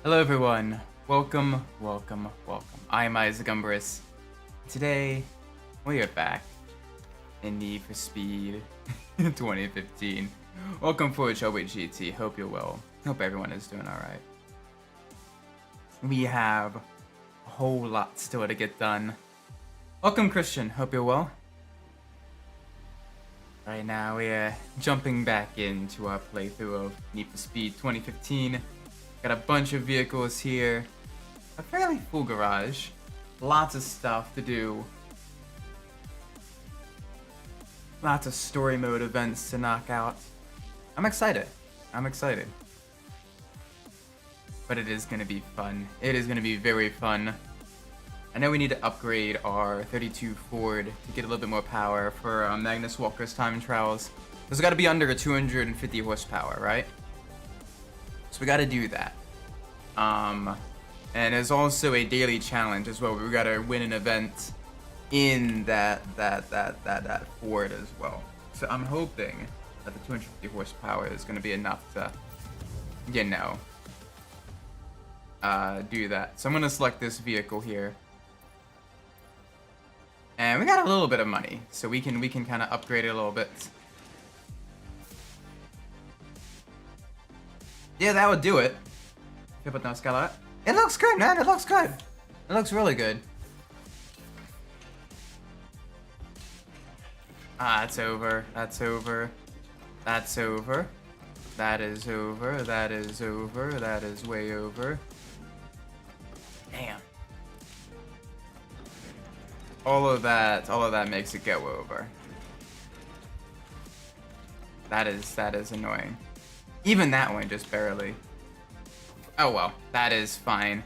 Hello everyone, welcome. I am Isaac Umbras. Today, we are back in Need for Speed 2015. Welcome for GT, hope you're well. Hope everyone is doing alright. We have a whole lot still to get done. Welcome Christian, hope you're well. Right now we are jumping back into our playthrough of Need for Speed 2015. Got a bunch of vehicles here, a fairly full garage, lots of stuff to do, lots of story mode events to knock out. I'm excited, but it is gonna be fun. It is gonna be very fun. I know we need to upgrade our 32 Ford to get a little bit more power for Magnus Walker's time trials. It's gotta be under 250 horsepower, right? So we gotta do that. And there's also a daily challenge as well. We gotta win an event in that Ford as well. So I'm hoping that the 250 horsepower is gonna be enough to, you know, do that. So I'm gonna select this vehicle here. And we got a little bit of money, so we can kind of upgrade it a little bit. Yeah, that would do it. Put no skylight. It looks good, man. It looks good. It looks really good. That's over. That's over. That's over. That is over. That is over. That is way over. Damn. All of that makes it go over. That is annoying. Even that one, just barely. Oh well, that is fine.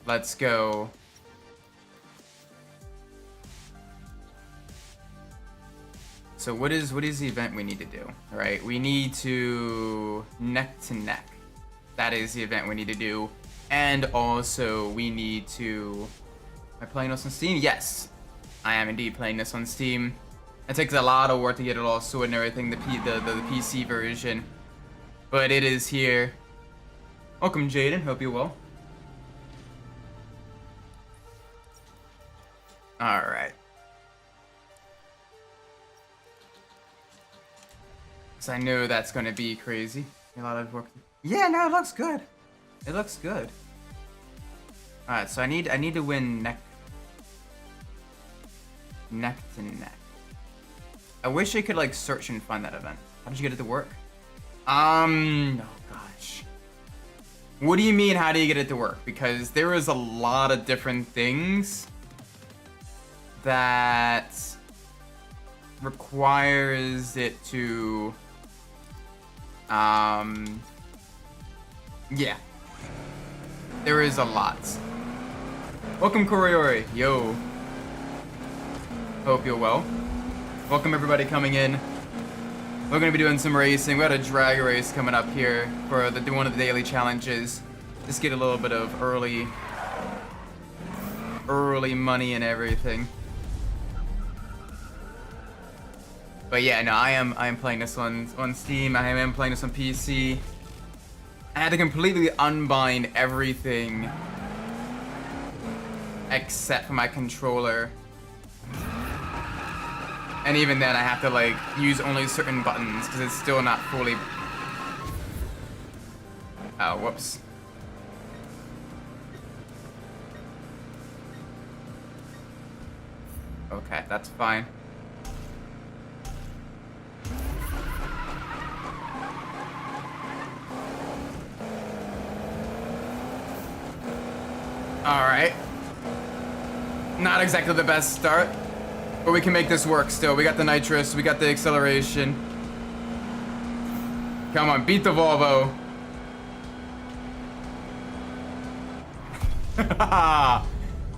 Let's go. So what is the event we need to do? All right, we need to neck to neck. That is the event we need to do. And also we need to, am I playing this on Steam? Yes, I am indeed playing this on Steam. It takes a lot of work to get it all sorted and everything, the PC version. But it is here. Welcome, Jaden. Hope you're well. Alright. So I know that's gonna be crazy. A lot of work. Yeah, no, it looks good. It looks good. Alright, so I need to win neck to neck. I wish I could like search and find that event. How did you get it to work? Oh gosh. What do you mean, how do you get it to work? Because there is a lot of different things that requires it to, yeah. There is a lot. Welcome, Koriori. Yo. Hope you're well. Welcome, everybody coming in. We're going to be doing some racing. We got a drag race coming up here for one of the daily challenges. Just get a little bit of early money and everything. But yeah, no, I am playing this on Steam. I am playing this on PC. I had to completely unbind everything except for my controller. And even then, I have to like use only certain buttons because it's still not fully. Oh, whoops. Okay, that's fine. All right. Not exactly the best start. But we can make this work still. We got the nitrous, we got the acceleration. Come on, beat the Volvo.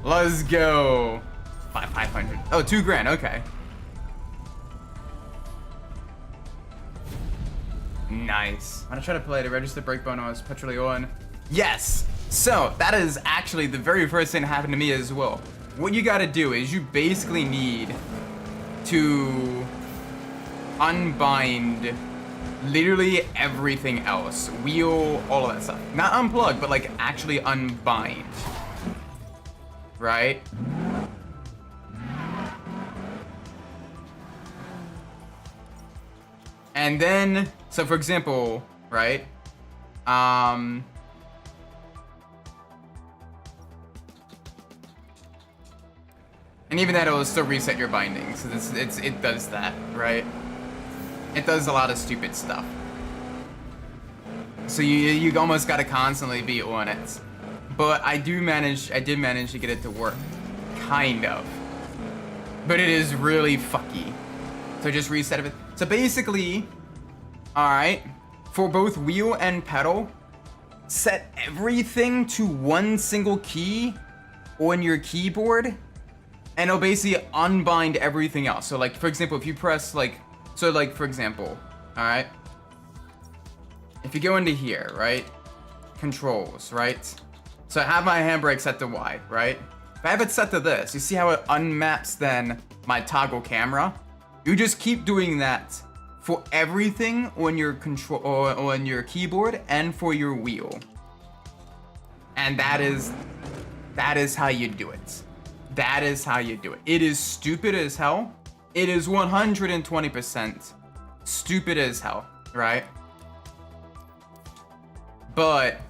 Let's go. 500. Oh, $2,000, okay. Nice. I'm gonna try to play the register brake bonus petrol on. Yes! So, that is actually the very first thing that happened to me as well. What you gotta do is you basically need to unbind literally everything else. Wheel, all of that stuff. Not unplug, but like actually unbind. Right? And then, so for example, right? And even that, it'll still reset your bindings. So it does that, right? It does a lot of stupid stuff. So you almost gotta constantly be on it. But I did manage to get it to work. Kind of. But it is really fucky. So just reset it. So basically, alright, for both wheel and pedal, set everything to one single key on your keyboard, and it'll basically unbind everything else. So like, for example, if you press like, so like, for example, alright, if you go into here, right, controls, right, so I have my handbrake set to Y, right, if I have it set to this, you see how it unmaps then my toggle camera? You just keep doing that for everything on your control, or on your keyboard and for your wheel. And that is how you do it. That is how you do it. It is stupid as hell. It is 120% stupid as hell, right? But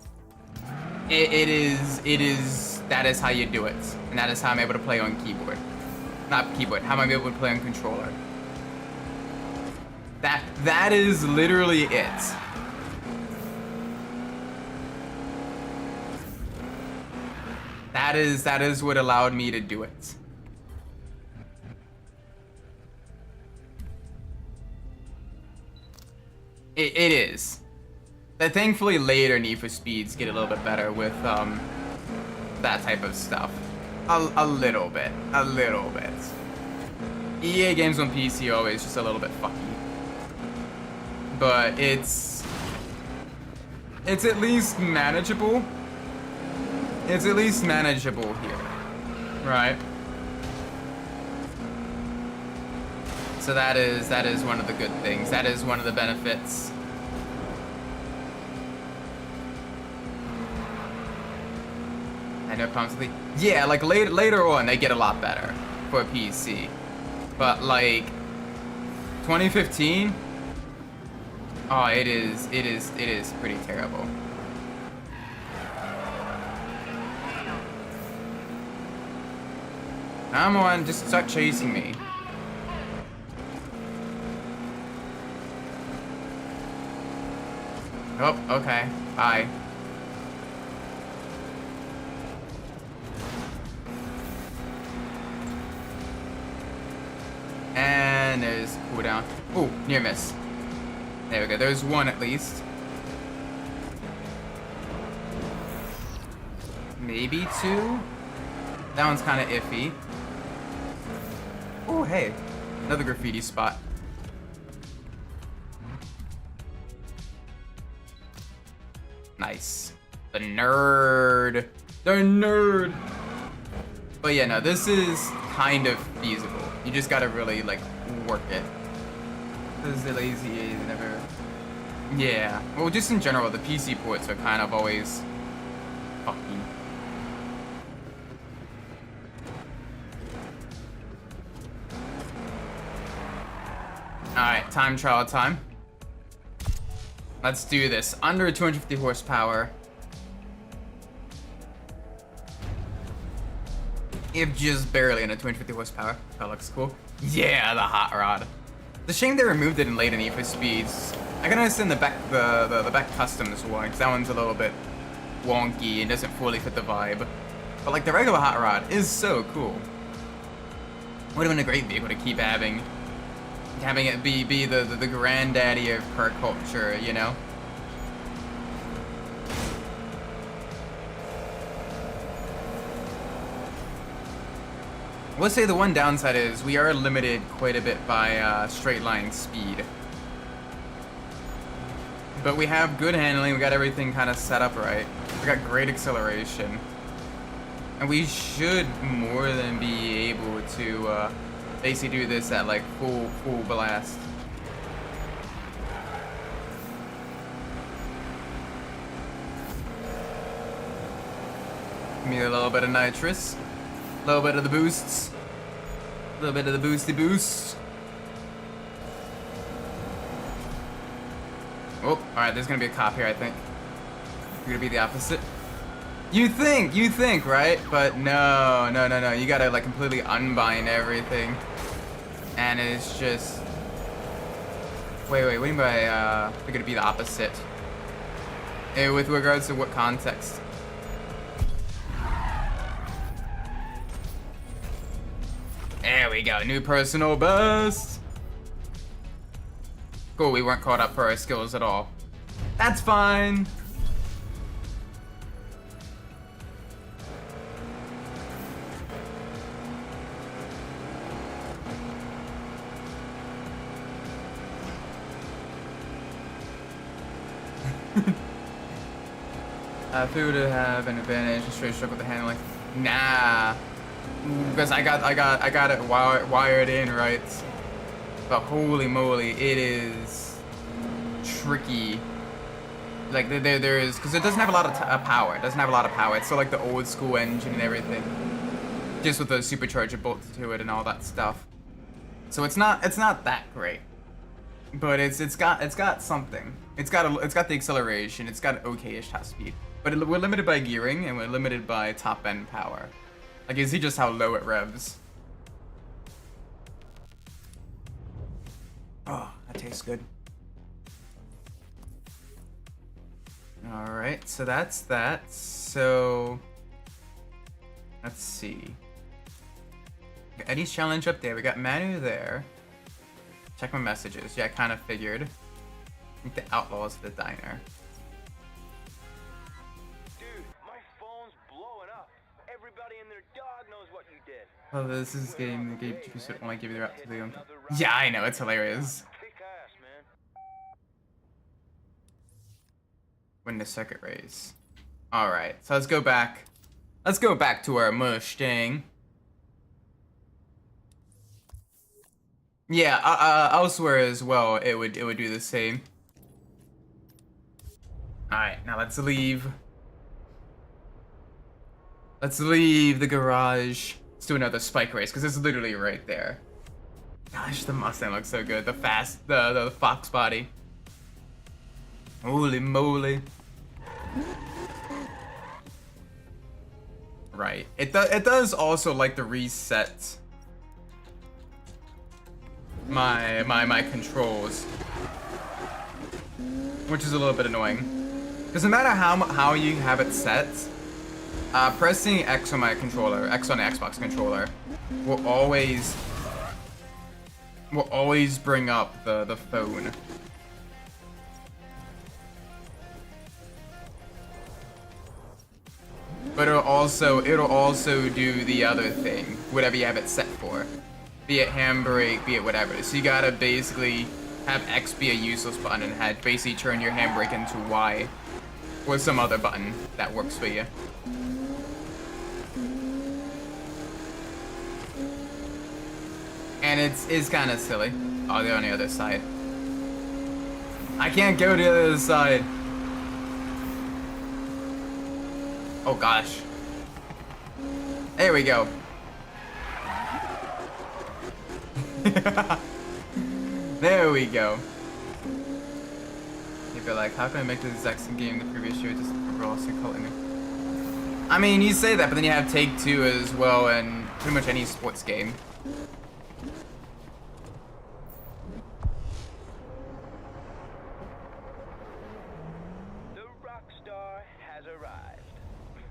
it is, that is how you do it. And that is how I'm able to play on keyboard. Not keyboard, how am I able to play on controller? That is literally it. That is what allowed me to do it. It is. But thankfully later Need for Speeds get a little bit better with that type of stuff. A little bit. EA games on PC are always just a little bit fucky. But it's at least manageable. It's at least manageable here, right? So that is one of the good things. That is one of the benefits. I know problems with the, yeah, like later on they get a lot better for a PC, but like 2015. Oh, it is pretty terrible. Come on, just start chasing me. Oh, okay. Bye. And there's cooldown. Oh, near miss. There we go. There's one at least. Maybe two. That one's kind of iffy. Oh, hey. Another graffiti spot. Nice. The nerd. The nerd. But yeah, no, this is kind of feasible. You just gotta really, like, work it. Because the lazy is never... Yeah. Well, just in general, the PC ports are kind of always fucking... Alright, time trial time. Let's do this. Under 250 horsepower. If just barely under 250 horsepower. That looks cool. Yeah, the hot rod. It's a shame they removed it in later Need for Speeds. I can understand the back customs one, because that one's a little bit wonky and doesn't fully fit the vibe. But like the regular hot rod is so cool. Would have been a great vehicle to keep having it be the granddaddy of car culture, you know? I would say the one downside is we are limited quite a bit by straight line speed. But we have good handling, we got everything kind of set up right. We got great acceleration. And we should more than be able to basically do this at like full blast. Give me a little bit of nitrous. A little bit of the boosts. A little bit of the boosty boost. Oh, alright, there's gonna be a cop here, I think. You're gonna be the opposite. You think, right? But no. You gotta like completely unbind everything. And it's just... Wait, what do you mean by, they're gonna be the opposite? With regards to what context? There we go, new personal best! Cool, we weren't caught up for our skills at all. That's fine! Food to have an advantage and straight stroke with the handling. Nah, because I got it wired in right. But holy moly, it is tricky. Like there is, because it doesn't have a lot of power. It doesn't have a lot of power. It's still like the old school engine and everything, just with the supercharger bolts to it and all that stuff. So it's not that great, but it's got something. It's got the acceleration. It's got okay-ish top speed. But we're limited by gearing, and we're limited by top-end power. Like, you see just how low it revs. Oh, that tastes good. Alright, so that's that. So... let's see. Eddie's challenge up there. We got Manu there. Check my messages. Yeah, I kind of figured. I think the Outlaws at the diner. Oh, this is game. The game should only give you the route to the. Yeah, I know, it's hilarious. Win the circuit race. All right, so let's go back. Let's go back to our Mustang. Yeah, elsewhere as well, it would do the same. All right, now let's leave. Let's leave the garage. Let's do another spike race, because it's literally right there. Gosh, the Mustang looks so good. The Fox body. Holy moly. Right. It does also like to reset my controls, which is a little bit annoying. Because no matter how you have it set, pressing X on my controller, X on the Xbox controller, will always bring up the phone. But it'll also do the other thing, whatever you have it set for. Be it handbrake, be it whatever. So you gotta basically have X be a useless button and basically turn your handbrake into Y. Or some other button that works for you. And it's kind of silly. Oh, they're on the other side. I can't go to the other side. Oh gosh. There we go. There we go. You'd be like, how can I make the exact same game the previous year just overall calling me? I mean, you say that, but then you have Take-Two as well, and pretty much any sports game.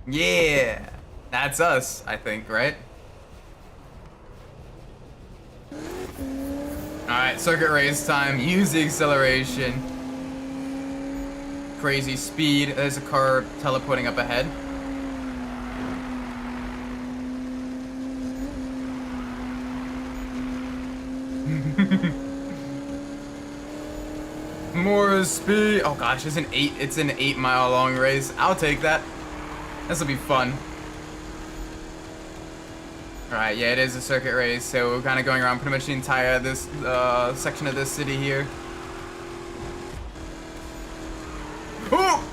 Yeah, that's us, I think, right? Alright, circuit race time. Use the acceleration. Crazy speed. There's a car teleporting up ahead. More speed. Oh gosh, it's an 8 mile long race. I'll take that. This will be fun. Alright, yeah, it is a circuit race, so we're kind of going around pretty much the entire this section of this city here. Oh!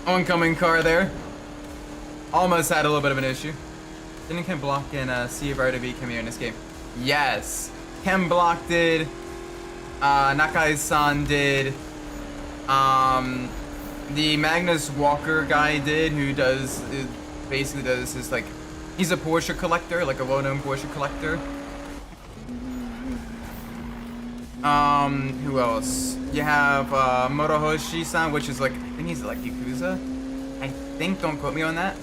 Oncoming car there. Almost had a little bit of an issue. Didn't Chem Block and see if RWB come here in this game? Yes. Chem Block did. Nakai-san did. The Magnus Walker guy did, who does basically does his like, he's a Porsche collector, like a well-known Porsche collector. Who else? You have Morohoshi-san, which is like, I think he's like Yakuza. I think, don't quote me on that.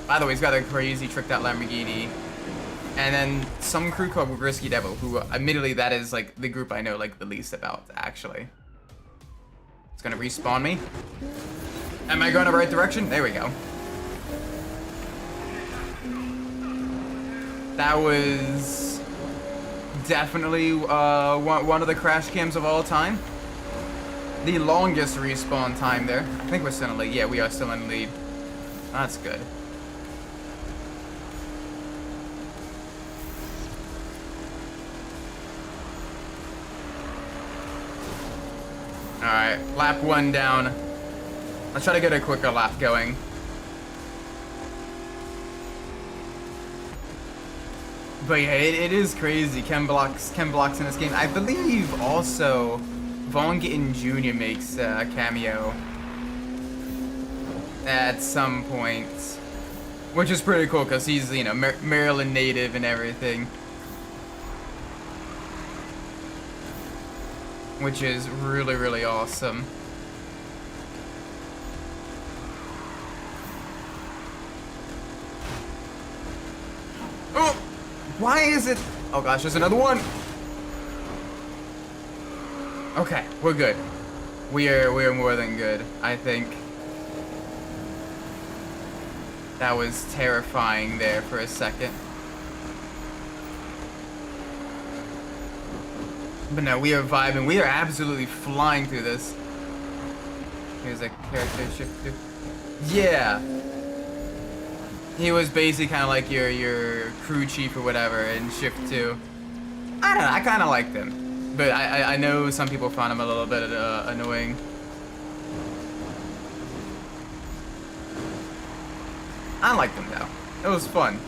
By the way, he's got a crazy tricked out Lamborghini. And then some crew called Risky Devil, who admittedly that is like the group I know like the least about, actually. It's gonna respawn me. Am I going the right direction? There we go. That was definitely one of the crash cams of all time. The longest respawn time there. I think we're still in the lead. Yeah, we are still in the lead. That's good. Alright, lap 1 down. Let's try to get a quicker lap going. But yeah, it is crazy. Chem Blocks in this game. I believe also Vaughn Gittin Jr. makes a cameo at some point, which is pretty cool because he's, you know, Maryland native and everything, which is really, really awesome. Oh! Why is it? Oh gosh, there's another one! Okay, we're good. We're more than good, I think. That was terrifying there for a second. But no, we are vibing. We are absolutely flying through this. Here's a character shift too. Yeah. He was basically kind of like your crew chief or whatever in Shift 2. I don't know, I kind of liked him. But I know some people found him a little bit annoying. I liked him though. It was fun.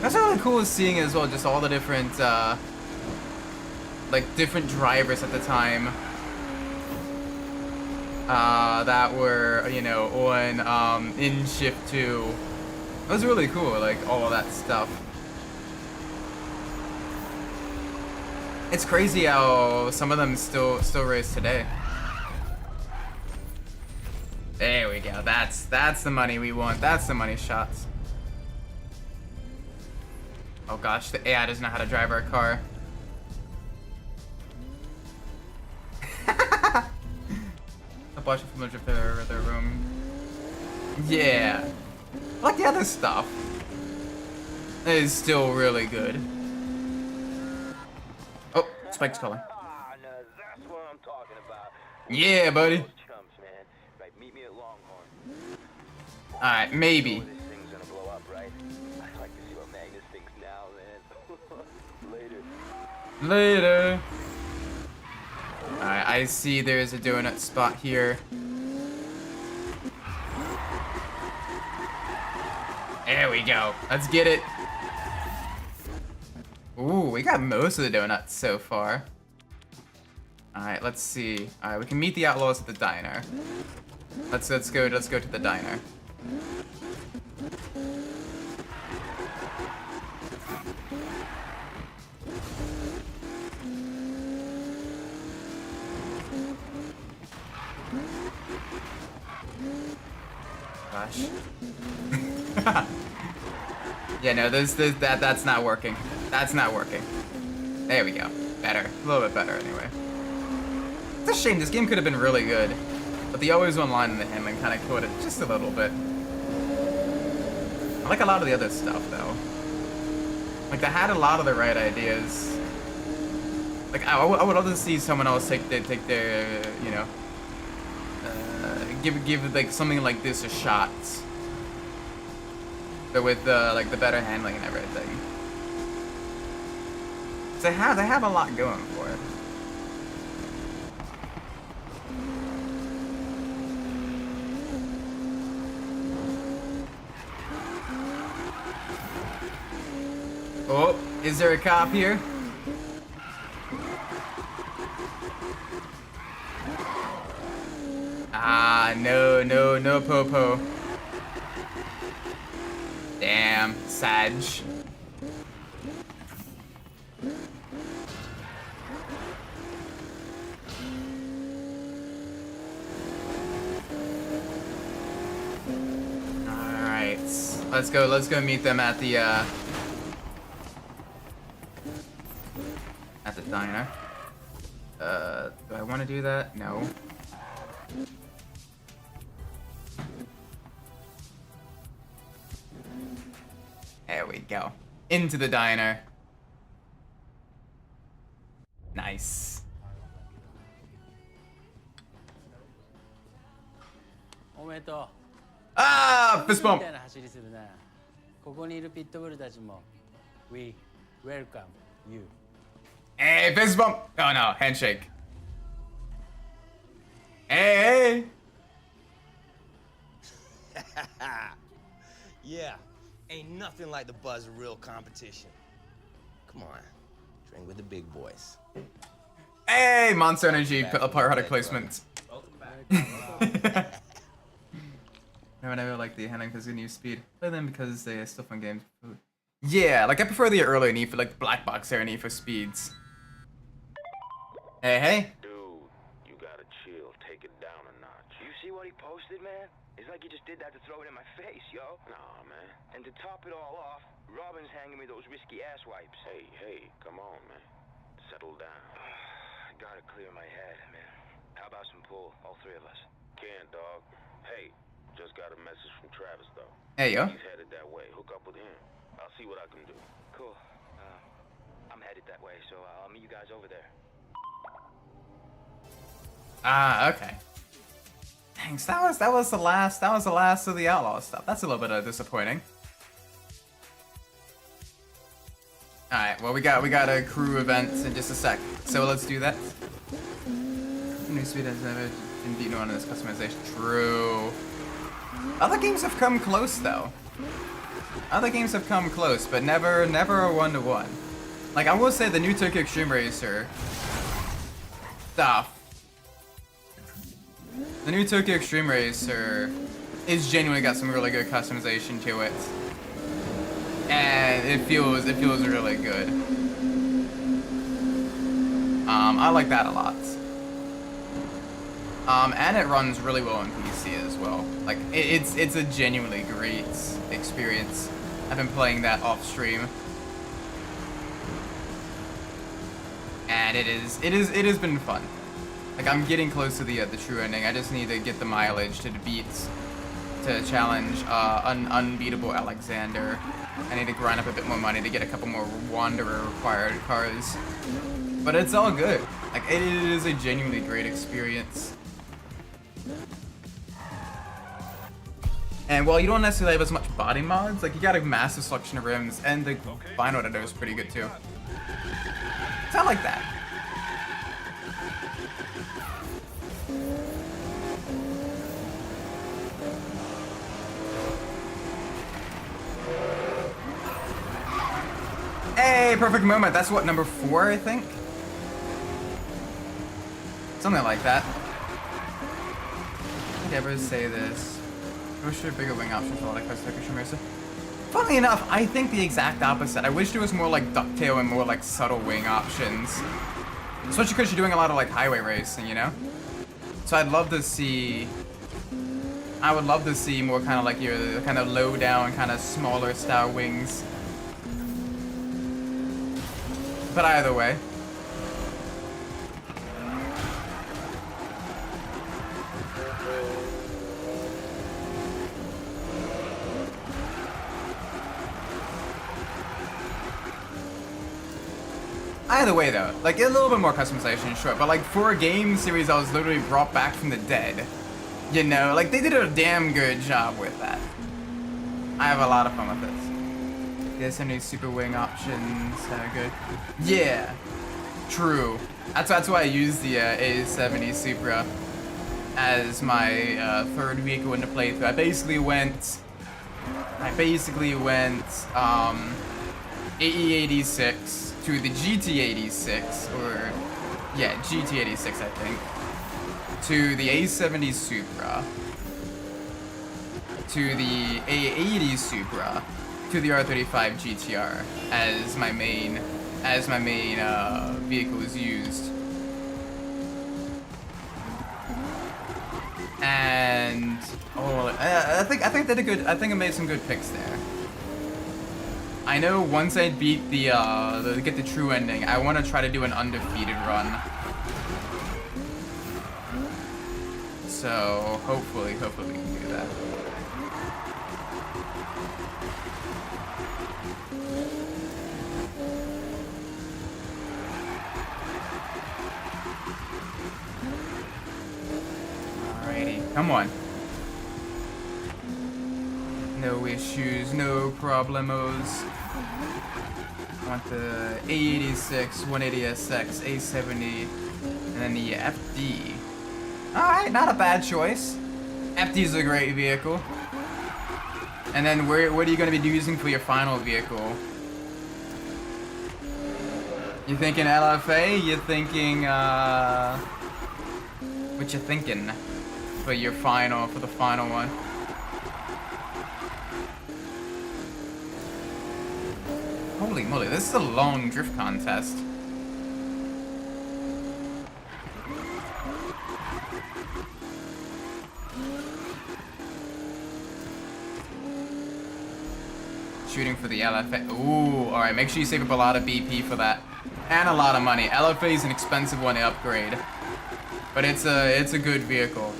That's really cool seeing as well, just all the different, like different drivers at the time. That were, you know, on, in Shift 2. It was really cool, like, all of that stuff. It's crazy how some of them still race today. There we go. That's the money we want. That's the money shots. Oh gosh, the AI doesn't know how to drive our car. I'm watching from their room. Yeah. Like the other stuff. It is still really good. Oh, Spike's calling. Yeah, buddy. Alright, maybe. Later. Alright, I see there's a donut spot here. There we go. Let's get it. Ooh, we got most of the donuts so far. Alright, let's see. Alright, we can meet the outlaws at the diner. Let's go to the diner. Gosh. Yeah, no, that's not working. That's not working. There we go. Better. A little bit better, anyway. It's a shame. This game could have been really good. But the always online and the handling kind of killed it just a little bit. I like a lot of the other stuff, though. Like, they had a lot of the right ideas. Like, I would love to see someone else take their, you know, give like something like this a shot. But with like the better handling and everything. So they have a lot going for it. Oh, is there a cop here? Ah, no, no, no popo. Damn, Sag. Alright. Let's go meet them at the diner. Do I want to do that? No. There we go. Into the diner. Nice. Ah, fist bump. We welcome you. Hey, fist bump. Oh no, handshake. Hey. Yeah, ain't nothing like the buzz of real competition. Come on, drink with the big boys. Hey, Monster Energy product placement. I never like the handling because of new speed. Play them because they are still fun games. Yeah, like I prefer the earlier Need for like the black box era Need for Speeds. Hey, hey. Dude, you gotta chill. Take it down a notch. You see what he posted, man? It's like he just did that to throw it in my face, yo. Nah, man. And to top it all off, Robin's hanging me those risky ass wipes. Hey, come on, man. Settle down. I gotta clear my head, man. How about some pool, all three of us? Can't, dog. Hey, just got a message from Travis, though. Hey, yo. He's headed that way. Hook up with him. I'll see what I can do. Cool. I'm headed that way, so I'll meet you guys over there. Ah, okay. Thanks. That was the last of the Outlaw stuff. That's a little bit disappointing. All right. Well, we got a crew event in just a sec, so let's do that. New speed has never been beaten on this customization. True. Other games have come close though. Other games have come close, but never a 1-to-1. Like I will say, the new Tokyo Extreme Racer stuff. The new Tokyo Extreme Racer is genuinely got some really good customization to it, and it feels really good. I like that a lot. And it runs really well on PC as well. Like it's a genuinely great experience. I've been playing that off stream, and it has been fun. Like I'm getting close to the true ending. I just need to get the mileage to challenge unbeatable Alexander. I need to grind up a bit more money to get a couple more Wanderer required cars. But it's all good. Like it is a genuinely great experience. And while you don't necessarily have as much body mods, like you got a massive selection of rims, and the vinyl editor is pretty good too. So I like that. Hey, perfect moment. That's what, number 4, I think? Something like that. Did I ever say this? I wish there were bigger wing options for like Tokyo Extreme Racer. Funnily enough, I think the exact opposite. I wish there was more like ducktail and more like subtle wing options. Especially because you're doing a lot of like highway racing, you know? So I'd love to see... I would love to see more kind of like your kind of low down, kind of smaller style wings. But either way. Either way though, like a little bit more customization, sure, but like for a game series that was literally brought back from the dead, you know, like they did a damn good job with that. I have a lot of fun with it. There's so many super wing options, good. Yeah, true. That's why I use the A70 Supra as my third vehicle in the playthrough. I basically went AE86 to the GT86, or yeah, GT86 I think, to the A70 Supra, to the A80 Supra, to the R35 GTR as my main vehicle is used. And I think I made some good picks there. I know once I beat get the true ending, I want to try to do an undefeated run. So hopefully we can do that. Alrighty, come on. No issues, no problemos. I want the A86, 180SX, A70, and then the FD. Alright, not a bad choice. FD's a great vehicle. And then what are you going to be using for your final vehicle? You thinking LFA? You thinking, what you thinking for the final one? Holy moly, this is a long drift contest. Shooting for the LFA. Ooh, alright, make sure you save up a lot of BP for that. And a lot of money. LFA is an expensive one to upgrade. But it's a good vehicle.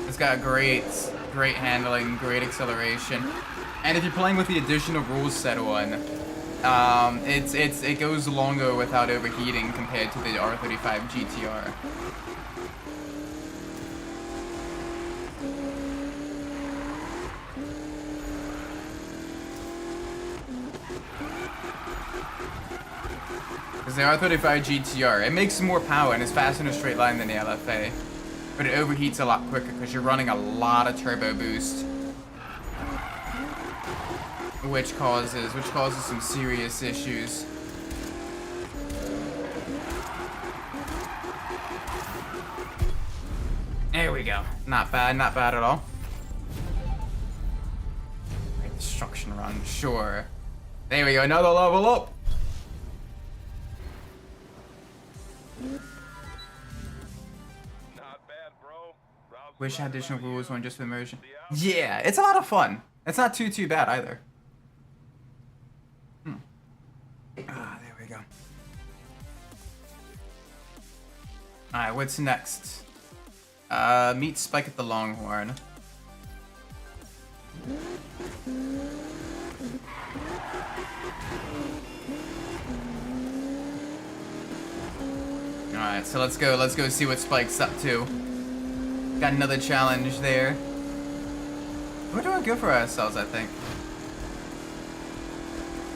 It's got great handling, great acceleration. And if you're playing with the additional rules set one, it goes longer without overheating compared to the R35 GTR. Because the R35 GTR, it makes more power and is faster in a straight line than the LFA. But it overheats a lot quicker because you're running a lot of turbo boost. Which causes some serious issues. There we go. Not bad at all. Right, destruction run, sure. There we go, another level up. Not bad, bro. Wish I had additional rules one just for immersion. Yeah, it's a lot of fun. It's not too bad either. There we go. Alright, what's next? Meet Spike at the Longhorn. Alright, so let's go see what Spike's up to. Got another challenge there. We're doing good for ourselves, I think.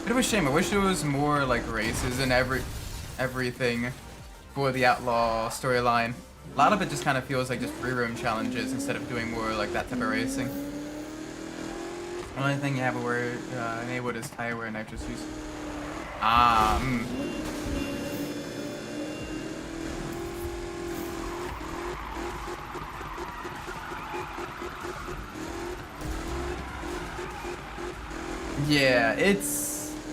Bit of a shame. I wish there was more like races and everything for the Outlaw storyline. A lot of it just kind of feels like just free roam challenges instead of doing more like that type of racing. The only thing you have enabled is tire wear and nitrous use. Yeah,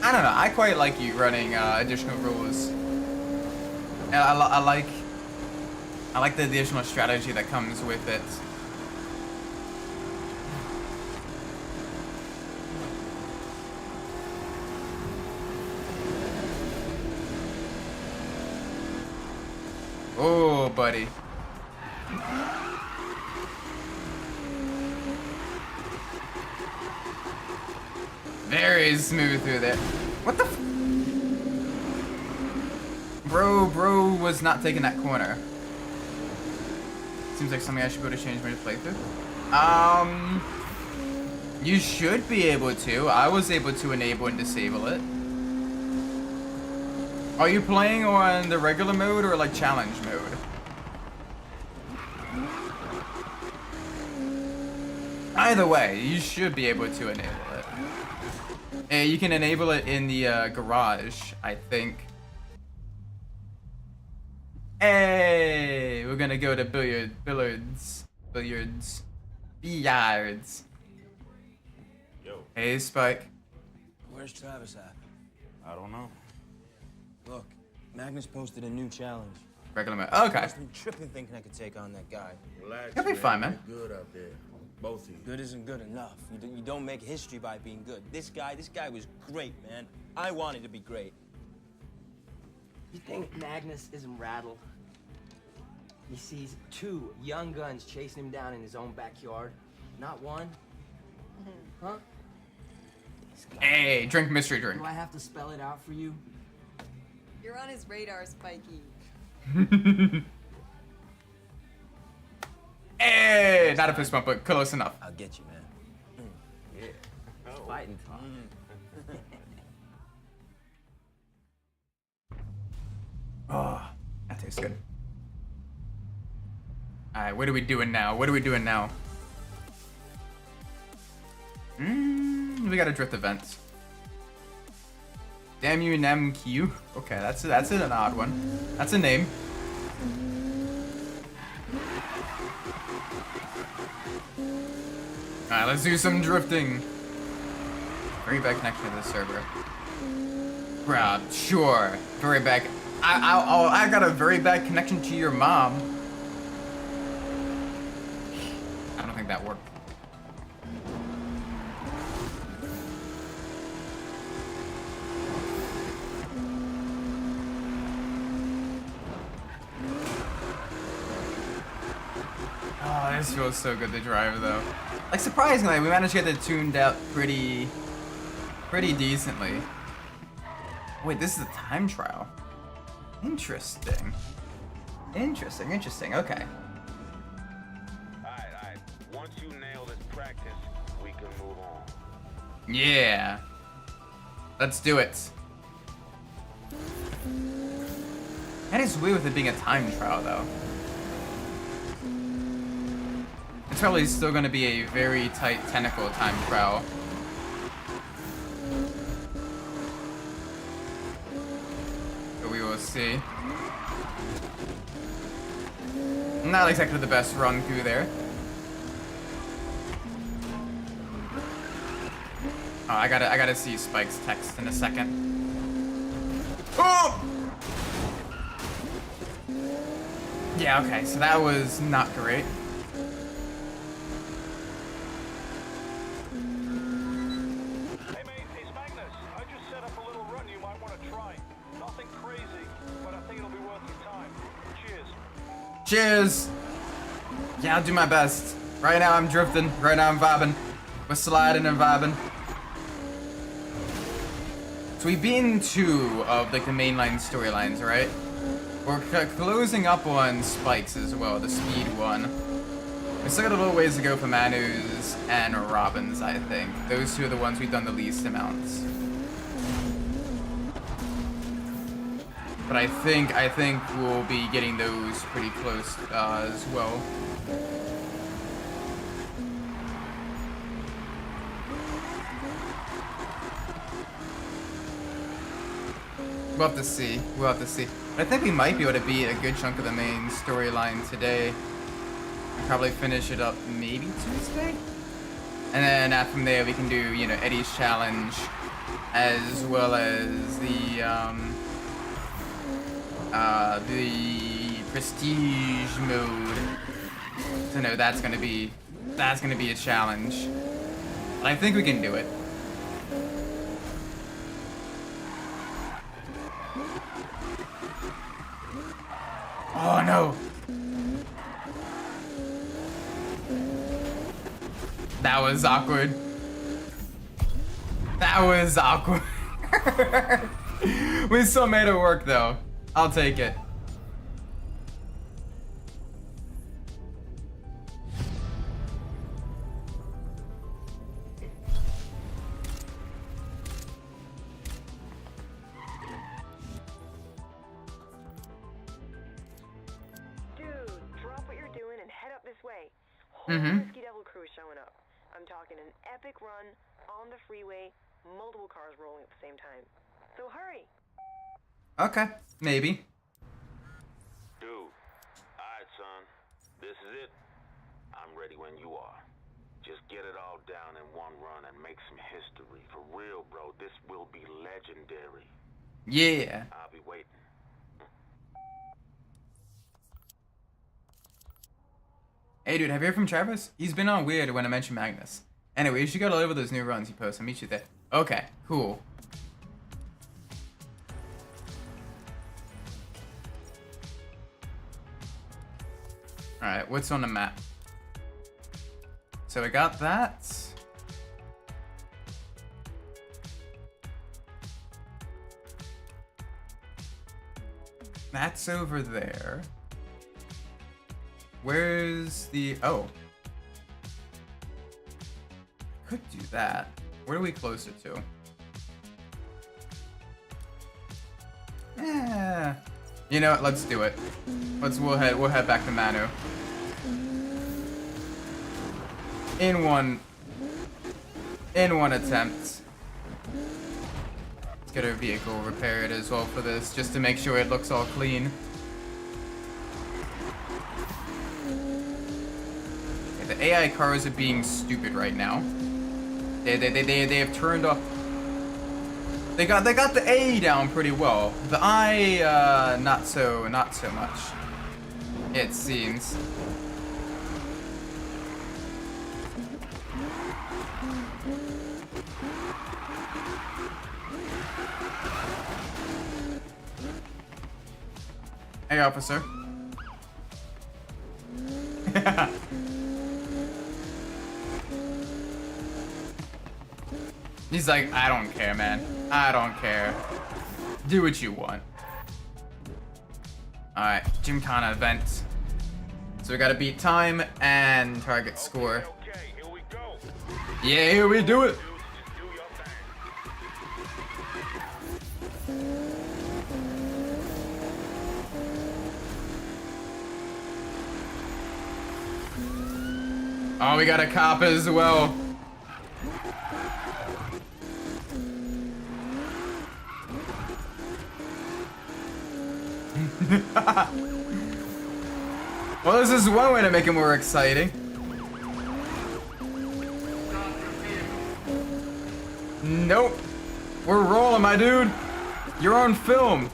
I don't know. I quite like you running additional rules. And I like the additional strategy that comes with it. Oh, buddy. Very smooth through there. What the Bro was not taking that corner. Seems like something I should go to change my playthrough. You should be able to. I was able to enable and disable it. Are you playing on the regular mode or like challenge mode? Either way, you should be able to enable it. You can enable it in the garage, I think. Hey, we're gonna go to billiards. Yo, Hey, Spike. Where's Travis at? I don't know. Look, Magnus posted a new challenge. Regular mode. Okay. Must be tripping thinking I could take on that guy. Relax. You'll be fine, man. You're good out there. Both of you. Good isn't good enough. You don't make history by being good. This guy was great, man. I wanted to be great. You think Magnus isn't rattled? He sees 2 young guns chasing him down in his own backyard. Not one. Huh? Hey, drink mystery drink. Do I have to spell it out for you? You're on his radar, Spiky. Hey, not a fist bump, but close enough. I'll get you, man. Fighting talk. Oh, that tastes good. Alright, what are we doing now? What are we doing now? We got a drift event. Damn you, NemQ. Okay, that's an odd one. That's a name. Alright, let's do some drifting. Very bad connection to the server. Bruh, sure. Very bad. I got a very bad connection to your mom. I don't think that worked. Oh, this feels so good to drive though. Like surprisingly, we managed to get it tuned out pretty decently. Wait, this is a time trial. Interesting. Interesting. Okay. Alright. Once you nail this practice, we can move on. Yeah. Let's do it. That is weird with it being a time trial though. It's probably still going to be a very tight technical time trial. But we will see. Not exactly the best run through there. Oh, I gotta see Spike's text in a second. Oh! Yeah, okay, so that was not great. Hey mate, it's Magnus. I just set up a little run you might want to try. Nothing crazy, but I think it'll be worth your time. Cheers. Cheers! Yeah, I'll do my best. Right now I'm drifting. Right now I'm vibing. We're sliding and vibing. So we've been 2 of like the mainline storylines, right? We're closing up on Spike's as well, the speed one. We still got a little ways to go for Manu's and Robin's, I think. Those 2 are the ones we've done the least amounts. But I think we'll be getting those pretty close as well. We'll have to see. But I think we might be able to beat a good chunk of the main storyline today. Probably finish it up maybe Tuesday? And then from there we can do, you know, Eddie's challenge as well as the prestige mode. So no, that's gonna be a challenge. But I think we can do it. Oh no! That was awkward. We still made it work though. I'll take it. Whole Whiskey Devil crew is showing up. I'm talking an epic run on the freeway, multiple cars rolling at the same time. So hurry. Okay, maybe. Dude, alright, son. This is it. I'm ready when you are. Just get it all down in one run and make some history. For real, bro. This will be legendary. Yeah. I'll be waiting. Hey, dude, have you heard from Travis? He's been on weird when I mentioned Magnus. Anyway, you should go all over those new runs he posts. I'll meet you there. Okay, cool. Alright, what's on the map? So I got that. That's over there. Where's the... Oh. Could do that. Where are we closer to? Yeah. You know what? Let's do it. We'll head back to Manu. In one attempt. Let's get our vehicle repaired as well for this, just to make sure it looks all clean. Okay, the AI cars are being stupid right now. They have turned off. They got the A down pretty well. The I not so much. It seems. Hey, officer. He's like, I don't care, man. I don't care. Do what you want. Alright, Gymkhana event. So we gotta beat time and target score. Okay, here we go. Yeah, here we do it. Oh, we got a cop as well. Well, this is one way to make it more exciting. Nope. We're rolling, my dude. You're on film.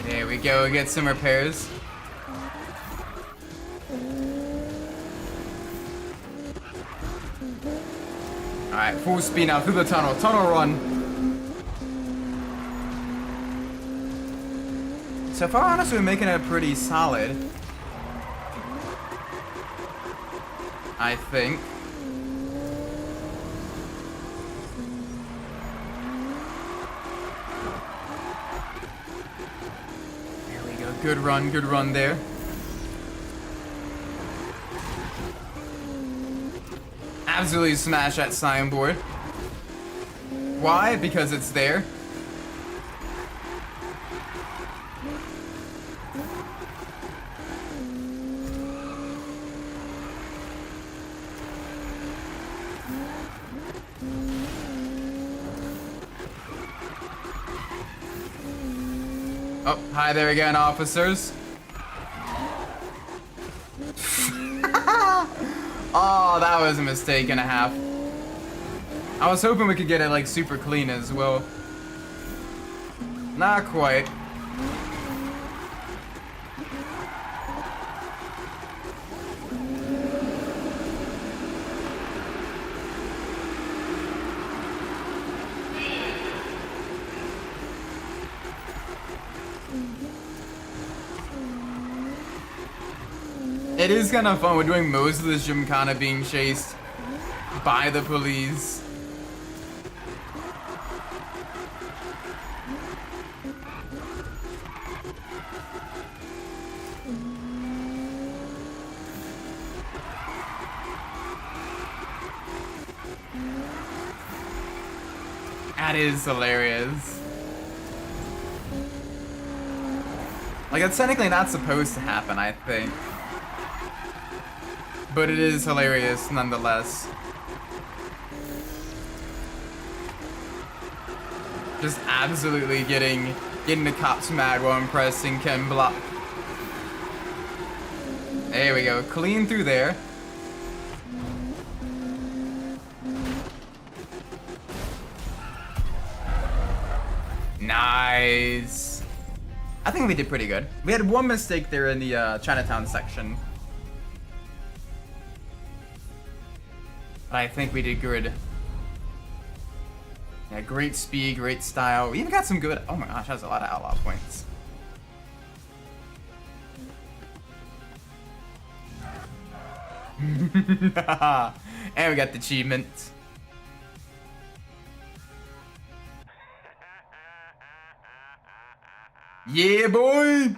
There we go, get some repairs. Alright, full speed now through the tunnel. Tunnel run. So far, honestly, we're making it pretty solid. I think. There we go. Good run there. Absolutely smash that signboard. Why? Because it's there. Oh, hi there again, officers. Oh, that was a mistake and a half. I was hoping we could get it like super clean as well. Not quite. It is kind of fun. We're doing most of this Gymkhana being chased by the police. That is hilarious. Like, it's technically not supposed to happen, I think. But it is hilarious nonetheless. Just absolutely getting the cops mad while I'm pressing Chem block. There we go. Clean through there. Nice. I think we did pretty good. We had one mistake there in the Chinatown section. But I think we did good. Yeah, great speed, great style. We even got some good... Oh my gosh, that's a lot of outlaw points. And we got the achievement. Yeah, boy! Yeah,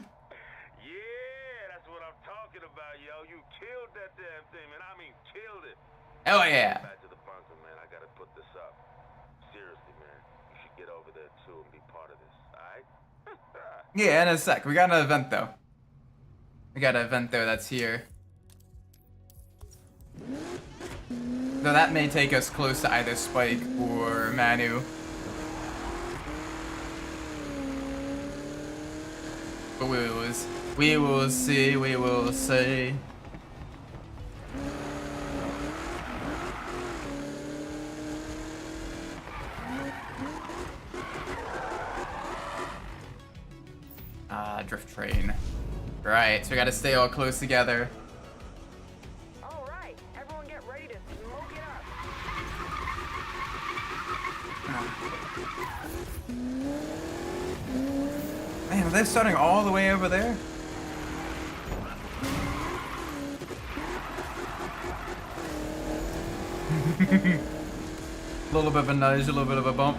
that's what I'm talking about, yo. You killed that damn thing, man. I mean, killed it. Oh, yeah. Back to the bunker, man. I gotta put this up. Seriously, man. You should get over there, too, and be part of this, alright? Yeah, in a sec. We got an event, though. We got an event, though, that's here. Though that may take us close to either Spike or Manu. But we will see, we will see. Drift train. Right, so we gotta stay all close together. All right, everyone get ready to smoke it up. Man, are they starting all the way over there? A little bit of a nudge, a little bit of a bump.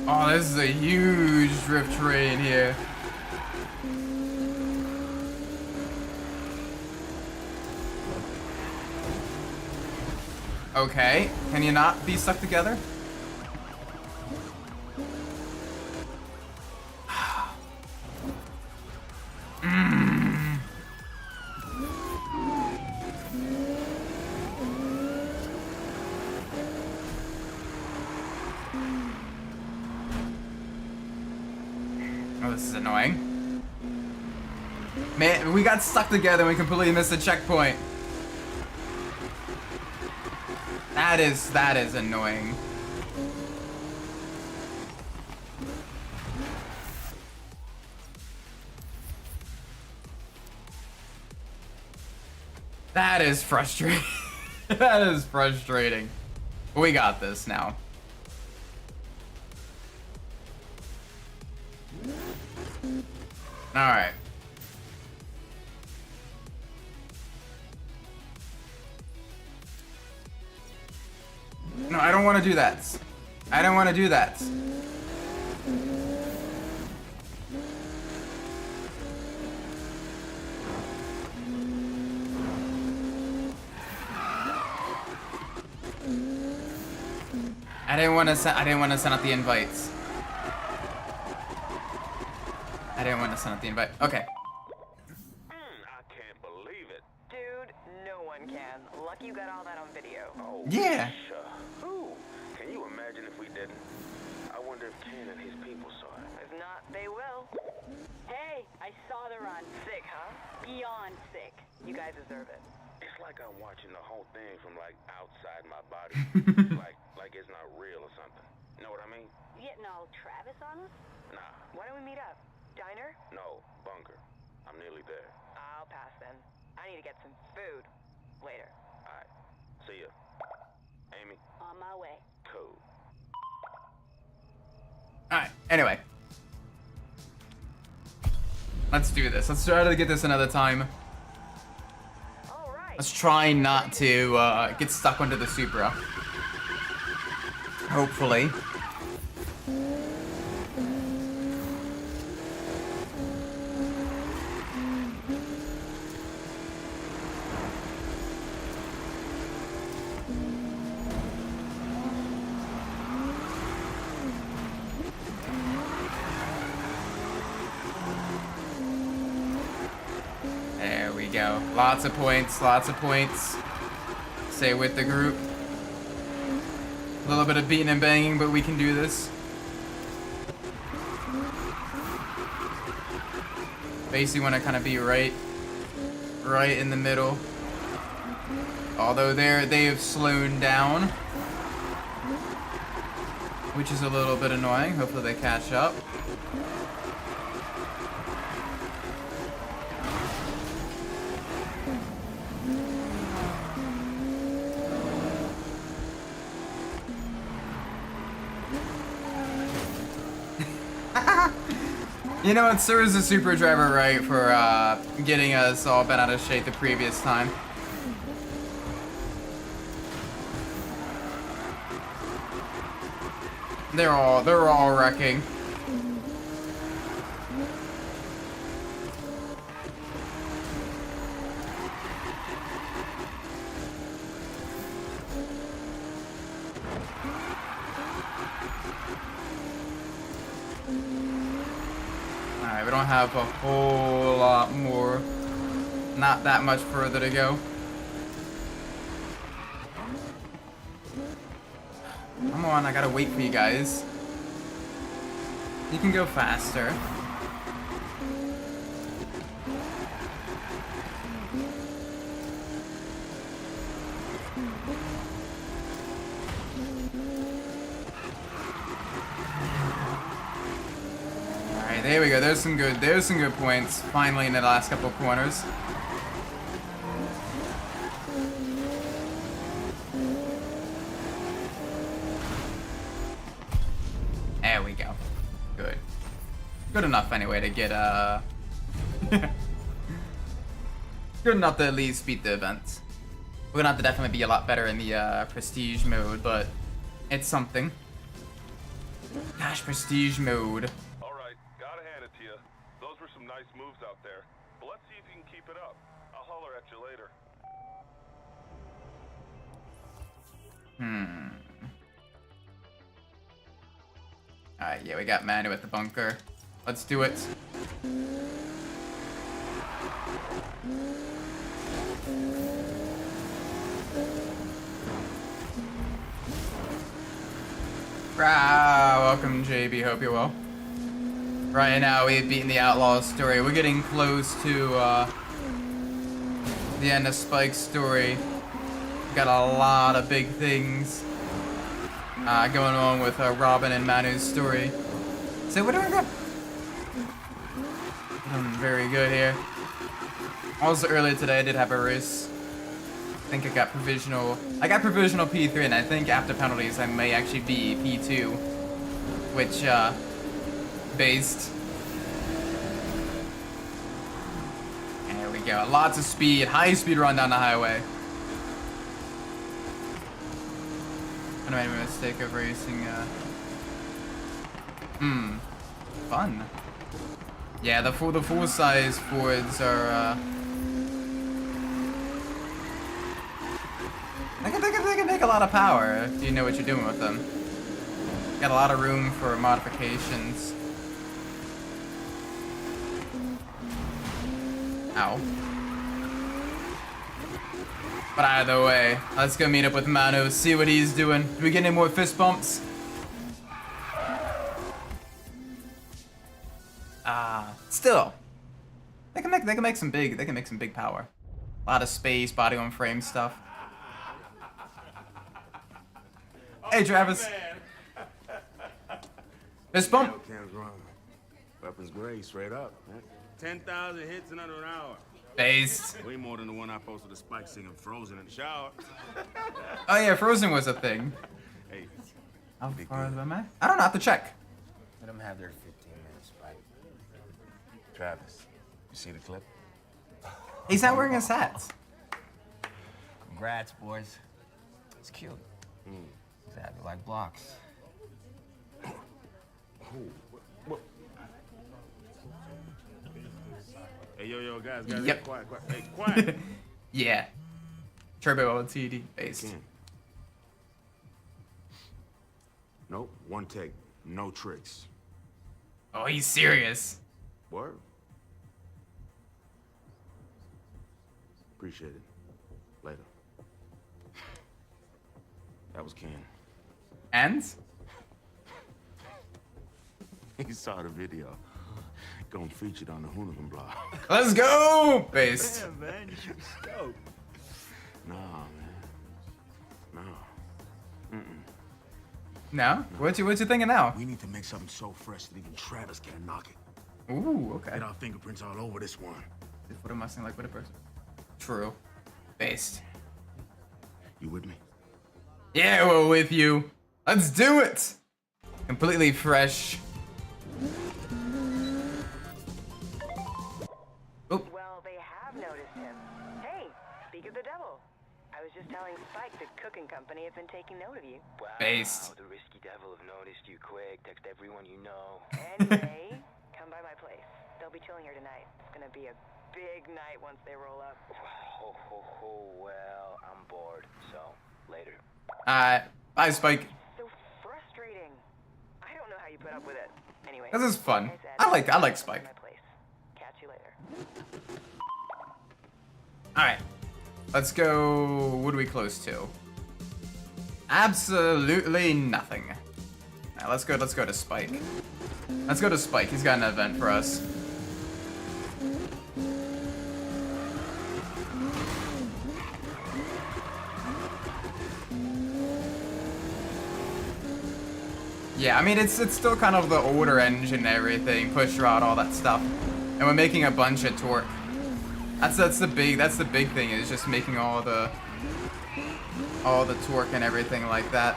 Oh, this is a huge drift train here. Okay, can you not be stuck together? Oh, this is annoying. Man, we got stuck together and we completely missed the checkpoint. That is annoying. That is frustrating. That is frustrating. We got this now. All right. No, I don't want to do that. I don't want to do that. I didn't want to send out the invites. I didn't want to send out the invite. Okay. I can't believe it. Dude, no one can. Lucky you got all that on video. Oh, Yeah. Ooh, can you imagine if we didn't? I wonder if Ken and his people saw it. If not, they will. Hey, I saw the run. Sick, huh? Beyond sick. You guys deserve it. It's like I'm watching the whole thing from like outside my body. like it's not real or something. Know what I mean? You getting all Travis on us? Nah, Why don't we meet up? Diner? no, bunker. I'm nearly there. I'll pass then. I need to get some food. Later. Alright, see ya. Amy? On my way. Cool. Alright, anyway. Let's do this. Let's try to get this another time. Let's try not to get stuck onto the Supra. Hopefully. go. Lots of points, lots of points. Stay with the group. A little bit of beating and banging, but we can do this. Basically want to kind of be right in the middle. Although they have slowed down, which is a little bit annoying. Hopefully they catch up. You know, it serves the super driver right for getting us all bent out of shape the previous time. They're all wrecking. Alright, we don't have a whole lot more. Not that much further to go. Come on, I gotta wait for you guys. You can go faster. Alright, there we go. There's some good points. Finally in the last couple of corners. There we go. Good. Good enough anyway to get good enough to at least beat the event. We're gonna have to definitely be a lot better in the prestige mode, but it's something. Gosh, prestige mode. Alright, gotta hand it to you. Those were some nice moves out there. But let's see if you can keep it up. I'll holler at you later. Alright, yeah, we got Manu at the bunker. Let's do it. Welcome, JB. Hope you're well. Right now, we've beaten the outlaw story. We're getting close to the end of Spike's story. Got a lot of big things going on with Robin and Manu's story. So we're doing good. Very good here. Also earlier today, I did have a race. I think I got provisional P3, and I think after penalties I may actually be P2, which based. There we go. Lots of speed, high speed run down the highway. I made a mistake of racing. Fun. Yeah, the full size Fords are. They can make a lot of power if you know what you're doing with them. Got a lot of room for modifications. Ow. But either way, let's go meet up with Manu, see what he's doing. Do we get any more fist bumps? Still. They can make some big power. A lot of space, body on frame stuff. Hey Travis. Fist bump. Weapons grade, straight up. 10,000 hits in under an hour. Based. Way more than the one I posted to Spike singing Frozen in the shower. Oh yeah, Frozen was a thing. Hey. How far am I? I don't know, I have to check. Let them have their 15 minutes, Spike. Travis, you see the clip? He's not wearing his hat. Congrats, boys. It's cute. Exactly like blocks. Hey, yo, guys, Yep. quiet. Hey, quiet. Yeah. Turbo LTD based. Ken. Nope, one take, no tricks. Oh, he's serious. Word? Appreciate it. Later. That was Ken. And? He saw the video. Gonna feature it on the Hoonigan blog. Let's go! Based. Yeah, man, you should be stoked. Nah, man. No. No? What you thinking now? We need to make something so fresh that even Travis can't knock it. Ooh, okay. Get our fingerprints all over this one. What am I saying like with a person? True. Based. You with me? Yeah, we're with you. Let's do it! Completely fresh. Oh. Well, they have noticed him. Hey, speak of the devil. I was just telling Spike the cooking company have been taking note of you. Wow, Based. the risky devil have noticed you quick. Text everyone you know. Anyway, come by my place. They'll be chilling here tonight. It's gonna be a big night once they roll up. Well, I'm bored, so later. Bye, Spike. So frustrating. I don't know how you put up with it. Anyway. This is fun. like I like Come by Spike. my place. Catch you later. Alright. Let's go. What are we close to? Absolutely nothing. Alright, let's go to Spike. Let's go to Spike. He's got an event for us. Yeah, I mean it's still kind of the older engine and everything, push rod, all that stuff, and we're making a bunch of torque. That's the big thing, is just making all the torque and everything like that.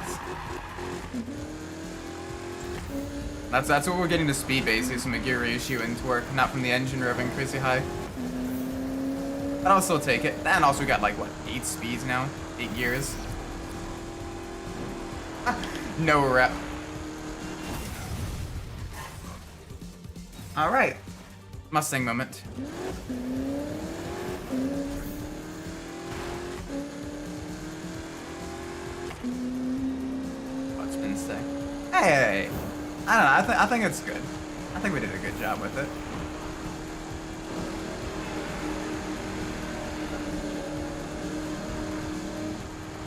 That's what we're getting to speed basically, from a gear ratio and torque, not from the engine revving crazy high. But I'll still take it. And also we got like what, 8 speeds now, 8 gears. No rep. All right, Mustang moment. What's been say? Hey, I don't know. I think it's good. I think we did a good job with it.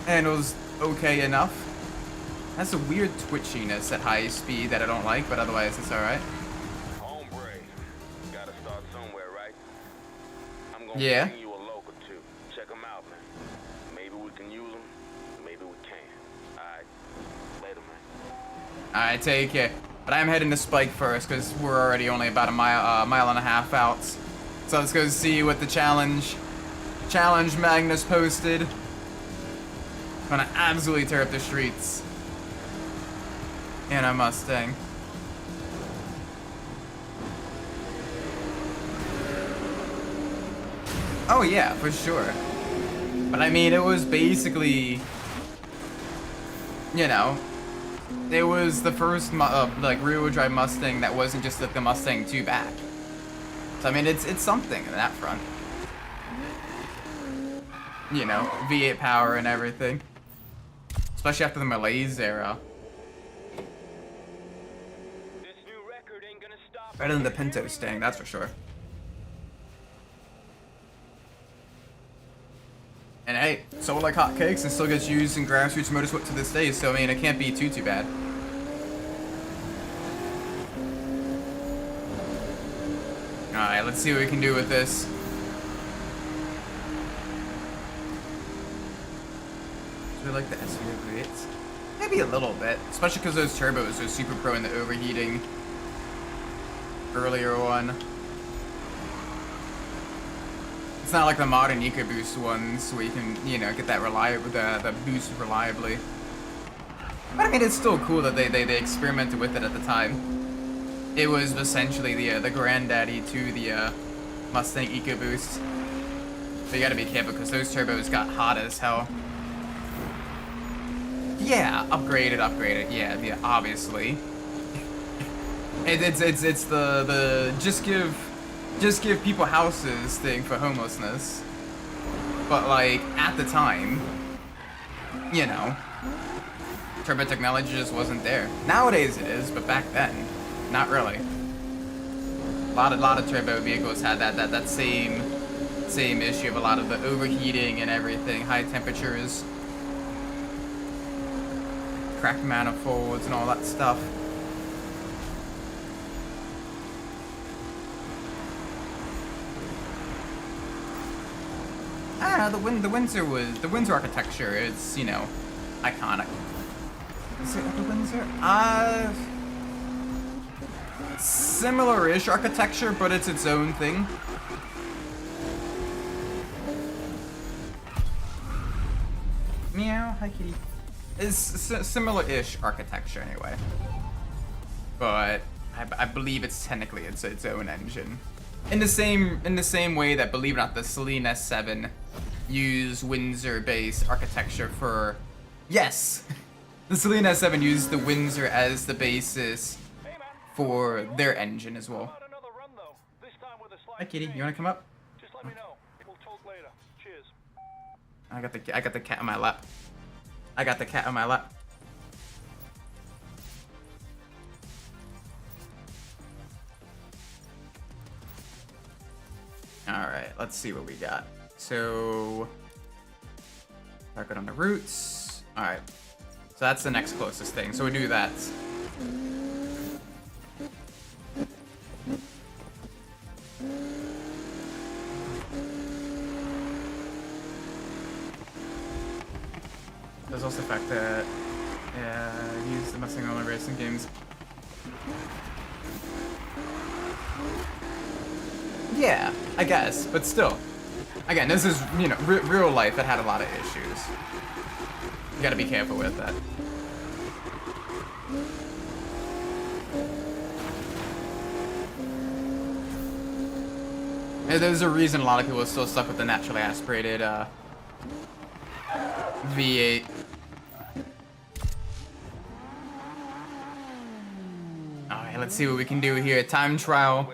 And it was okay enough. That's a weird twitchiness at high speed that I don't like, but otherwise it's all right. Yeah. You a local too. Check them out, man. Maybe we can use them. Maybe we can't. All right. Later, man. All right, take it. But I'm heading to Spike first because we're already only about a mile and a half out. So let's go see what the challenge Magnus posted. Gonna absolutely tear up the streets in a Mustang. Oh yeah, for sure. But I mean, it was basically, you know, it was the first like rear-wheel drive Mustang that wasn't just like the Mustang 2 back. So I mean, it's something in that front. You know, V8 power and everything, especially after the Malaise era. Better than the Pinto Stang, that's for sure. And hey, sold like hotcakes and still gets used in grassroots motorsport to this day, so I mean, it can't be too bad. Alright, let's see what we can do with this. Do I like the SVO V8s? Maybe a little bit, especially because those turbos are super prone to overheating earlier on. It's not like the modern EcoBoost ones where you can, you know, get that the boost reliably. But I mean, it's still cool that they experimented with it at the time. It was essentially the granddaddy to the Mustang EcoBoost. But you gotta be careful because those turbos got hot as hell. Yeah, upgraded. Yeah, obviously. It's the just give people houses thing for homelessness. But like at the time, you know, turbo technology just wasn't there. Nowadays it is, but back then, not really. A lot of turbo vehicles had that same same issue of a lot of the overheating and everything, high temperatures, cracked manifolds, and all that stuff. I don't know, the Windsor architecture is, you know, iconic. Is it the Windsor? Similar-ish architecture, but it's its own thing. Meow, hi kitty. It's similar-ish architecture anyway. But I believe it's technically its own engine. In the same way that, believe it or not, the Celine S7 used Windsor-based architecture for... Yes! The Celine S7 used the Windsor as the basis for their engine as well. Hi kitty, you wanna come up? Just let me know. We'll talk later. Cheers. I got the cat on my lap. I got the cat on my lap. Alright, let's see what we got. So, start good on the roots. Alright. So that's the next closest thing. So we do that. There's also the fact that, yeah, use the messing on the racing games. Yeah, I guess, but still. Again, this is, you know, real life. It had a lot of issues. You gotta be careful with that. And there's a reason a lot of people are still stuck with the naturally aspirated V8. Alright, let's see what we can do here. Time trial.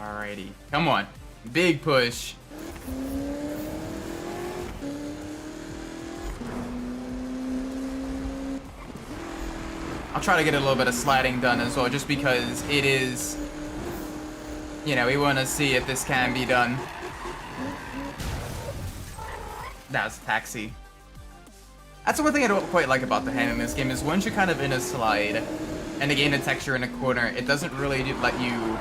Alrighty, come on. Big push. I'll try to get a little bit of sliding done as well, just because it is, you know, we want to see if this can be done. That's taxi. That's the one thing I don't quite like about the hand in this game, is once you're kind of in a slide and the game detects you're in a corner, it doesn't really let you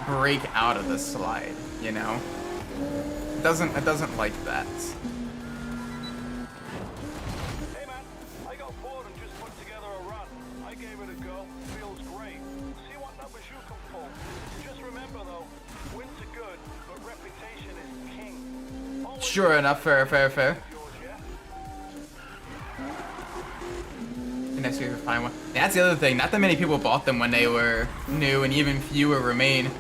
break out of the slide, you know? It doesn't like that. Hey man, I got bored and just put together a run. I gave it a go. Feels great. See what numbers you can pull. Just remember though, wins are good, but reputation is king. Always Sure enough, fair. Next year, find one. That's the other thing. Not that many people bought them when they were new, and even fewer remain.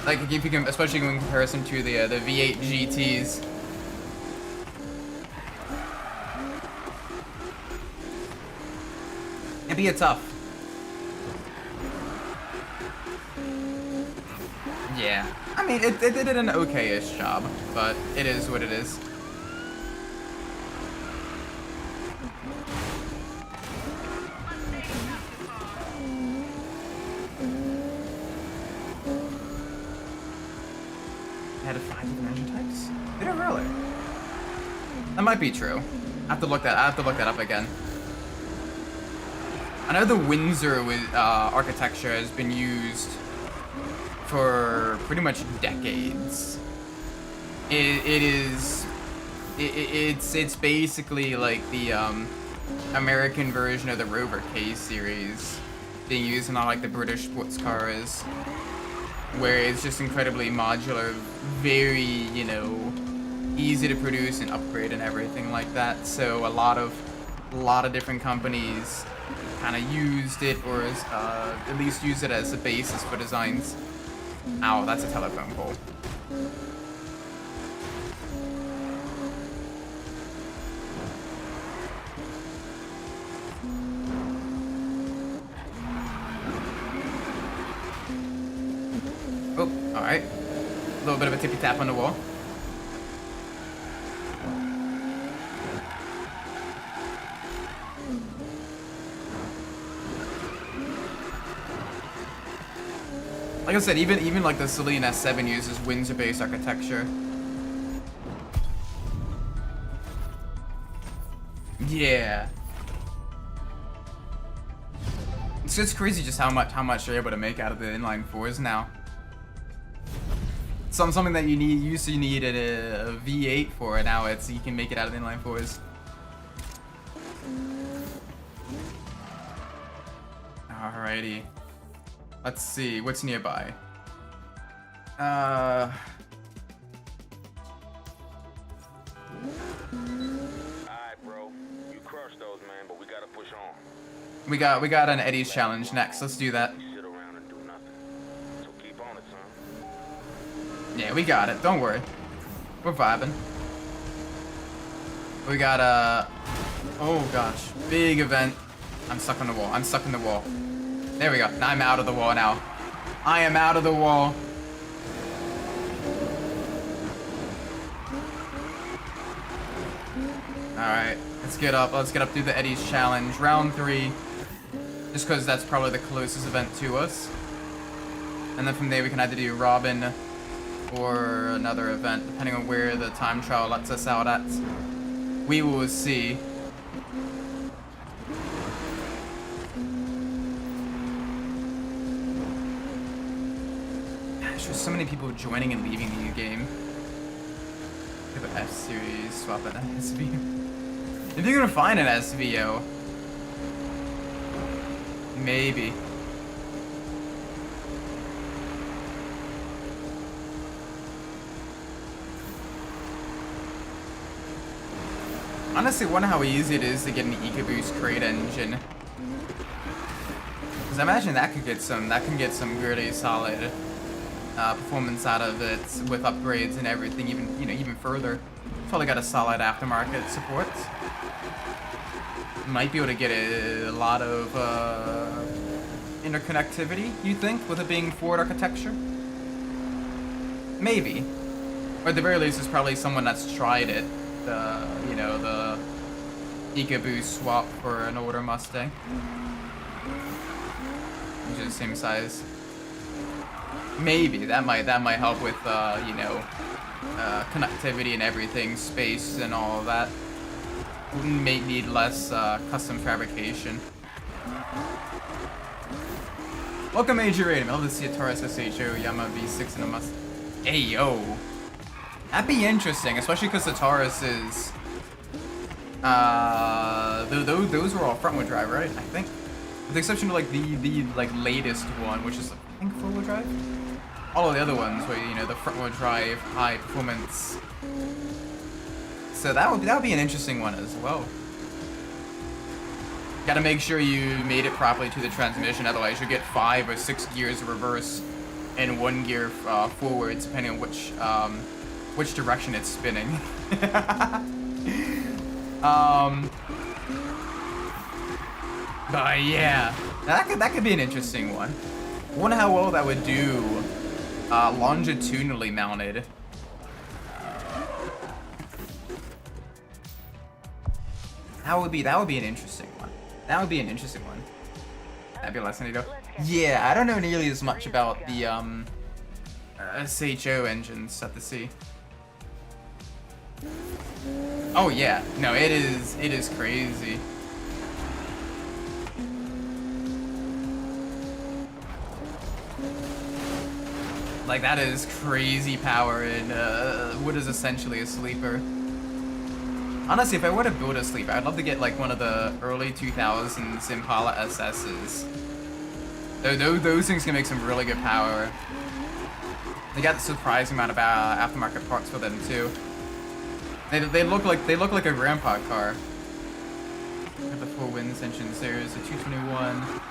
Like, if you can, especially in comparison to the V8 GTs. It'd be a tough. Yeah. I mean, it did an okay-ish job, but it is what it is. Had 5 different engine types? Did it really? That might be true. I have to look that up again. I know the Windsor architecture has been used for pretty much decades. It's basically like the American version of the Rover K series being used in all like the British sports cars, where it's just incredibly modular, very, you know, easy to produce and upgrade and everything like that. So a lot of different companies kind of used it, or at least used it as a basis for designs. Ow, that's a telephone pole. Oh, alright. A little bit of a tippy tap on the wall. Like I said, even like the Celine S7 uses Windsor-based architecture. Yeah. It's just crazy just how much you're able to make out of the inline fours now. Something that you used to need a V8 for, and now you can make it out of the inline fours. Alrighty. Let's see, what's nearby? Alright, bro. You crushed those, man, but we gotta push on. We got an Eddie's challenge next. Let's do that. Sit around and do nothing. So keep on it, son. Yeah, we got it. Don't worry. We're vibing. We got oh gosh, big event. I'm stuck on the wall. I'm stuck in the wall. There we go. Now I'm out of the wall now. I am out of the wall. Alright, let's get up. Let's get up through the Eddie's challenge. Round 3. Just because that's probably the closest event to us. And then from there we can either do Robin or another event, depending on where the time trial lets us out at. We will see. Gosh, there's so many people joining and leaving the game. We have an F-Series, swap an SVO. If you're gonna find an SVO, maybe. Honestly, wonder how easy it is to get an EcoBoost crate engine. Because I imagine that can get some really solid performance out of it with upgrades and everything, even further. Probably got a solid aftermarket support. Might be able to get a lot of interconnectivity, you think, with it being Ford architecture? Maybe. Or at the very least, there's probably someone that's tried it. The EcoBoost swap for an older Mustang. Which is the same size. Maybe that might help with connectivity and everything, space and all of that. May need less custom fabrication. Welcome, Major Raiden. I'd love to see a Taurus SHO Yamaha V6 and a Mustang. Hey yo, that'd be interesting, especially because the Taurus is. Those were all front-wheel drive, right? I think, with the exception of like the latest one, which is I think four-wheel drive. All of the other ones were the front-wheel drive, high performance. So that would be an interesting one as well. Got to make sure you made it properly to the transmission, otherwise you'll get 5 or 6 gears of reverse and 1 gear forwards, depending on which direction it's spinning. But yeah, that could be an interesting one. I wonder how well that would do longitudinally mounted. That would be an interesting one. That would be an interesting one. That'd be a lesson to go. Yeah, I don't know nearly as much about the SHO engines at the sea. Oh yeah, no, it is crazy. Like that is crazy power in what is essentially a sleeper. Honestly, if I were to build a sleeper, I'd love to get like one of the early 2000s Impala SS's. Those things can make some really good power. They got a surprising amount of aftermarket parts for them too. They look like a grandpa car. Got the 4 Winds engines. There's a 221.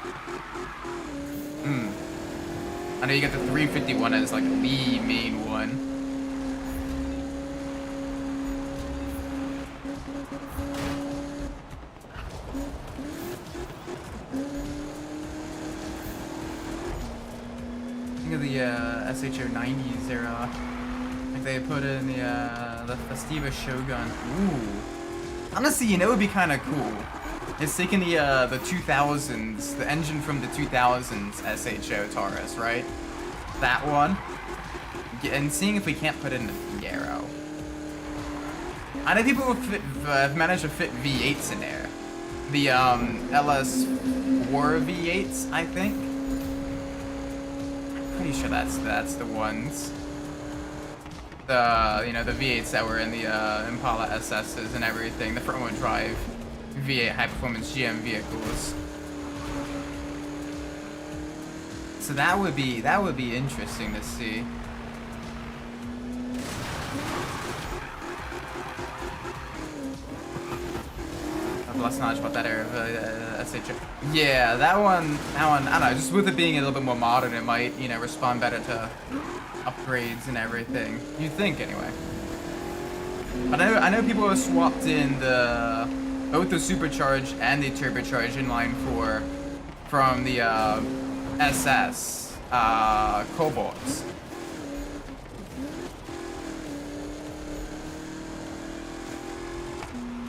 I know you got the 351 as like the main one. Think of the SHO 90s era. Like they put in the Festiva Shogun. Ooh. Honestly, it would be kind of cool. It's taking the 2000s, the engine from the 2000s SHO Taurus, right? that one. And seeing if we can't put in the Fiero. I know people have managed to fit V8s in there. The LS4 V8s, I think. I'm pretty sure that's the ones. The the V8s that were in the Impala SSs and everything, the front-wheel drive V8 high-performance GM vehicles. So that would be interesting to see. Less knowledge about that area of SH. Yeah, that one, I don't know, just with it being a little bit more modern, it might, respond better to upgrades and everything. You'd think, anyway. But I know people have swapped in both the supercharged and the turbocharged inline 4 from the SS Cobalts.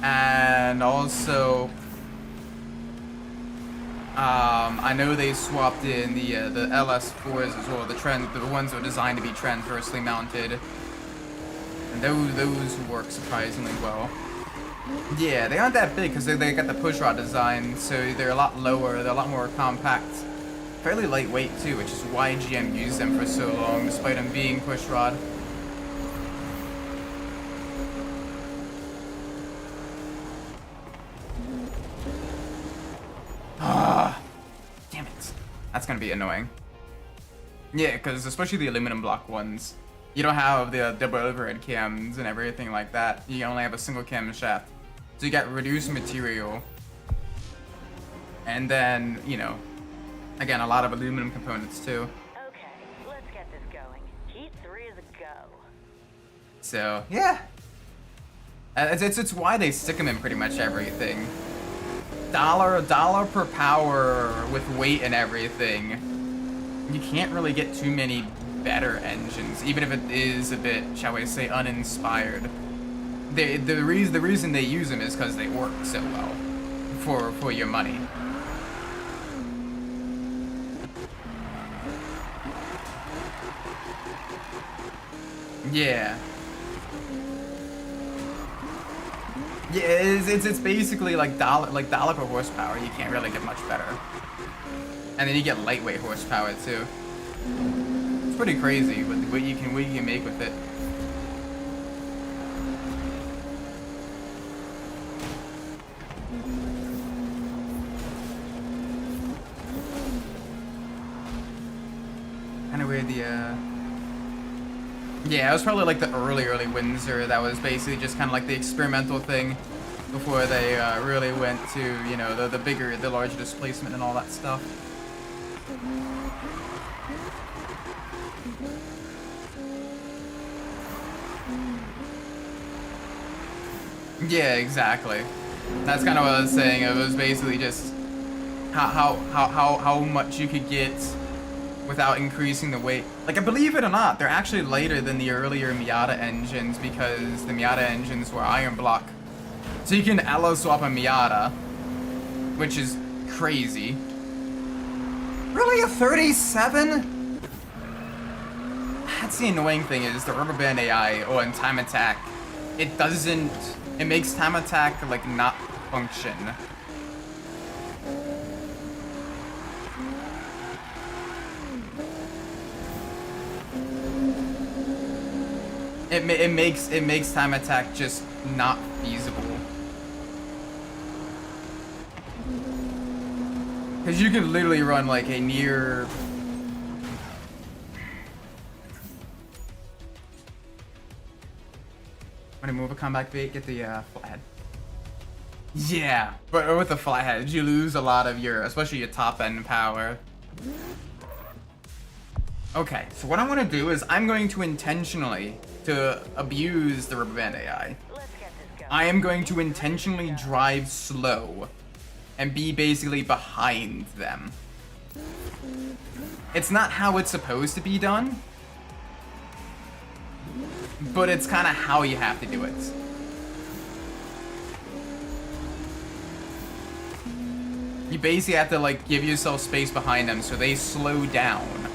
And also, I know they swapped in the LS4s as well, the ones that were designed to be transversely mounted, and those work surprisingly well. Yeah, they aren't that big because they got the pushrod design, so they're a lot lower, they're a lot more compact, fairly lightweight too, which is why GM used them for so long, despite them being pushrod. Damn it. That's gonna be annoying. Yeah, because especially the aluminum block ones, you don't have the double overhead cams and everything like that. You only have a single cam shaft. So you got reduced material. And then, again, a lot of aluminum components too. Okay, let's get this going. Heat 3 is a go. So, yeah. It's why they stick them in pretty much everything. Dollar per power with weight and everything. You can't really get too many better engines, even if it is a bit, shall we say, uninspired. The reason they use them is because they work so well for your money. Yeah. Yeah, it's basically like dollar per horsepower. You can't really get much better. And then you get lightweight horsepower too. It's pretty crazy what you can make with it. Kind of weird yeah, it was probably like the early Windsor that was basically just kind of like the experimental thing before they really went to, the larger displacement and all that stuff. Yeah, exactly. That's kind of what I was saying. It was basically just how much you could get without increasing the weight. Like, believe it or not, they're actually lighter than the earlier Miata engines because the Miata engines were iron block. So you can allo swap a Miata, which is crazy. Really, a 37? That's the annoying thing is the rubber band AI or in time attack, it makes time attack like not function. It makes time attack just not feasible. Because you can literally run like a near... When you move a combat bait, get the flathead. Yeah, but with the flathead, you lose a lot of your, especially your top end power. Okay, so what I want to do is I'm going to intentionally abuse the rubber band AI. I am going to intentionally drive slow and be basically behind them. It's not how it's supposed to be done, but it's kind of how you have to do it. You basically have to like give yourself space behind them so they slow down.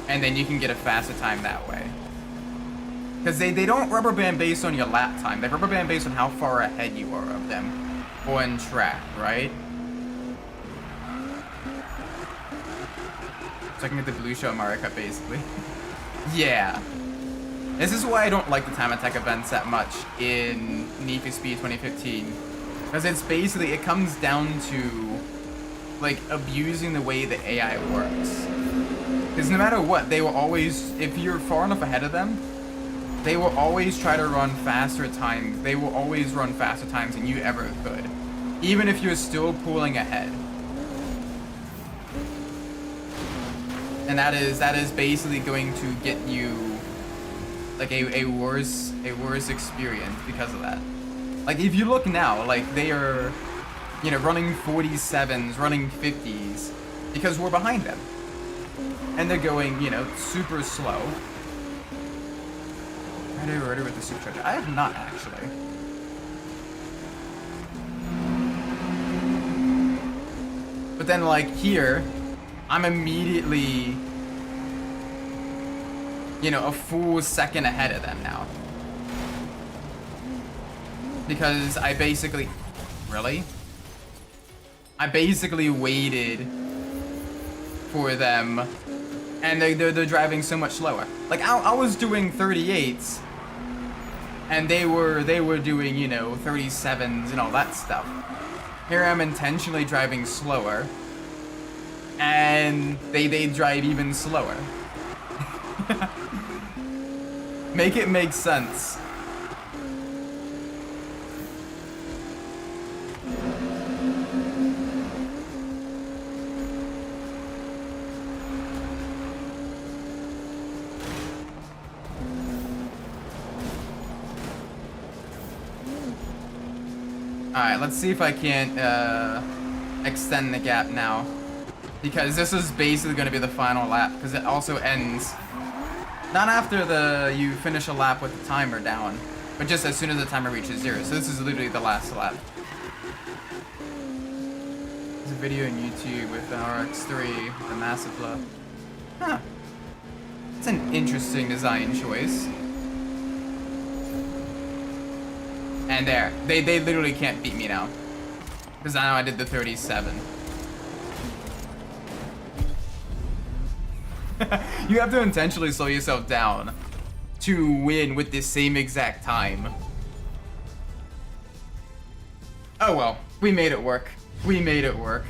and then you can get a faster time that way. Because they don't rubber band based on your lap time. They rubber band based on how far ahead you are of them on track, right? So I can get the blue show Mario Kart, basically. Yeah. This is why I don't like the time attack events that much in Need for Speed 2015. Because it's basically, it comes down to, like, abusing the way the AI works. Because no matter what, they will always, if you're far enough ahead of them, they will always try to run faster times. They will always run faster times than you ever could. Even if you're still pulling ahead. And that is basically going to get you like a worse experience because of that. Like if you look now, like they are, you know, running 47s, running 50s, because we're behind them. And they're going, you know, super slow. Ready with the supercharger. I have not actually. But then like here, I'm immediately, you know, a full second ahead of them now. Because I basically, really? I basically waited for them, and they're driving so much slower. Like I was doing 38s, and they were doing, you know, 37s and all that stuff. Here I'm intentionally driving slower, and they drive even slower. Make it make sense. Alright, let's see if I can't extend the gap now. Because this is basically going to be the final lap, because it also ends not after you finish a lap with the timer down, but just as soon as the timer reaches 0. So this is literally the last lap. There's a video on YouTube with the RX-3, the massive lull. Huh. It's an interesting design choice. And there, they literally can't beat me now. Because I know I did the 37. You have to intentionally slow yourself down to win with the same exact time. Oh well, we made it work. We made it work.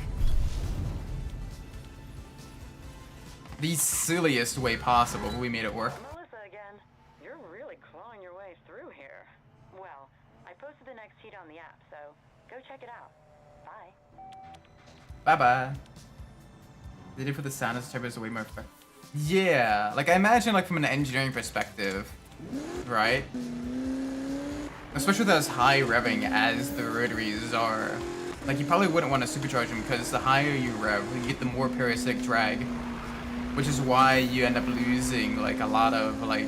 The silliest way possible, but we made it work. Melissa again. You're really clawing your way through here. Well, I posted the next heat on the app, so go check it out. Bye. Bye-bye. They did for the sound as turbos way more effective. Yeah, like I imagine like from an engineering perspective, right? Especially with as high revving as the rotaries are. Like you probably wouldn't want to supercharge them because the higher you rev, you get the more parasitic drag. Which is why you end up losing like a lot of like,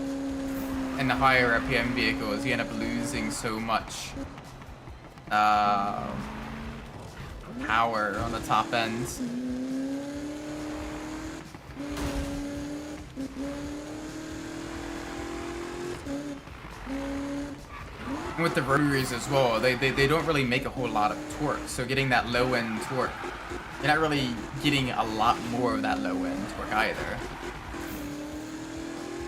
in the higher RPM vehicles, you end up losing so much power on the top end. And with the rotaries as well, they don't really make a whole lot of torque, so getting that low end torque, you're not really getting a lot more of that low end torque either.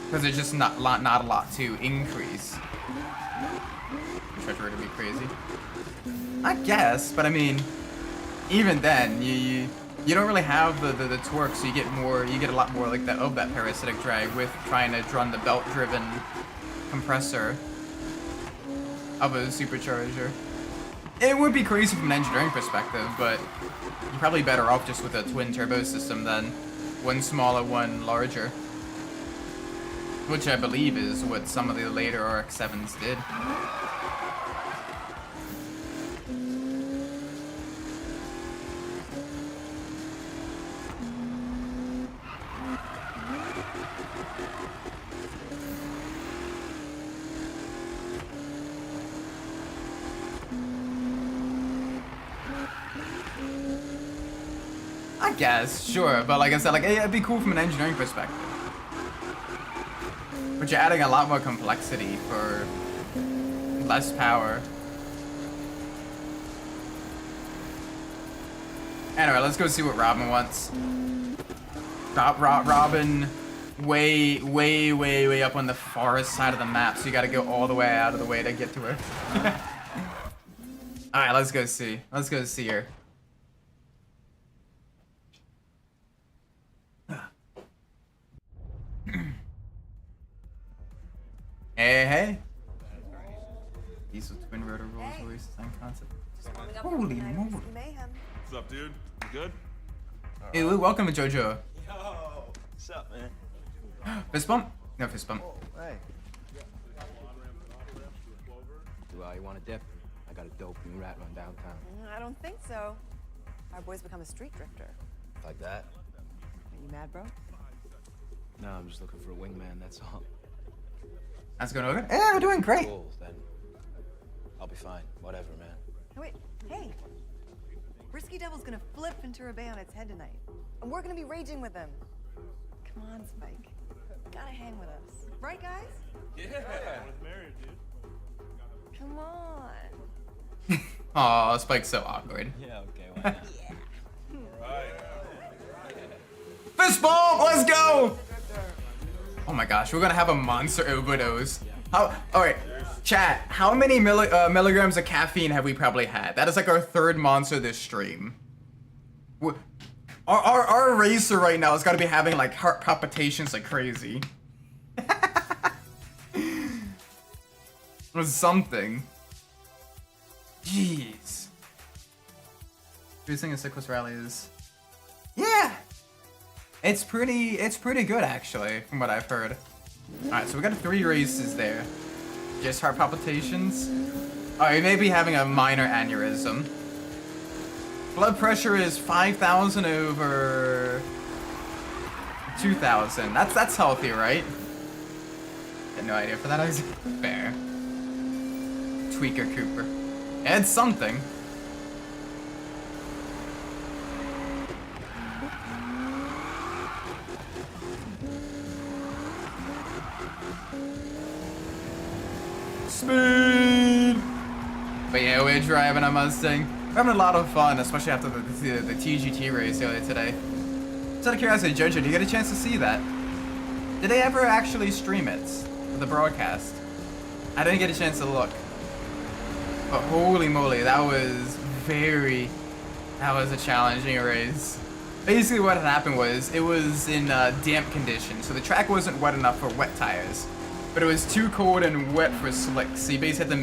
Because there's just not a lot to increase. Treasure to be crazy. I guess, but I mean, even then, you don't really have the torque, so you get a lot more like that of that parasitic drag with trying to run the belt driven compressor of a supercharger. It would be crazy from an engineering perspective, but you're probably better off just with a twin turbo system than one smaller, one larger. Which I believe is what some of the later RX-7s did. I guess, sure, but like I said, like it'd be cool from an engineering perspective. But you're adding a lot more complexity for less power. Anyway, let's go see what Robin wants. Robin, way up on the forest side of the map, so you gotta go all the way out of the way to get to her. Alright, let's go see. Let's go see her. Hey. Diesel twin rotor Rolls Royce, same concept. Holy moly. What's up, dude? You good? Hey, Lou, welcome to JoJo. Yo, what's up, man? Fist bump? No fist bump. Hey. Do you want a dip? I got a dope new rat run downtown. I don't think so. Our boy's become a street drifter. Like that? Are you mad, bro? No, I'm just looking for a wingman, that's all. How's it going, over? Yeah, we're doing great. Cool, then I'll be fine. Whatever, man. Oh, wait, hey. Risky Devil's gonna flip Ventura Bay on its head tonight. And we're gonna be raging with him. Come on, Spike. You gotta hang with us. Right, guys? Yeah. Married, dude. Come on. Aw, Spike's so awkward. Yeah, okay, why not? Fist bump! Let's go! Oh my gosh, we're gonna have a monster overdose. Alright, chat, how many milligrams of caffeine have we probably had? That is like our third monster this stream. Our racer right now has gotta be having like heart palpitations like crazy. Or something. Jeez. Cruising in Cyclist rallies. Yeah! It's pretty good actually, from what I've heard. Alright, so we got 3 races there. Just heart palpitations. Oh, you may be having a minor aneurysm. Blood pressure is 5,000 over 2,000. That's healthy, right? Had no idea for that. I was fair. Tweaker Cooper. It's something. Speed! But yeah, we're driving a Mustang. We're having a lot of fun, especially after the TGT race earlier today. Just out of curiosity, Jojo, did you get a chance to see that? Did they ever actually stream it? The broadcast? I didn't get a chance to look. But holy moly, that was a challenging race. Basically what had happened was, it was in damp conditions, so the track wasn't wet enough for wet tires. But it was too cold and wet for slicks, so you basically had to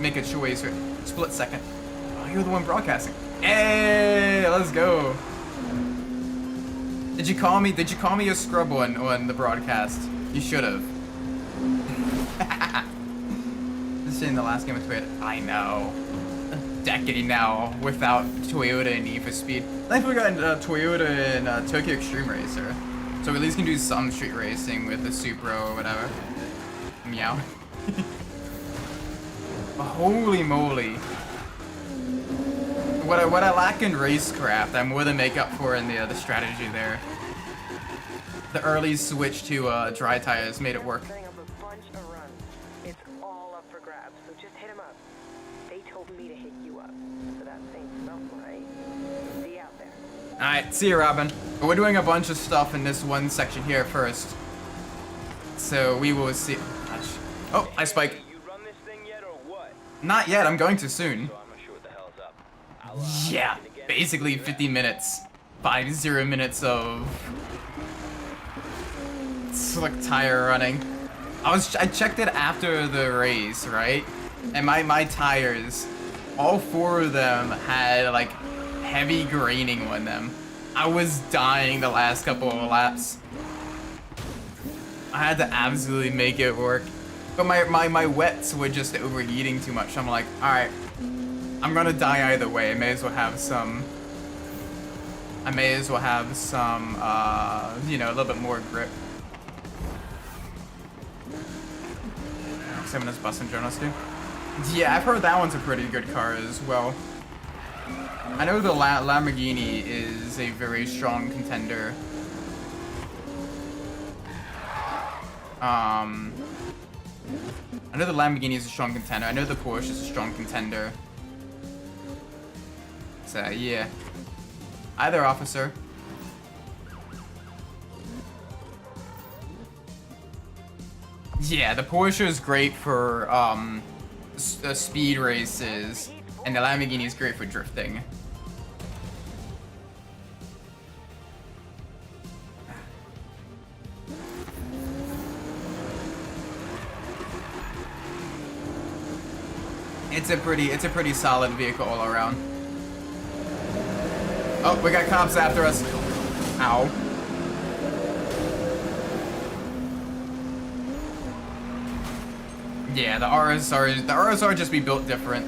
make a choice for a split second. Oh, you're the one broadcasting. Hey, let's go. Did you call me a scrub on the broadcast? You should have. This is in the last game of Toyota. I know. A decade now without Toyota and Need for Speed. Thankfully we got Toyota and Tokyo Extreme Racer. So we at least can do some street racing with the Supra or whatever. Meow. Holy moly. What I lack in racecraft, I more than make up for in the strategy there. The early switch to dry tires made it work. Setting up a bunch of runs. It's all up for grabs, so just hit them up. They told me to hit you up, so that thing's something, right? See you out there. Alright, see you, Robin. We're doing a bunch of stuff in this one section here first. So we will see. Gosh. Oh, hi, Spike. You run this thing yet or what? Not yet, I'm going to soon. So I'm not sure what the hell's up. Yeah, basically 50 minutes. 50 minutes of slick tire running. I checked it after the race, right? And my tires, all 4 of them had like heavy graining on them. I was dying the last couple of laps. I had to absolutely make it work. But my wets were just overheating too much. I'm like, alright, I'm gonna die either way. I may as well have some, you know, a little bit more grip. 7 is Bus and Jonas too. Yeah, I've heard that one's a pretty good car as well. I know the Lamborghini is a very strong contender. I know the Lamborghini is a strong contender. I know the Porsche is a strong contender. So, yeah. Either, officer. Yeah, the Porsche is great for speed races, and the Lamborghini is great for drifting. It's a pretty solid vehicle all around. Oh, we got cops after us. Ow. Yeah, the RSR just be built different.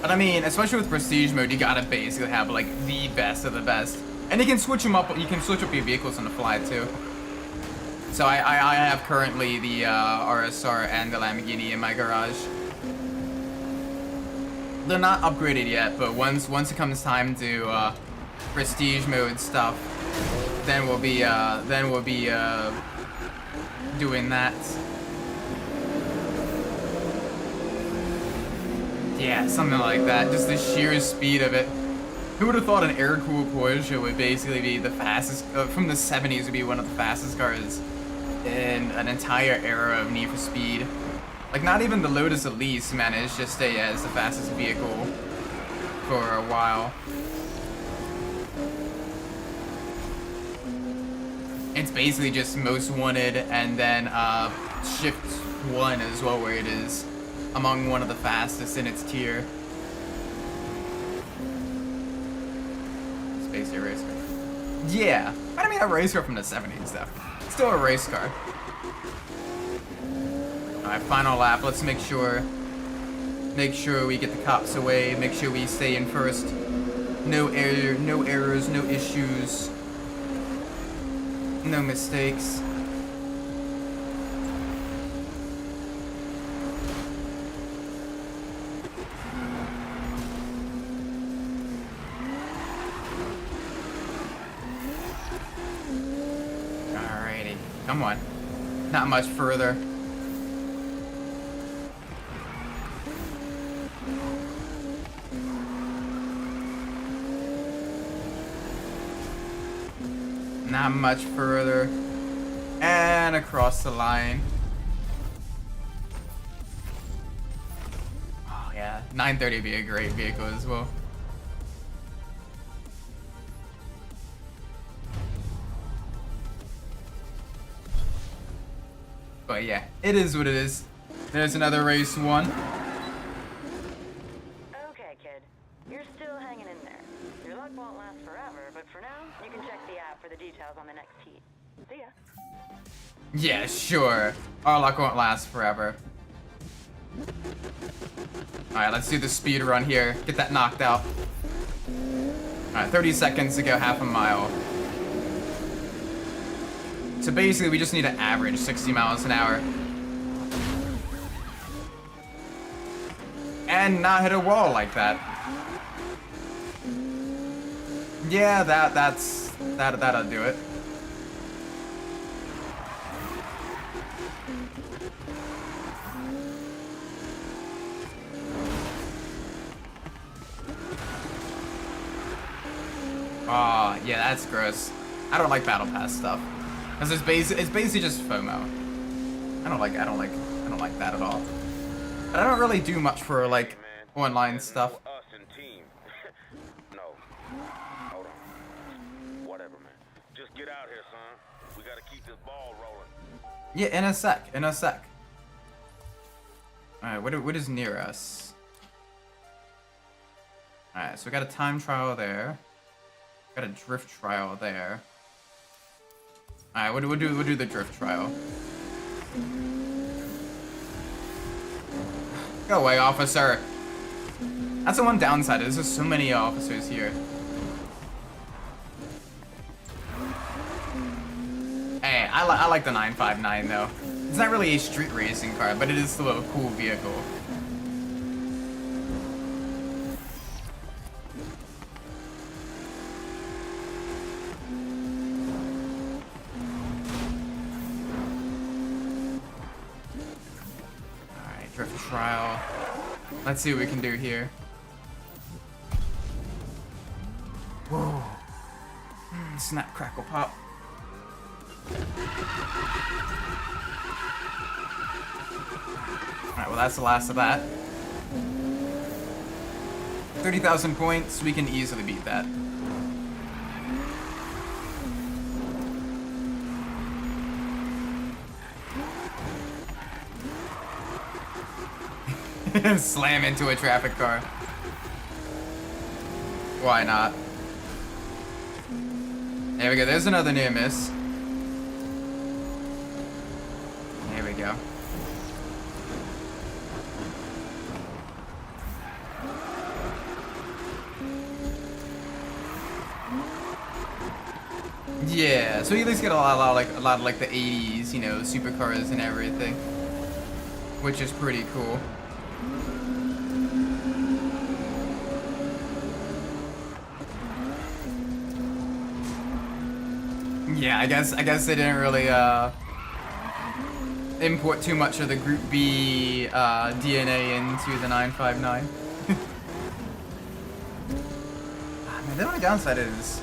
But I mean, especially with prestige mode, you gotta basically have like the best of the best. And you can switch them up. You can switch up your vehicles on the fly too. So I have currently the RSR and the Lamborghini in my garage. They're not upgraded yet, but once it comes time to prestige mode stuff, then we'll be doing that. Yeah, something like that. Just the sheer speed of it. Who would have thought an air-cooled Porsche would basically be the fastest, from the 70s would be one of the fastest cars in an entire era of Need for Speed. Like, not even the Lotus Elise managed to stay as the fastest vehicle for a while. It's basically just most wanted, and then Shift 1 as well, where it is among one of the fastest in its tier. Basically a race car. Yeah, I mean a race car from the 70s though. Still a race car. Alright, final lap. Let's make sure we get the cops away. Make sure we stay in first. No errors, no issues, no mistakes. Come on. Not much further. Not much further. And across the line. Oh yeah, 930 would be a great vehicle as well. But yeah, it is what it is. There's another race won. Okay, kid. You're still hanging in there. Your luck won't last forever, but for now, you can check the app for the details on the next heat. See ya. Yeah, sure. Our luck won't last forever. Alright, let's do the speed run here. Get that knocked out. Alright, 30 seconds to go half a mile. So basically, we just need to average 60 miles an hour. And not hit a wall like that. Yeah, that'll do it. Oh, yeah, that's gross. I don't like battle pass stuff. Cause it's basically just FOMO. I don't like that at all. But I don't really do much for like online stuff. No. Hold on. Whatever, man. Just get out here, son. We gotta keep this ball rolling. Yeah, in a sec. Alright, what is near us? Alright, so we got a time trial there. Got a drift trial there. Alright, we'll do the drift trial. Go away, officer. That's the one downside. There's just so many officers here. Hey, I like the 959 though. It's not really a street racing car, but it is still a cool vehicle. Alright, drift trial. Let's see what we can do here. Whoa. Snap, crackle, pop. Alright, well that's the last of that. 30,000 points, we can easily beat that. Slam into a traffic car. Why not? There we go, there's another near miss. There we go. Yeah, so you at least get a lot of like the 80s, you know, supercars and everything, which is pretty cool. Yeah, I guess they didn't really import too much of the Group B DNA into the 959. Man, the only downside is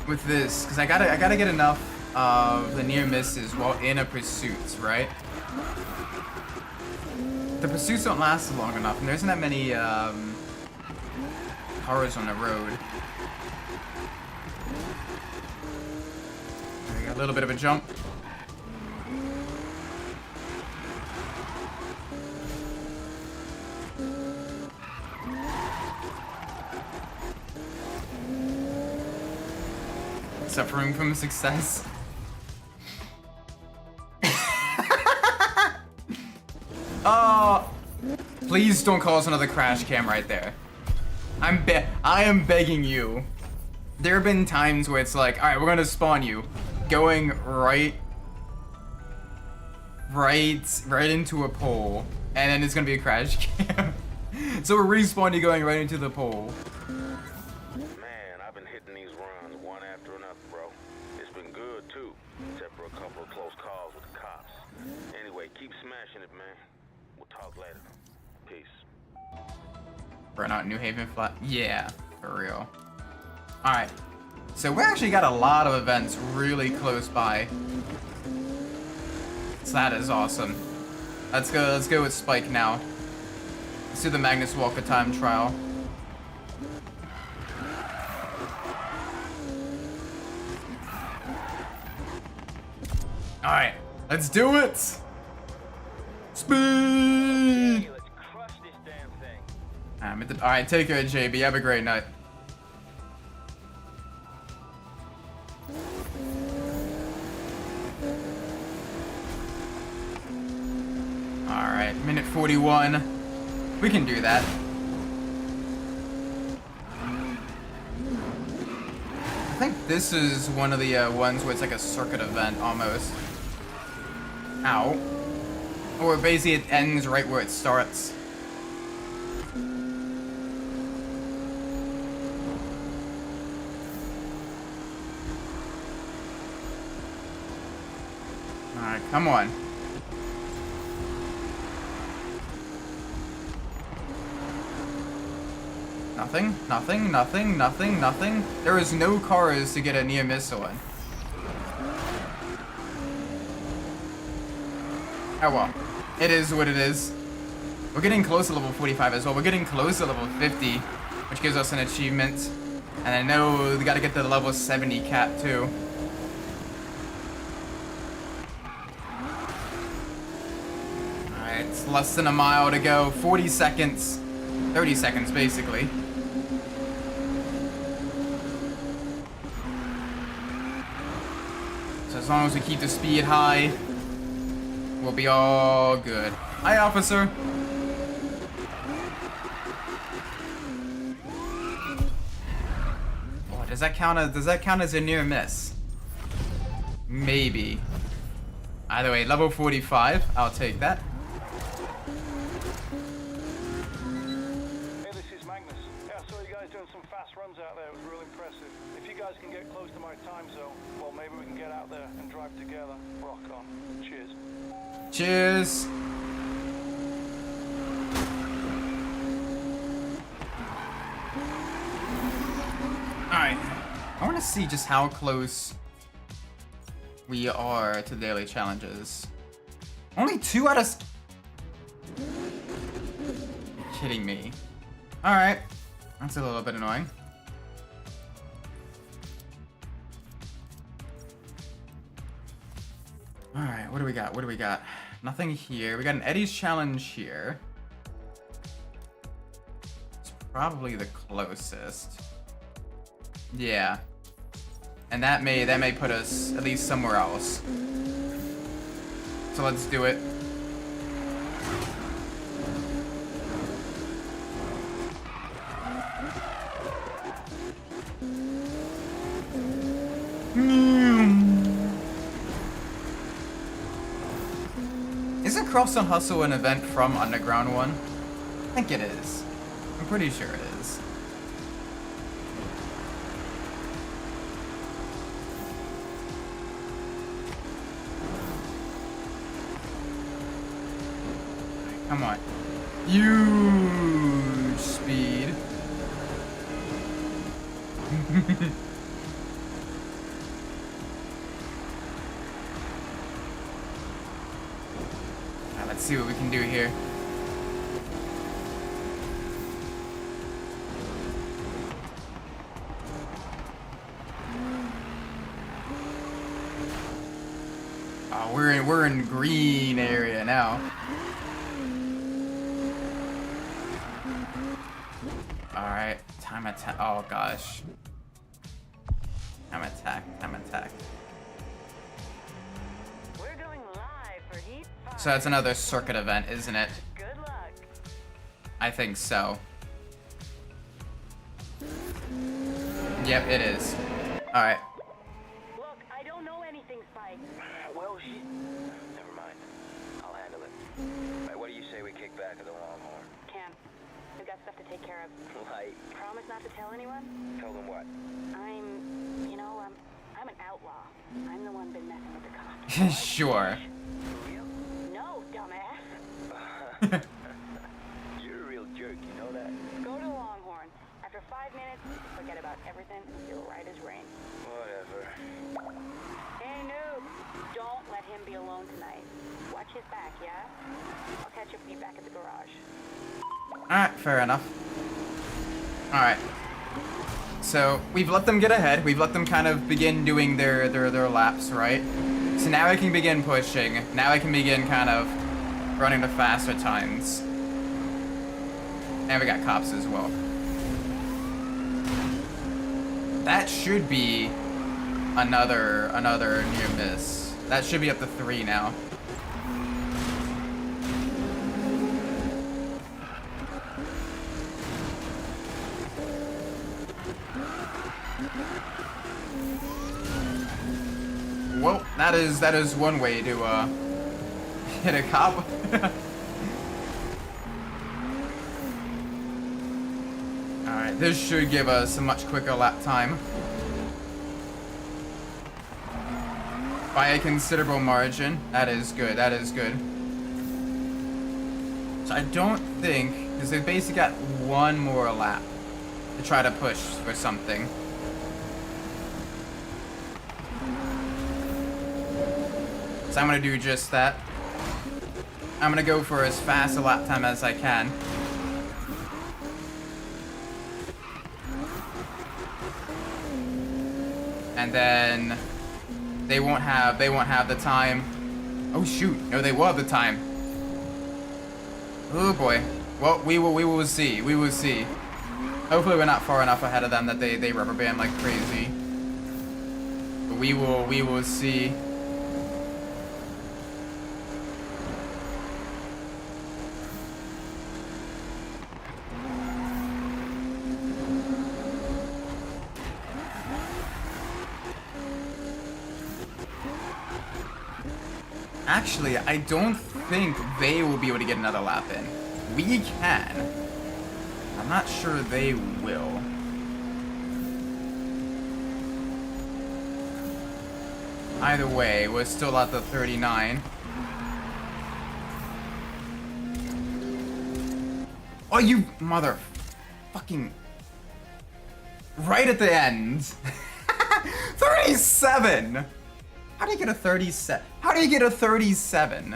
with this, because I gotta get enough of the near misses while in a pursuit, right? The pursuits don't last long enough, and there isn't that many cars on the road. There we go, a little bit of a jump. Suffering from success. Oh, please don't cause another crash cam right there. I am begging you. There have been times where it's like, all right, we're gonna spawn you, going right into a pole, and then it's gonna be a crash cam. So we're respawning you going right into the pole. Man, I've been hitting these runs one after another, bro. It's been good too, except for a couple of close calls with the cops. Anyway, keep smashing it, man. We'll talk later. Peace. Burnout New Haven flat. Yeah, for real. Alright. So we actually got a lot of events really close by. So that is awesome. Let's go with Spike now. Let's do the Magnus Walker time trial. Alright, let's do it! Speed! Alright, take care, JB. Have a great night. Alright, minute 41. We can do that. I think this is one of the ones where it's like a circuit event almost. Ow. Or basically it ends right where it starts. Alright, come on. Nothing, nothing, nothing, nothing, nothing. There is no cars to get a near miss on. Oh well. It is what it is. We're getting close to level 45 as well. We're getting close to level 50, which gives us an achievement. And I know we gotta get the level 70 cap too. Alright, it's less than a mile to go. 40 seconds. 30 seconds, basically. So as long as we keep the speed high, we'll be all good. Hi, officer. Oh, does that count as a near miss? Maybe. Either way, level 45. I'll take that. Hey, this is Magnus. Yeah, I saw you guys doing some fast runs out there. It was real impressive. If you guys can get close to my time zone, well, maybe we can get out there and drive together. Rock on. Cheers. Cheers. Alright. I want to see just how close we are to daily challenges. Only 2 out of... You're kidding me. Alright. That's a little bit annoying. Alright, what do we got? What do we got? Nothing here. We got an Eddie's challenge here. It's probably the closest. Yeah. And that may put us at least somewhere else. So let's do it. Isn't Cross and Hustle an event from Underground 1? I think it is. I'm pretty sure it is. Come on. Huge speed. Now let's see what we can do here. Oh, we're in green area now. Alright, time attack. Oh gosh. Time attack, time attack. We're going live for Heat 5. So that's another circuit event, isn't it? Good luck. I think so. Yep, it is. Alright. Look, I don't know anything, Spike. Well, shit. Never mind. I'll handle it. Right, what do you say we kick back at the Longhorn? Cam, we've got stuff to take care of. Like, Promise not to tell anyone? tell them what? I'm an outlaw. I'm the one been messing with the cops. Sure. No, dumbass. You're a real jerk, you know that? Go to Longhorn. After 5 minutes, forget about everything and feel right as rain. Whatever. Hey, noob. Don't let him be alone tonight. Watch his back, yeah? I'll catch up with you back at the garage. Alright, fair enough. Alright. So, we've let them get ahead. We've let them kind of begin doing their laps, right? So now I can begin pushing. Now I can begin kind of running to faster times. And we got cops as well. That should be another near miss. That should be up to 3 now. Well, that is one way to hit a cop. Alright, this should give us a much quicker lap time. By a considerable margin. That is good, that is good. So I don't think, because they basically got one more lap to try to push for something. So I'm gonna do just that. I'm gonna go for as fast a lap time as I can. And then they won't have the time. Oh shoot, no, they will have the time. Oh boy. Well, we will see. We will see. Hopefully we're not far enough ahead of them that they rubber band like crazy. But we will see. Actually, I don't think they will be able to get another lap in. We can. I'm not sure they will. Either way, we're still at the 39. Oh, you mother fucking... Right at the end. 37! How do you get a 37? How do you get a 37?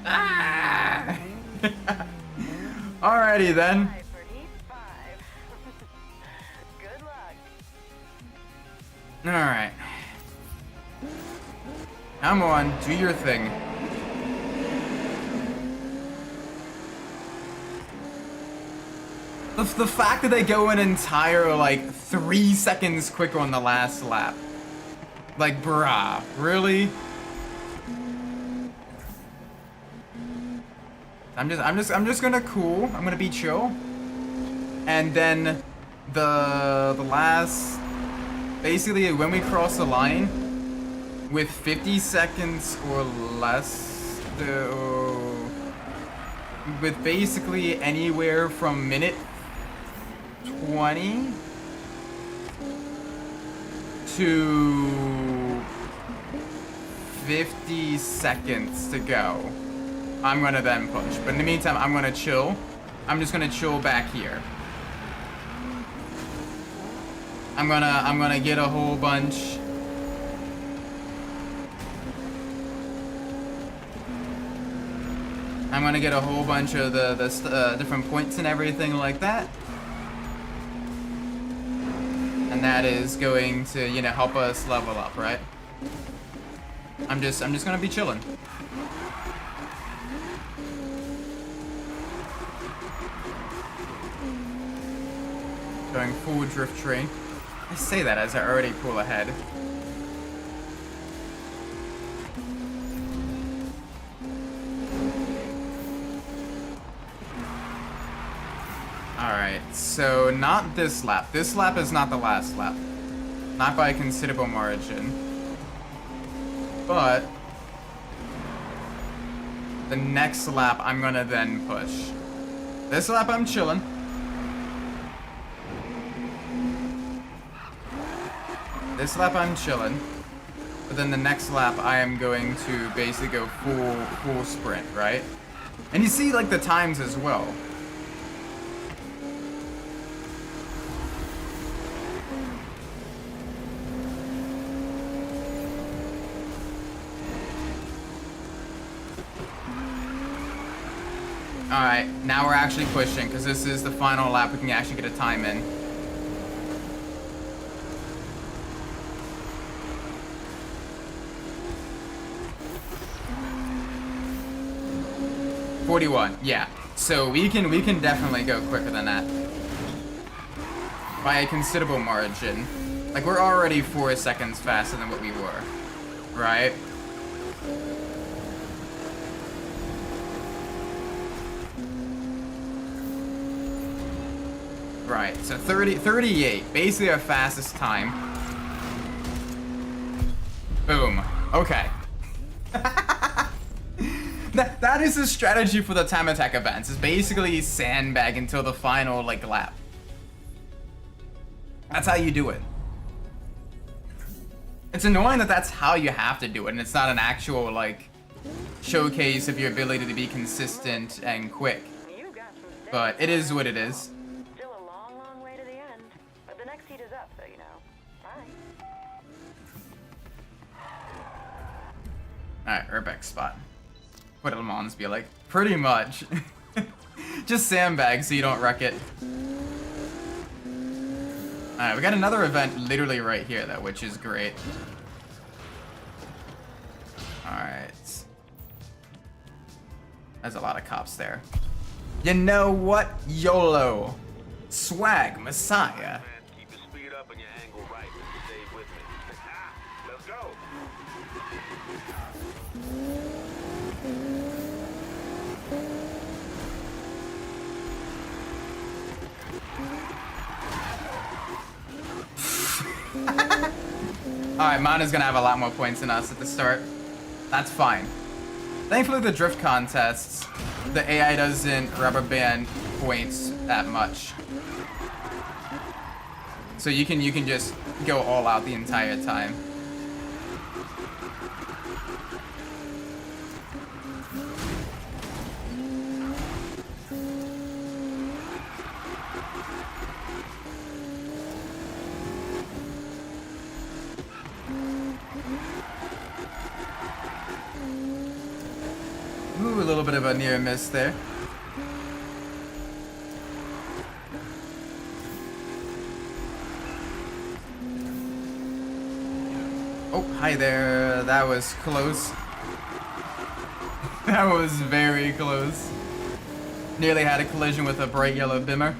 Ah! Alrighty then. Alright. Come on, do your thing. The fact that they go an entire, like, 3 seconds quicker on the last lap. Like, bruh, really? I'm just gonna cool. I'm gonna be chill. And then the last, basically when we cross the line with 50 seconds or less, with basically anywhere from minute 20 to 50 seconds to go, I'm gonna then push. But in the meantime, I'm gonna chill. I'm just gonna chill back here. I'm gonna get a whole bunch. I'm gonna get a whole bunch of the different points and everything like that. And that is going to, you know, help us level up, right? I'm just gonna be chilling. Going full drift train. I say that as I already pull ahead. Alright, so not this lap. This lap is not the last lap. Not by a considerable margin. But the next lap I'm gonna then push. This lap I'm chilling. This lap I'm chilling. But then the next lap I am going to basically go full sprint, right? And you see like the times as well. Alright, now we're actually pushing, because this is the final lap we can actually get a time in. .41, yeah. So we can definitely go quicker than that. By a considerable margin. Like, we're already 4 seconds faster than what we were. Right? Right, so 38, basically our fastest time. Boom. Okay. That is the strategy for the time attack events. Is basically sandbag until the final, like, lap. That's how you do it. It's annoying that that's how you have to do it, and it's not an actual, like, showcase of your ability to be consistent and quick. But it is what it is. Alright, Urbex spot. What it'll Mons be like? Pretty much. Just sandbag so you don't wreck it. Alright, we got another event literally right here though, which is great. Alright. There's a lot of cops there. You know what? YOLO. Swag Messiah. Keep your speed up and your angle right. Stay with me. Let's go. Alright, Mana's gonna have a lot more points than us at the start. That's fine. Thankfully, the drift contests, the AI doesn't rubber band points that much. So you can just go all out the entire time. Ooh, a little bit of a near miss there. Oh, hi there. That was close. That was very close. Nearly had a collision with a bright yellow bimmer.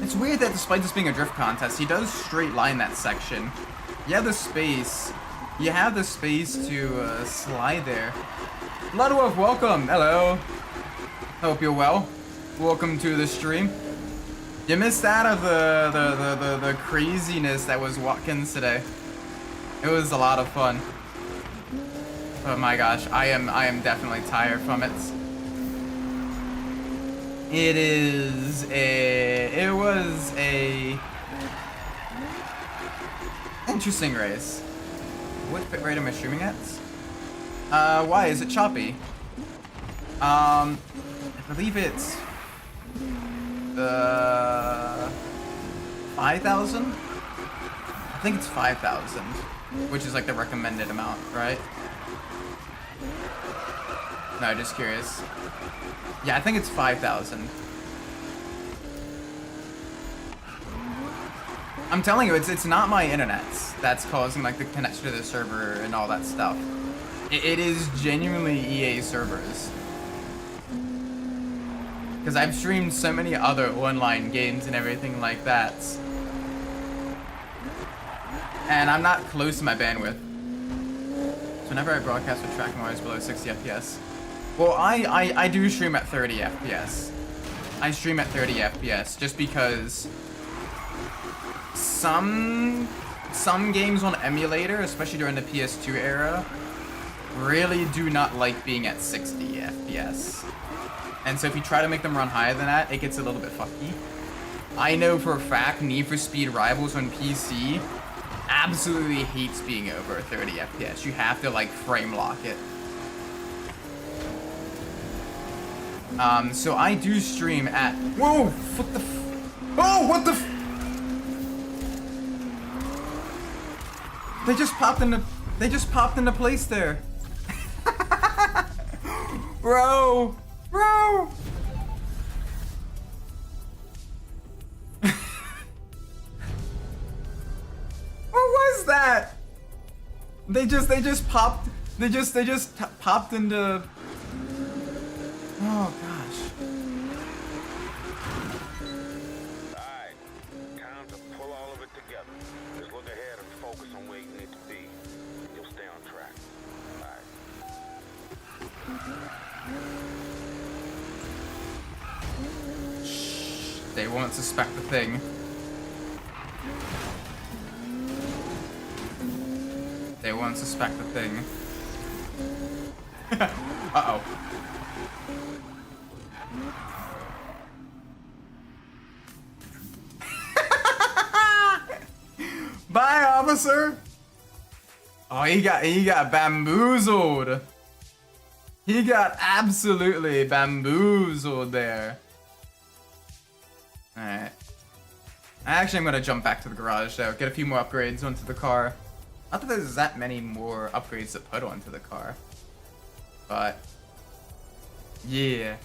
It's weird that despite this being a drift contest, he does straight line that section. You have the space. You have the space to slide there. Ludwig, welcome. Hello. Hope you're well. Welcome to the stream. You missed out of the craziness that was Watkins today. It was a lot of fun. Oh my gosh, I am definitely tired from it. It was a interesting race. What bit rate am I streaming at? Why is it choppy? I believe it's 5,000? I think it's 5,000, which is like the recommended amount, right? No, just curious. Yeah, I think it's 5,000. I'm telling you, it's not my internet that's causing like the connection to the server and all that stuff. It is genuinely EA servers. Because I've streamed so many other online games and everything like that. And I'm not close to my bandwidth. So whenever I broadcast with tracking wires below 60 FPS. Well, I do stream at 30 FPS. I stream at 30 FPS just because some games on emulator, especially during the PS2 era, really do not like being at 60 FPS. And so if you try to make them run higher than that, it gets a little bit fucky. I know for a fact Need for Speed Rivals on PC absolutely hates being over 30 FPS. You have to like frame lock it. So I do stream at, whoa, what the oh, what the they just popped into place there. Bro. What was that? They just popped into, oh gosh. Alright, time to pull all of it together. Just look ahead and focus on where you need to be. You'll stay on track. Shh, they won't suspect the thing. They won't suspect the thing. Uh-oh. Bye, officer. Oh, he got bamboozled. He got absolutely bamboozled there. Alright. Actually, I'm gonna jump back to the garage though, get a few more upgrades onto the car. Not that there's that many more upgrades to put onto the car. But yeah.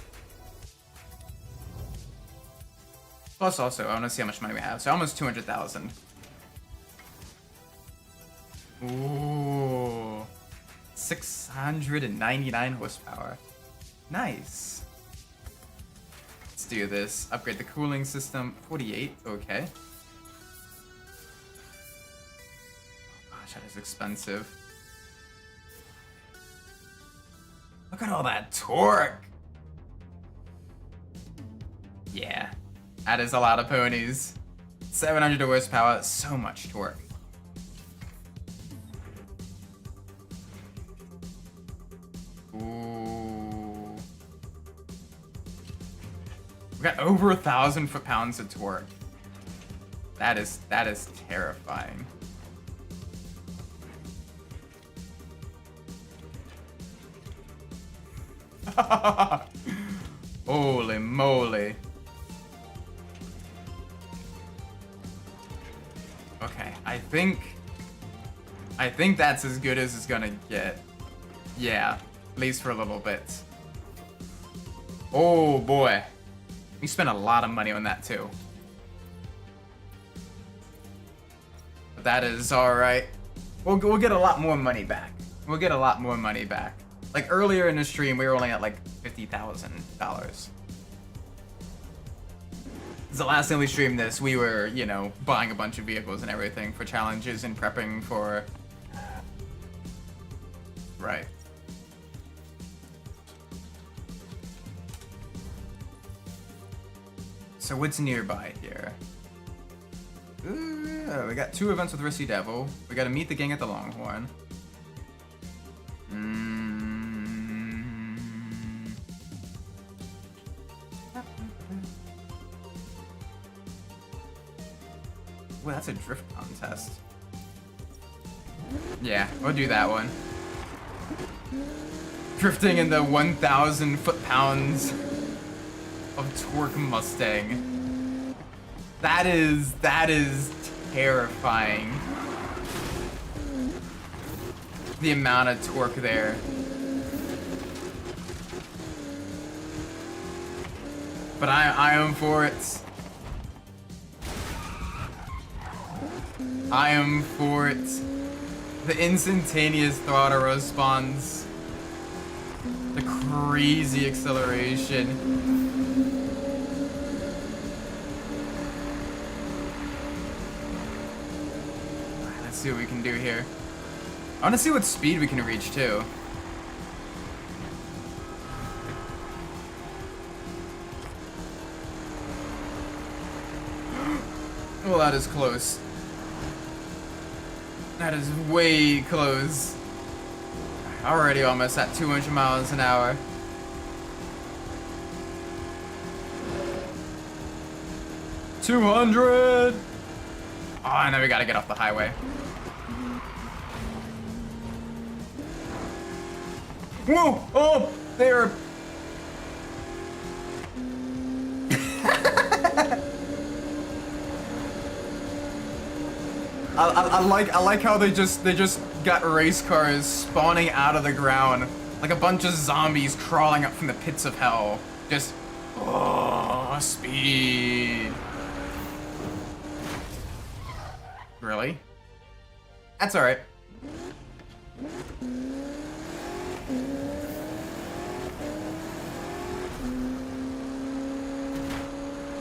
Plus also, I wanna see how much money we have. So almost 200,000. Ooh. 699 horsepower. Nice. Let's do this. Upgrade the cooling system. 48, okay. Oh gosh, that is expensive. Look at all that torque. Yeah, that is a lot of ponies. 700 horsepower, so much torque. Ooh. We got over 1,000 foot-pounds of torque. That is terrifying. Holy moly. Okay, I think that's as good as it's gonna get. Yeah, at least for a little bit. Oh boy. We spent a lot of money on that too. But that is alright. We'll get a lot more money back. We'll get a lot more money back. Like earlier in the stream, we were only at like $50,000. The last time we streamed this, we were, you know, buying a bunch of vehicles and everything for challenges and prepping for... Right. So what's nearby here? Ooh, yeah, we got 2 events with Risky Devil. We gotta meet the gang at the Longhorn. Well, that's a drift contest. Yeah, we'll do that one. Drifting in the 1,000 foot-pounds of torque Mustang. That is terrifying. The amount of torque there. But I am for it. I am for it. The instantaneous throttle response. The crazy acceleration. Alright, let's see what we can do here. I want to see what speed we can reach too. Well, that is close. That is way close. Already almost at 200 miles an hour. $200! Oh, and then we gotta get off the highway. Whoa! Oh! They're... I like how they just got race cars spawning out of the ground like a bunch of zombies crawling up from the pits of hell. Just speed. Really? That's all right.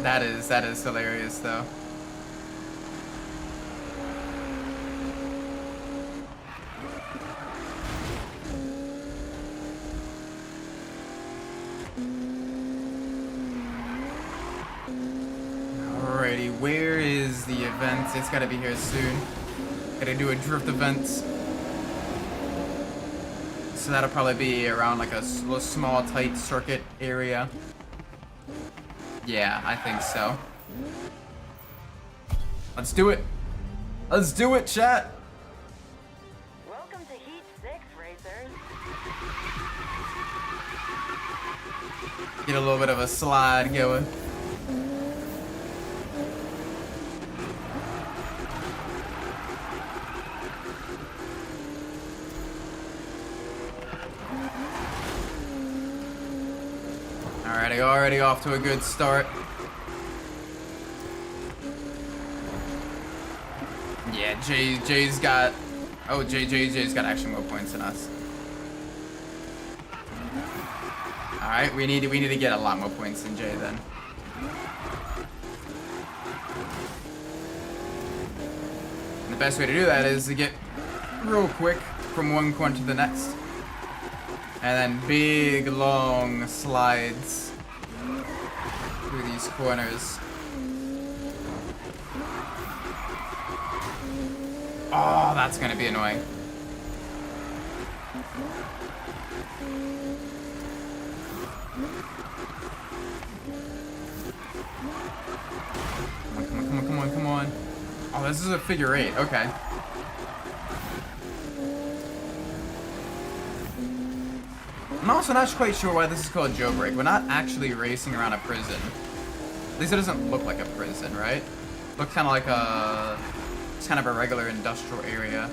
That is hilarious though. Alrighty, where is the event? It's gotta be here soon. Gotta do a drift event. So that'll probably be around like a small, tight circuit area. Yeah, I think so. Let's do it. Let's do it, chat. Welcome to Heat 6, racers. Get a little bit of a slide going. Already off to a good start. Yeah, Jay's got... Oh, Jay's got actually more points than us. Alright, we need to get a lot more points than Jay then. And the best way to do that is to get real quick from one corner to the next. And then big, long slides. through these corners. Oh, that's gonna be annoying. Come on. Oh, this is a figure 8. Okay. I'm also not quite sure why this is called jailbreak. We're not actually racing around a prison. At least it doesn't look like a prison, right? Looks kind of like a... It's kind of a regular industrial area.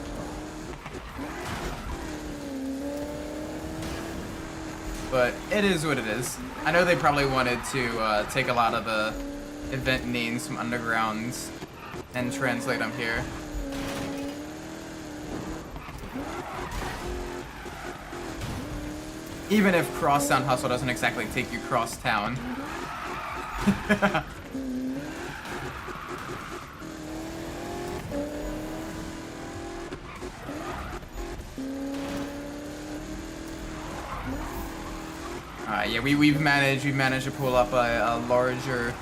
But it is what it is. I know they probably wanted to take a lot of the event names from Undergrounds and translate them here. Even if Crosstown Hustle doesn't exactly take you cross town. Yeah, we've managed to pull up a larger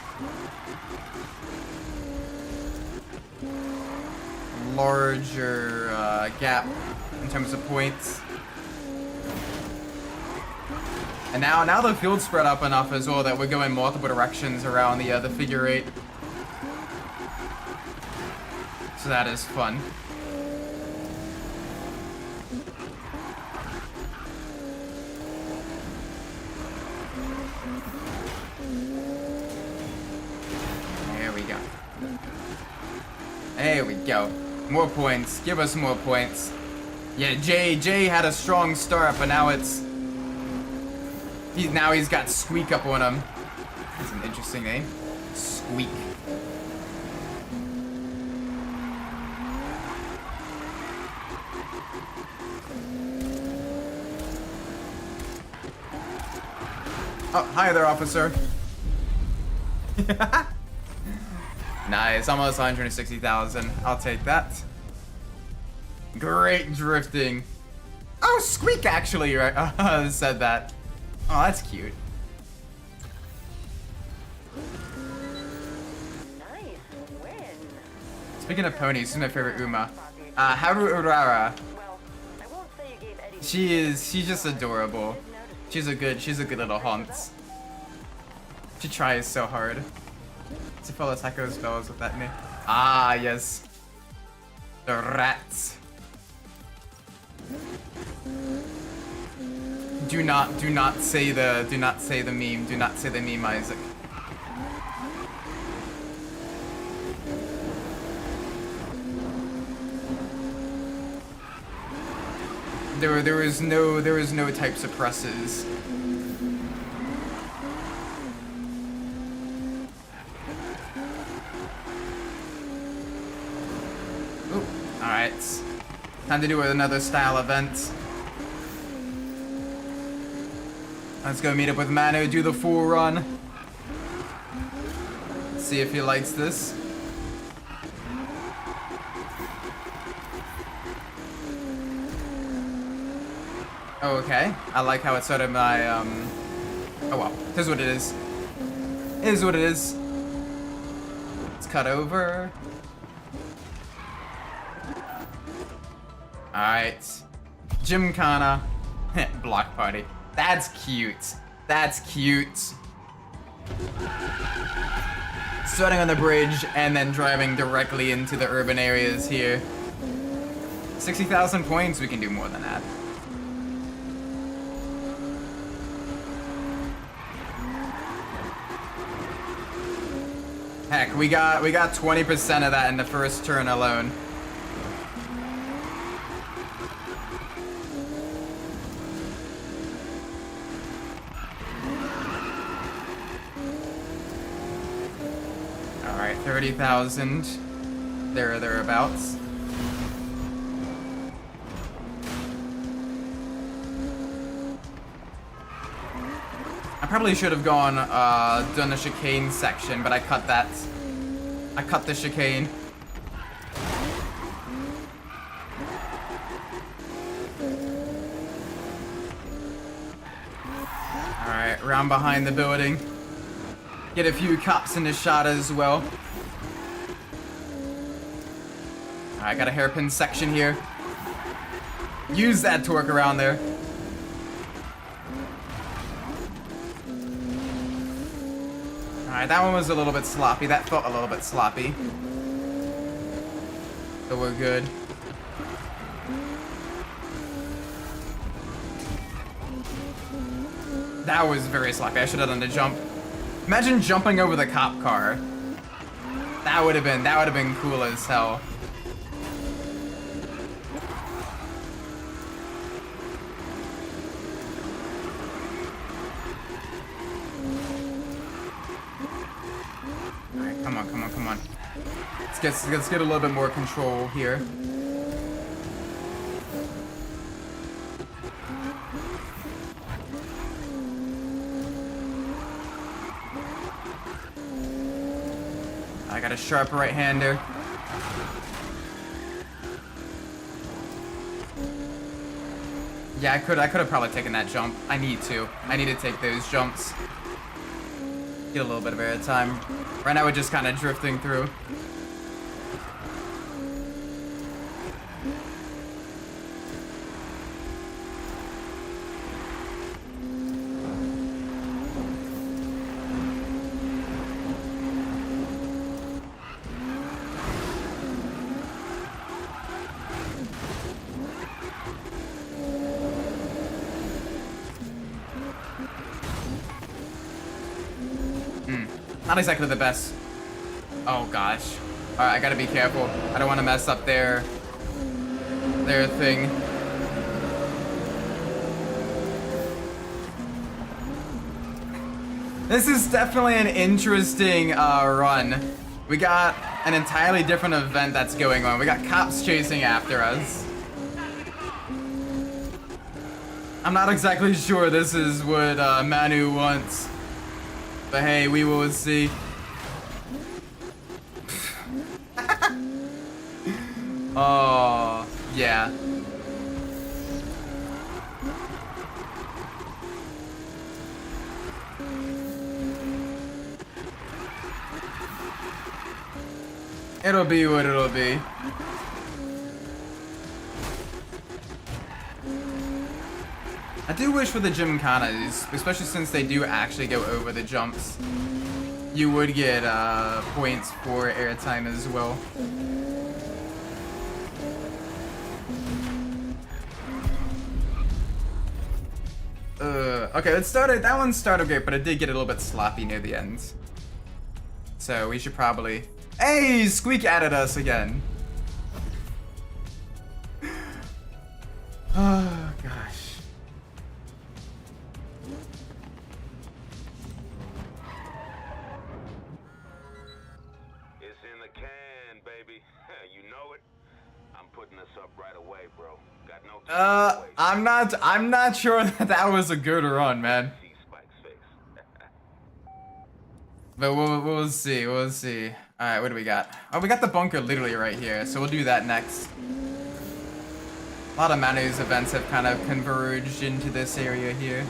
gap in terms of points. And now the field's spread up enough as well that we're going multiple directions around the figure 8. So that is fun. There we go. More points. Give us more points. Yeah, Jay had a strong start, but now it's... He's got Squeak up on him. That's an interesting name. Squeak. Oh, hi there, officer. Nice, almost 160,000. I'll take that. Great drifting. Oh, Squeak actually said that. Oh, that's cute. Nice win. Speaking of ponies, this is my favorite Uma. Haru Urara. She's just adorable. She's a good little Haunts. She tries so hard to follow Taco's bells with that name. Ah, yes. The rats. Do not say the meme. Do not say the meme, Isaac. There was no type suppresses. Ooh, alright. Time to do another style event. Let's go meet up with Manu, do the full run. See if he likes this. Oh, okay. I like how it's sort of my, oh well. Here's what it is. It is what it is. Let's cut over. Alright. Gymkhana. Block party. That's cute. That's cute. Starting on the bridge and then driving directly into the urban areas here. 60,000 points, we can do more than that. Heck, we got 20% of that in the first turn alone. Alright, 30,000. Thereabouts. I probably should have done the chicane section, but I cut that. I cut the chicane. Alright, round behind the building. Get a few cops in the shot as well. Alright, got a hairpin section here. Use that torque around there. Alright, that one was a little bit sloppy. That felt a little bit sloppy. So we're good. That was very sloppy. I should have done the jump. Imagine jumping over the cop car. That would have been cool as hell. Alright, come on, come on, come on. Let's get a little bit more control here. I got a sharp right-hander. Yeah, I could have probably taken that jump. I need to take those jumps. Get a little bit of air time. Right now we're just kind of drifting through. Not exactly the best. Oh gosh. Alright, I gotta be careful. I don't want to mess up their thing. This is definitely an interesting run. We got an entirely different event that's going on. We got cops chasing after us. I'm not exactly sure this is what Manu wants. But hey, we will see. Oh, yeah. It'll be what it'll be. I do wish for the gymkhanas, especially since they do actually go over the jumps, you would get points for airtime as well. Okay, that one started great, but it did get a little bit sloppy near the end. So we should probably... Hey, Squeak added us again. Oh, gosh. It's in the can, baby. You know it. I'm putting this up right away, bro. Got no time to waste. I'm not sure that was a good run, man. But we'll see. We'll see. All right, what do we got? Oh, we got the bunker literally right here, so we'll do that next. A lot of Manu's events have kind of converged into this area here.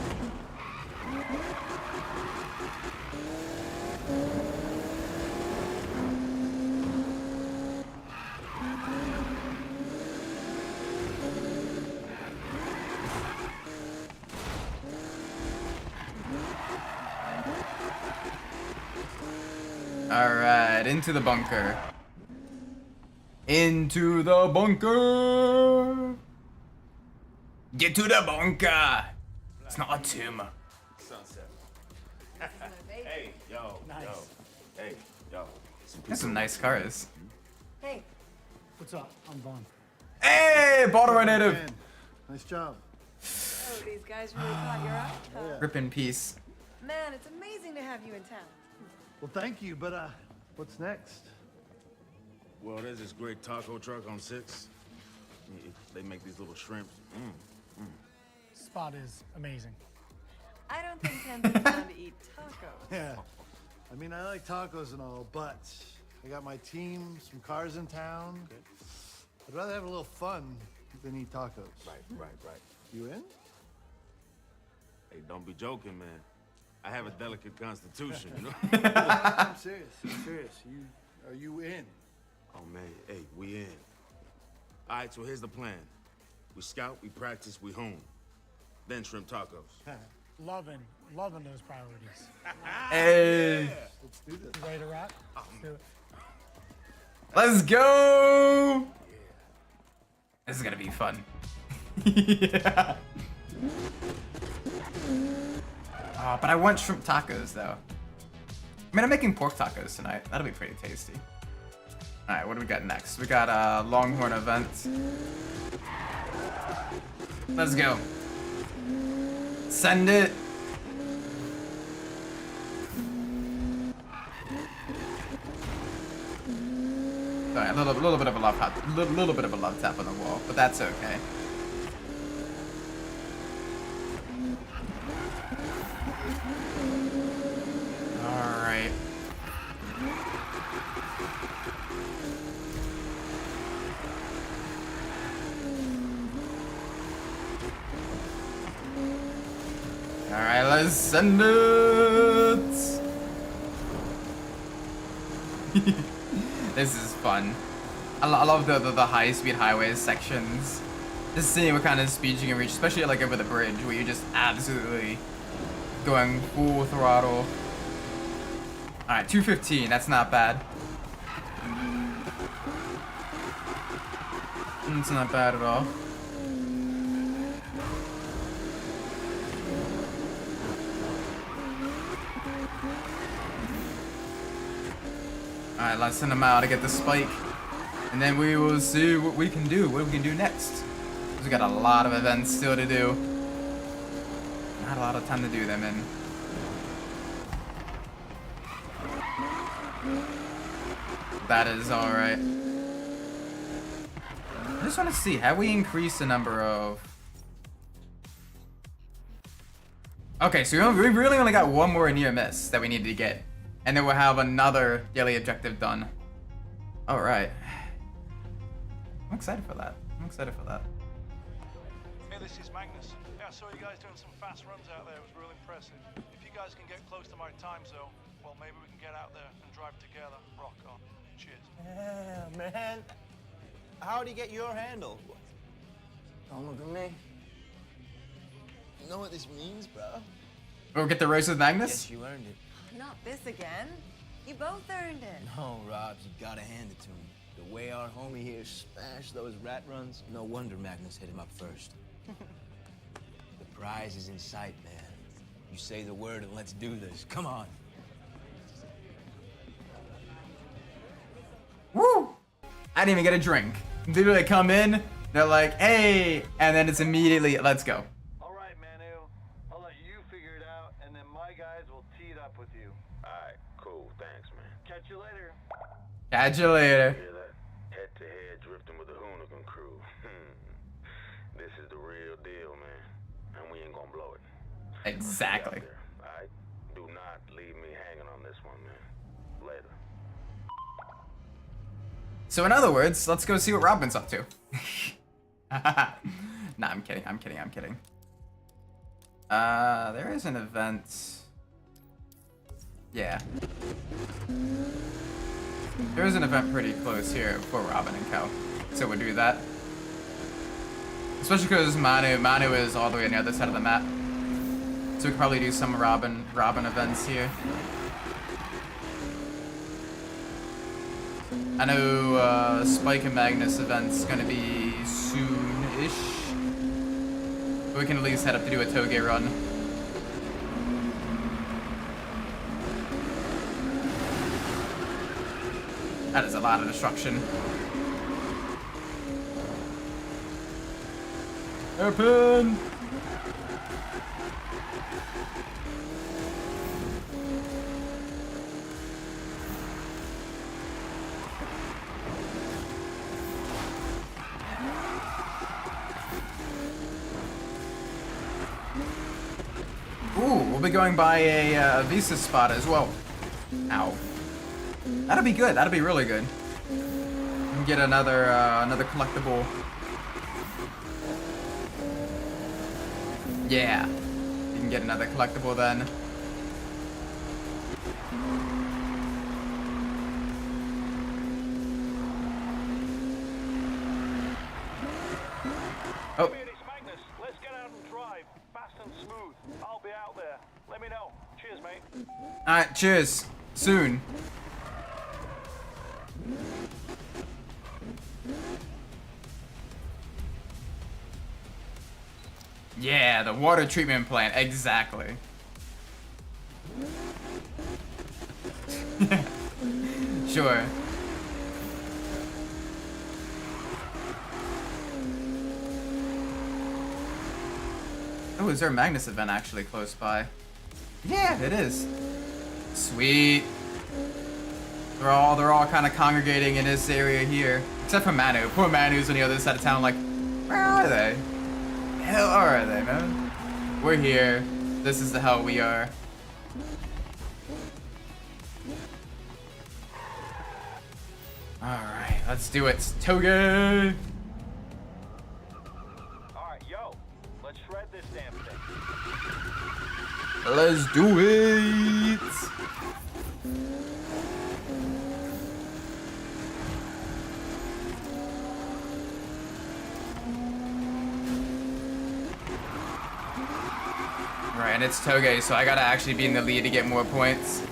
Alright, into the bunker. Into the bunker! Get to the bunker! It's not a tomb. Sunset. Hey, yo, Nice. yo. Hey, yo. That's some nice cars. Hey. What's up? I'm Vaughn. Hey, Baltimore native! Nice job. Oh, these guys really caught your eye. Huh? Rip in peace. Man, it's amazing to have you in town. Well, thank you, but what's next? Well, there's this great taco truck on 6. They make these little shrimps. Spot is amazing. I don't think Ken's in town to eat tacos. Yeah. I mean, I like tacos and all, but I got my team, some cars in town. Okay. I'd rather have a little fun than eat tacos. Right. You in? Hey, don't be joking, man. I have a delicate constitution, you know? I'm serious. I'm serious. Are you in? Oh, man, hey, we in. All right, so here's the plan. We scout, we practice, we hone. Then shrimp tacos. Loving those priorities. Hey. Let's do this. You ready to rock? Let's do it. Let's go! This is gonna be fun. Yeah. Oh, but I want shrimp tacos though. I mean, I'm making pork tacos tonight. That'll be pretty tasty. All right, what do we got next? We got a Longhorn event. Let's go. Send it. Sorry, a little bit of a little bit of a love tap on the wall, but that's okay. All right. All right, let's send it. This is fun. I love the high-speed highways sections. Just seeing what kind of speeds you can reach, especially like over the bridge, where you're just absolutely going full throttle. All right, 215. That's not bad. It's not bad at all. Alright, let's send them out to get the spike. And then we will see what we can do, next. We got a lot of events still to do. Not a lot of time to do them in. That is alright. I just want to see, have we increased the number of... Okay, so we really only got one more near miss that we need to get. And then we'll have another daily objective done. All right. I'm excited for that. Hey, this is Magnus. Yeah, I saw you guys doing some fast runs out there. It was real impressive. If you guys can get close to my time zone, well, maybe we can get out there and drive together. Rock on. Cheers. Yeah, man. How'd he get your handle? Don't look at me. You know what this means, bro? We'll get the race with Magnus? Yes, you earned it. Not this again. You both earned it. No, Robs, you gotta hand it to him. The way our homie here smashed those rat runs, no wonder Magnus hit him up first. The prize is in sight, man. You say the word and let's do this. Come on. Woo! I didn't even get a drink. They literally come in, they're like, hey, and then it's immediately, let's go. All right, Manu. I'll let you figure it out, and then my guys will tee it up with you. All right, cool. Thanks, man. Catch you later. Catch you later. Hear that? Head-to-head drifting with the Hoonigan crew. This is the real deal, man. And we ain't gonna blow it. Exactly. All right? Do not leave me hanging on this one, man. Later. So in other words, let's go see what Robin's up to. Nah, I'm kidding. There is an event. Yeah. There is an event pretty close here for Robin and Co. So we'll do that. Especially because Manu is all the way on the other side of the map. So we could probably do some Robin events here. I know Spike and Magnus event's gonna be soon-ish. But we can at least head up to do a Toge run. That is a lot of destruction. Open! Ooh, we'll be going by a Visa spot as well. Ow. That'll be good. That'll be really good. We can get another collectible. Yeah. You can get another collectible then. Oh. It's Magnus. Let's get out and drive. Fast and smooth. I'll be out there. Let me know. Cheers, mate. Alright, cheers. Soon. Yeah, the water treatment plant. Exactly. Sure. Oh, is there a Magnus event actually close by? Yeah, it is. Sweet. They're all kind of congregating in this area here, except for Manu. Poor Manu's on the other side of town. Like, where are they? Hell are they, man? We're here. This is the hell we are. All right, let's do it, Toge. Let's shred this damn thing. Let's do it! Right, and it's Toge, so I gotta actually be in the lead to get more points.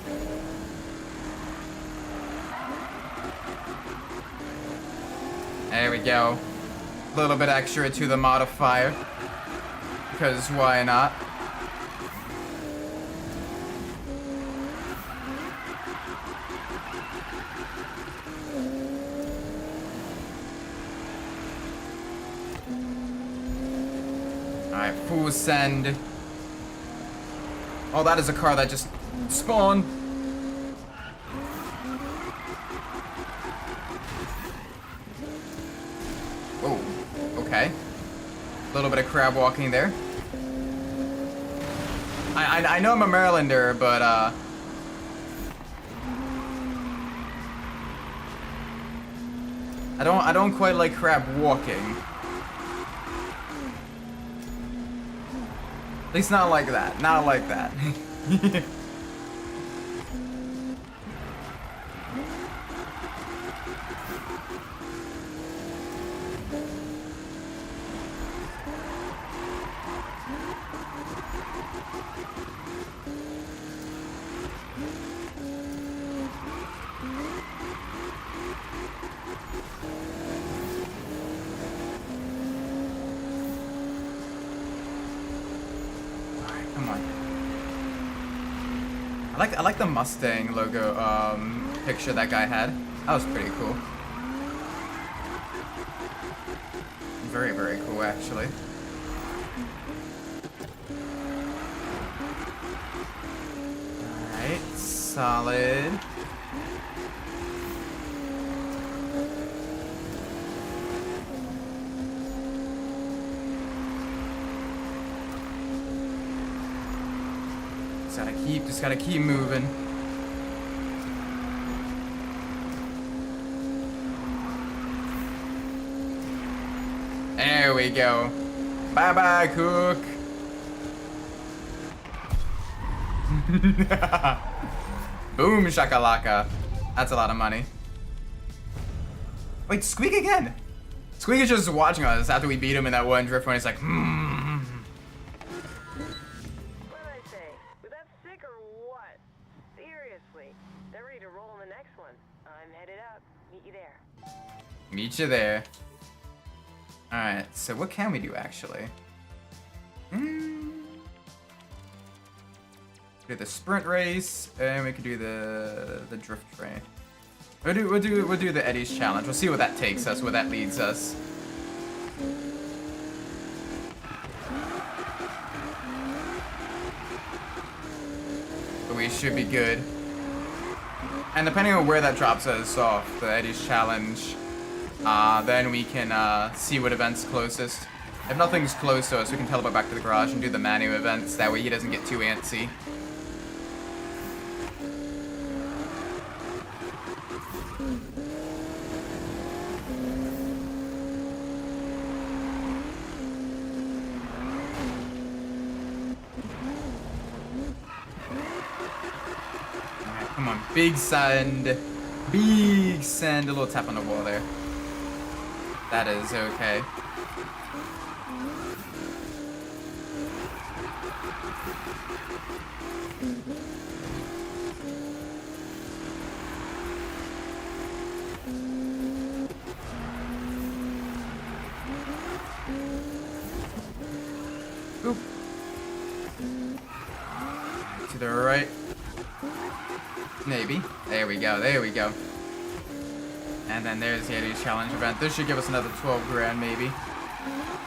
There we go. A little bit extra to the modifier. Because why not? Alright, full send. Oh, that is a car that just spawned. Oh, okay. A little bit of crab walking there. I know I'm a Marylander, but I don't quite like crab walking. At least not like that. Not like that. Come on. I like the Mustang logo picture that guy had. That was pretty cool. Very, very cool actually. Alright, solid. Just gotta keep moving. There we go. Bye bye, Cook. Boom shakalaka. That's a lot of money. Wait, Squeak again. Squeak is just watching us after we beat him in that one drift when he's like, Meet you there. Alright, so what can we do actually? Do the sprint race, and we can do the drift train. We'll do the Eddie's challenge. We'll see what that takes us, where that leads us. But we should be good. And depending on where that drops us off, the Eddie's challenge, then we can see what event's closest. If nothing's close to us, we can teleport back to the garage and do the Manu events. That way he doesn't get too antsy. Come on, big send. Big send. A little tap on the wall there. That is okay. Oop. To the right. Maybe. There we go. There we go. And then there's the Eddie's challenge event. This should give us another 12 grand, maybe.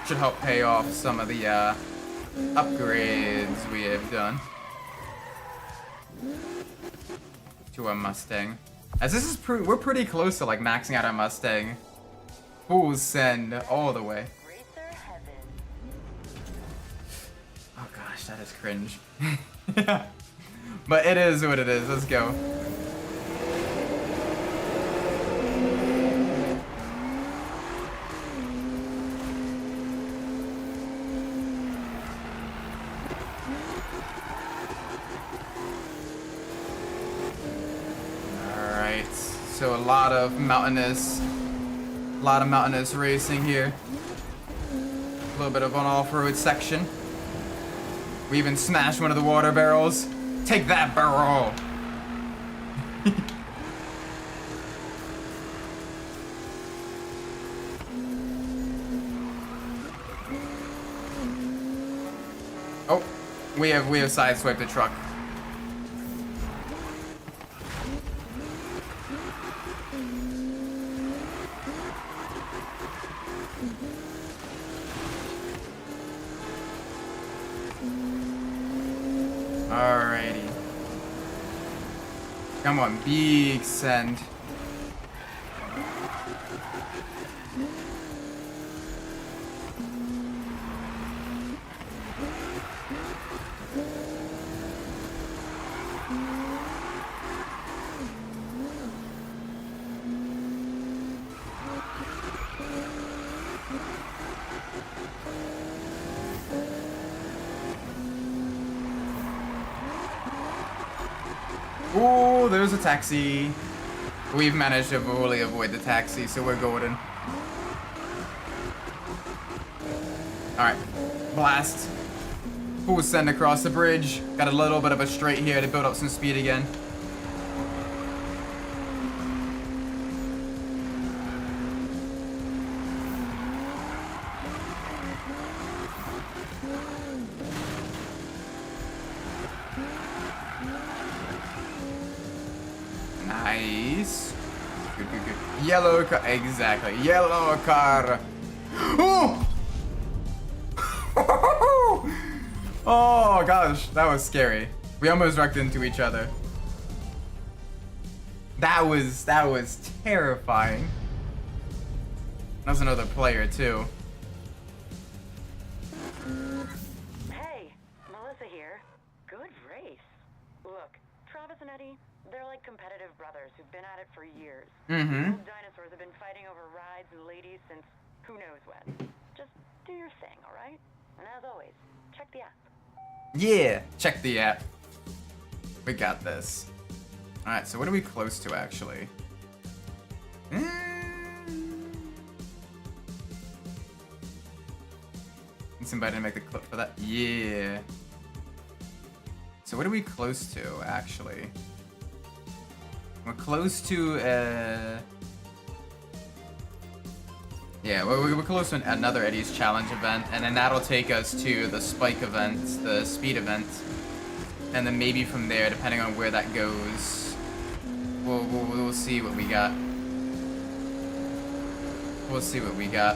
Should help pay off some of the upgrades we have done to our Mustang. As this is we're pretty close to like maxing out our Mustang. Full send all the way. Oh gosh, that is cringe. But it is what it is. Let's go. Alright, so a lot of mountainous racing here. A little bit of an off-road section. We even smashed one of the water barrels. Take that, barrel! Oh, we have sideswiped the truck. Alrighty. Come on, big send. Oh, there's a taxi. We've managed to fully avoid the taxi, so we're golden. Alright, blast. Full send across the bridge. Got a little bit of a straight here to build up some speed again. Nice. Good, good, good. Yellow car. Exactly. Yellow car. Oh! Oh gosh, that was scary. We almost wrecked into each other. That was terrifying. That was another player too. Hey, Melissa here. Good race. Look, Travis and Eddie, they're like competitive brothers who've been at it for years. Mm-hmm. Old dinosaurs have been fighting over rides and ladies since who knows when. Just do your thing, all right? And as always, check the app. Yeah, check the app. We got this. Alright, so what are we close to actually? Need somebody to make the clip for that? Yeah. So what are we close to actually? We're close to yeah, we're close to another Eddie's Challenge event, and then that'll take us to the Spike event, the speed event, and then maybe from there, depending on where that goes, we'll see what we got. We'll see what we got.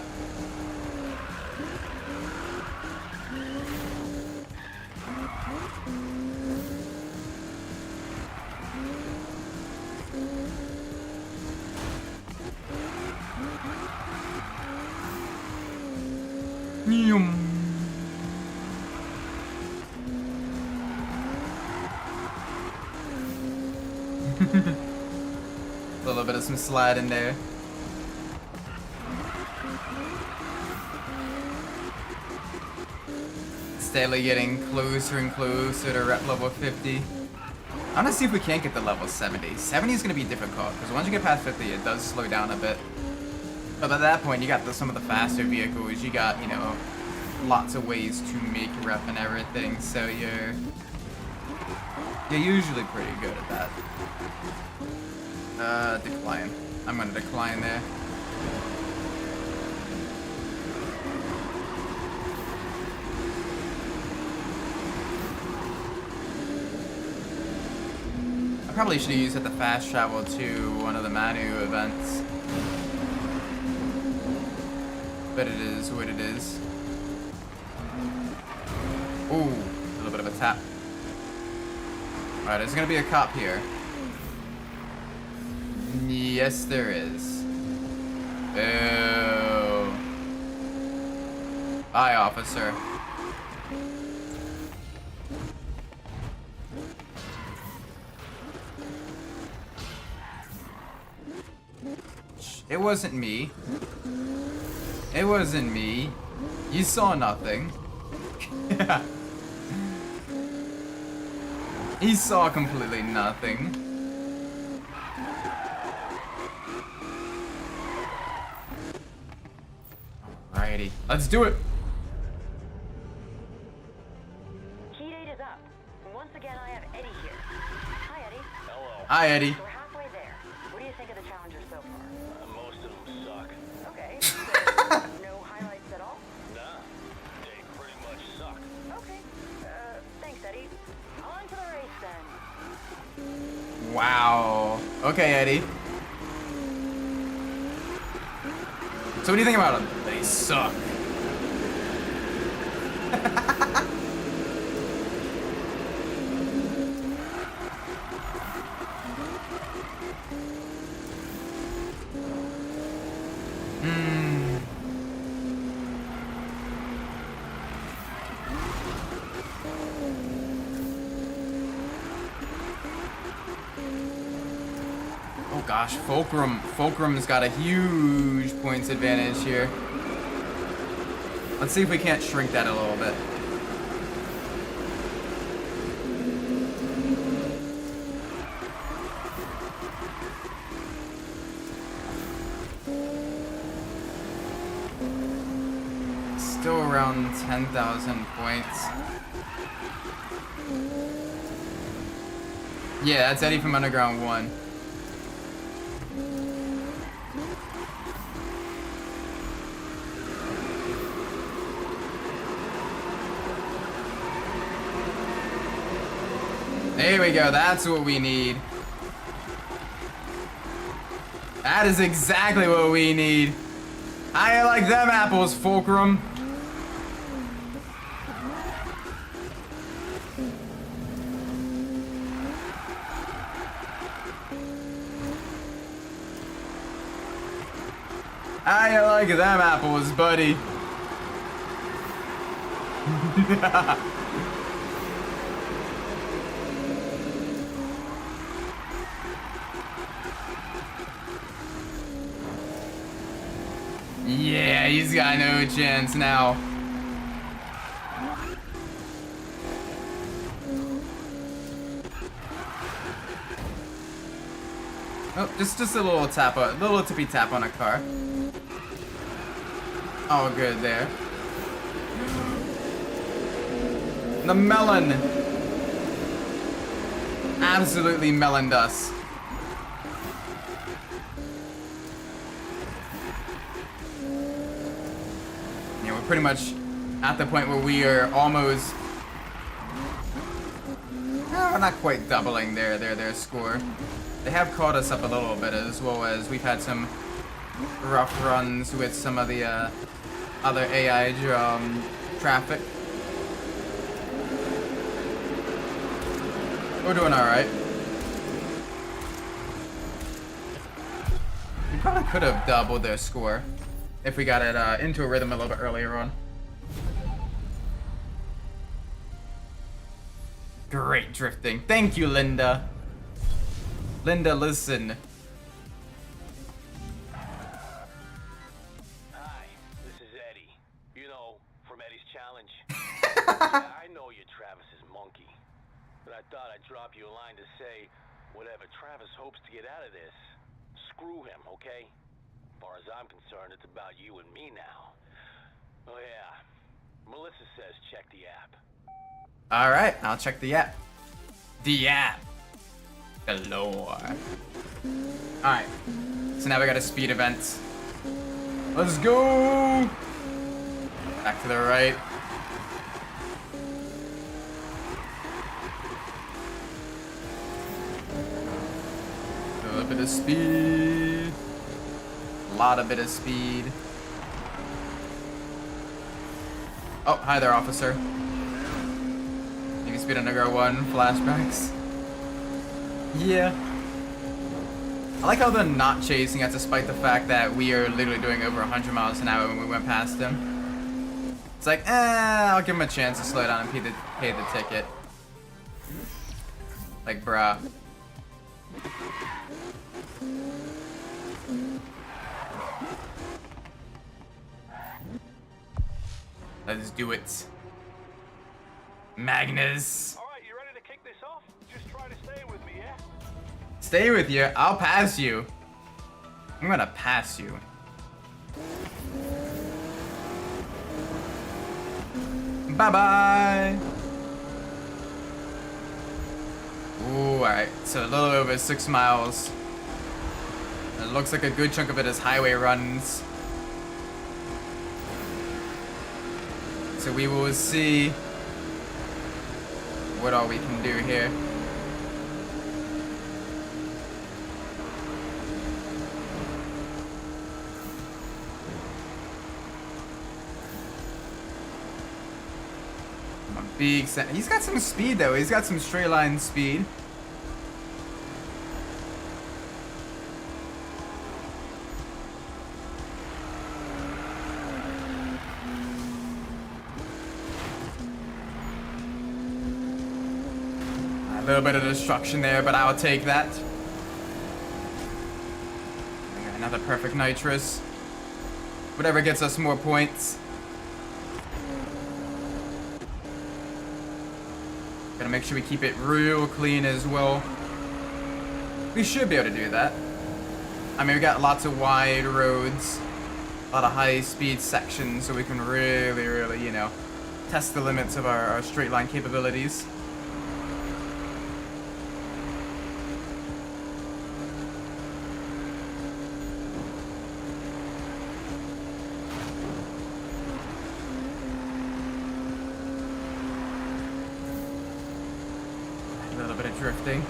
A little bit of some slide in there. Steadily getting closer and closer to rep level 50. I want to see if we can't get to level 70. 70 is going to be difficult, because once you get past 50, it does slow down a bit. But at that point, you got some of the faster vehicles, you got, you know, lots of ways to make rep and everything, so you're usually pretty good at that. Decline. I'm gonna decline there. I probably should have used it to fast travel to one of the Manu events. But it is what it is. Ooh, a little bit of a tap. Alright, there's gonna be a cop here. Yes, there is. Oh. Bye, officer. It wasn't me. It wasn't me. You saw nothing. He saw completely nothing. Alrighty, let's do it. Key date is up. Once again, I have Eddie here. Hi, Eddie. Hello. Hi, Eddie. We're halfway there. What do you think of the challengers so far? Most of them suck. Okay. So, no highlights at all? Nah, they pretty much suck. Okay. Thanks, Eddie. On to the race then. Wow. Okay, Eddie. So what do you think about them? They suck. Oh gosh, Fulcrum's got a huge points advantage here. Let's see if we can't shrink that a little bit. Still around 10,000 points. Yeah, that's Eddie from Underground 1. There we go, that's what we need. That is exactly what we need. I like them apples, Fulcrum. I like them apples, buddy. Yeah, he's got no chance now. Oh, just a little tap, a little tippy tap on a car. All good there. The melon. Absolutely meloned us. Yeah, we're pretty much at the point where we are almost, not quite doubling their score. They have caught us up a little bit, as well as we've had some rough runs with some of the other AI traffic. We're doing all right. We probably could have doubled their score if we got it into a rhythm a little bit earlier on. Great drifting. Thank you, Linda. Linda, listen. Hi, this is Eddie. You know, from Eddie's Challenge. Yeah, I know you're Travis's monkey, but I thought I'd drop you a line to say, whatever Travis hopes to get out of this, screw him, okay? As far as I'm concerned, it's about you and me now. Oh yeah, Melissa says check the app. Alright, I'll check the app. The app. Galore. Alright, so now we got a speed event. Let's go! Back to the right. A little bit of speed. A lot of bit of speed. Oh, hi there, officer. You can speed on Nigger 1, flashbacks. Yeah. I like how they're not chasing us despite the fact that we are literally doing over 100 miles an hour when we went past him. It's like, I'll give him a chance to slow down and pay the ticket. Like, bruh. Let's do it. Magnus. All right, you ready to kick this off? Just try to stay with me, yeah? Stay with you. I'll pass you. I'm gonna pass you. Bye-bye. Ooh, alright. So a little over 6 miles. It looks like a good chunk of it is highway runs. So we will see what all we can do here. He's got some speed though. He's got some straight line speed. A little bit of destruction there, but I'll take that. Another perfect nitrous. Whatever gets us more points. Gotta make sure we keep it real clean as well. We should be able to do that. I mean, we got lots of wide roads, a lot of high-speed sections, so we can really, you know, test the limits of our straight line capabilities. Drifting.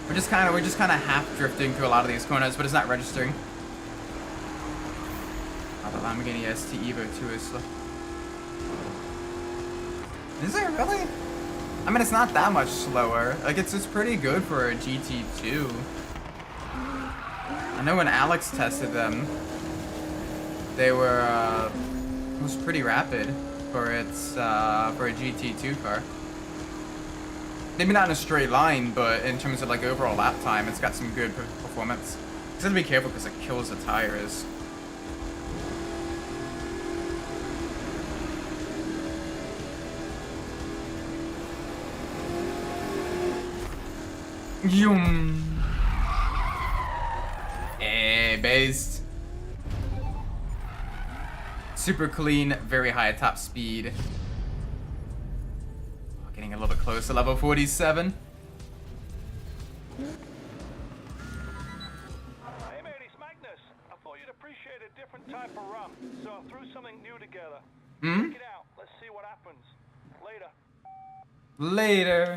We're just kind of half drifting through a lot of these corners, but it's not registering. Oh, the Lamborghini ST Evo 2 is slow. Is it really? I mean, it's not that much slower. Like, it's pretty good for a GT2. I know when Alex tested them, they were it was pretty rapid for its for a GT2 car. Maybe not in a straight line, but in terms of like overall lap time, it's got some good performance. Just have to be careful because it kills the tires. Yum. Based. Super clean, very high top speed. Getting a little bit close to level 47. Hey mate, it's Magnus. I thought you'd appreciate a different type of rum, so I threw something new together. Check it out. Let's see what happens. Later. Later.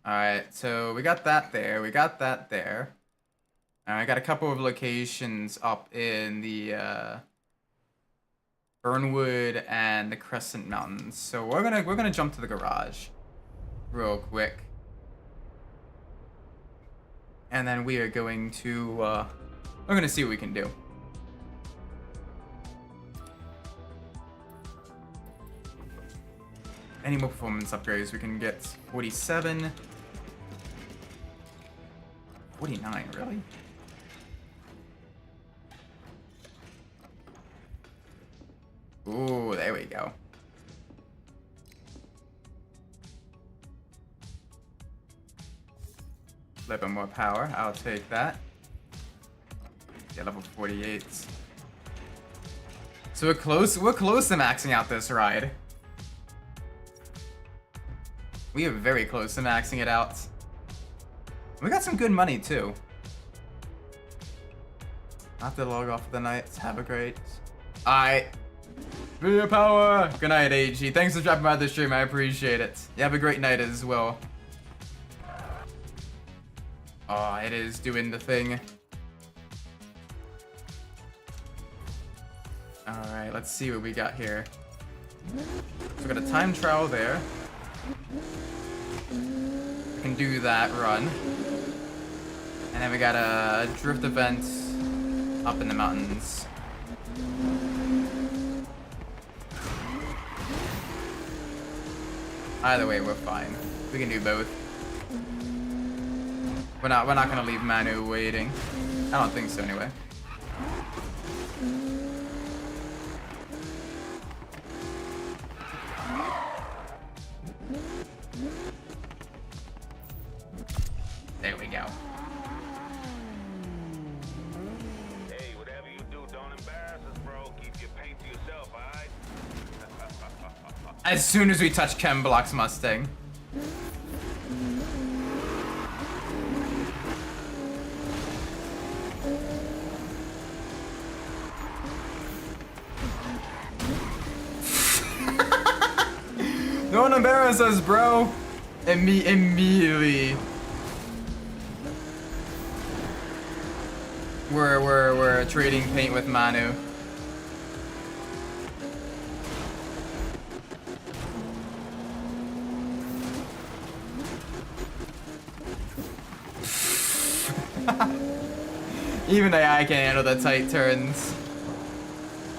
Alright, so we got that there. We got that there. I got a couple of locations up in the Burnwood and the Crescent Mountains. So we're gonna jump to the garage real quick. And then we are going to we're gonna see what we can do. Any more performance upgrades? We can get 47. 49, really? Ooh, there we go. little bit more power. I'll take that. Yeah, level 48. So we're close to maxing out this ride. We are very close to maxing it out. We got some good money too. I have to log off for the night. Have a great. Alright. Video power! Good night, AG. Thanks for dropping by the stream. I appreciate it. You have a great night as well. Oh, it is doing the thing. Alright, let's see what we got here. So we got a time trial there. We can do that run. And then we got a drift event up in the mountains. Either way, we're fine. We can do both. We're not gonna leave Manu waiting. I don't think so anyway. There we go. Hey, whatever you do, don't embarrass us, bro. Keep your paint to yourself, alright? As soon as we touch Chem Block's Mustang. Don't embarrass us, bro. Immediately. We're trading paint with Manu. Even AI can handle the tight turns.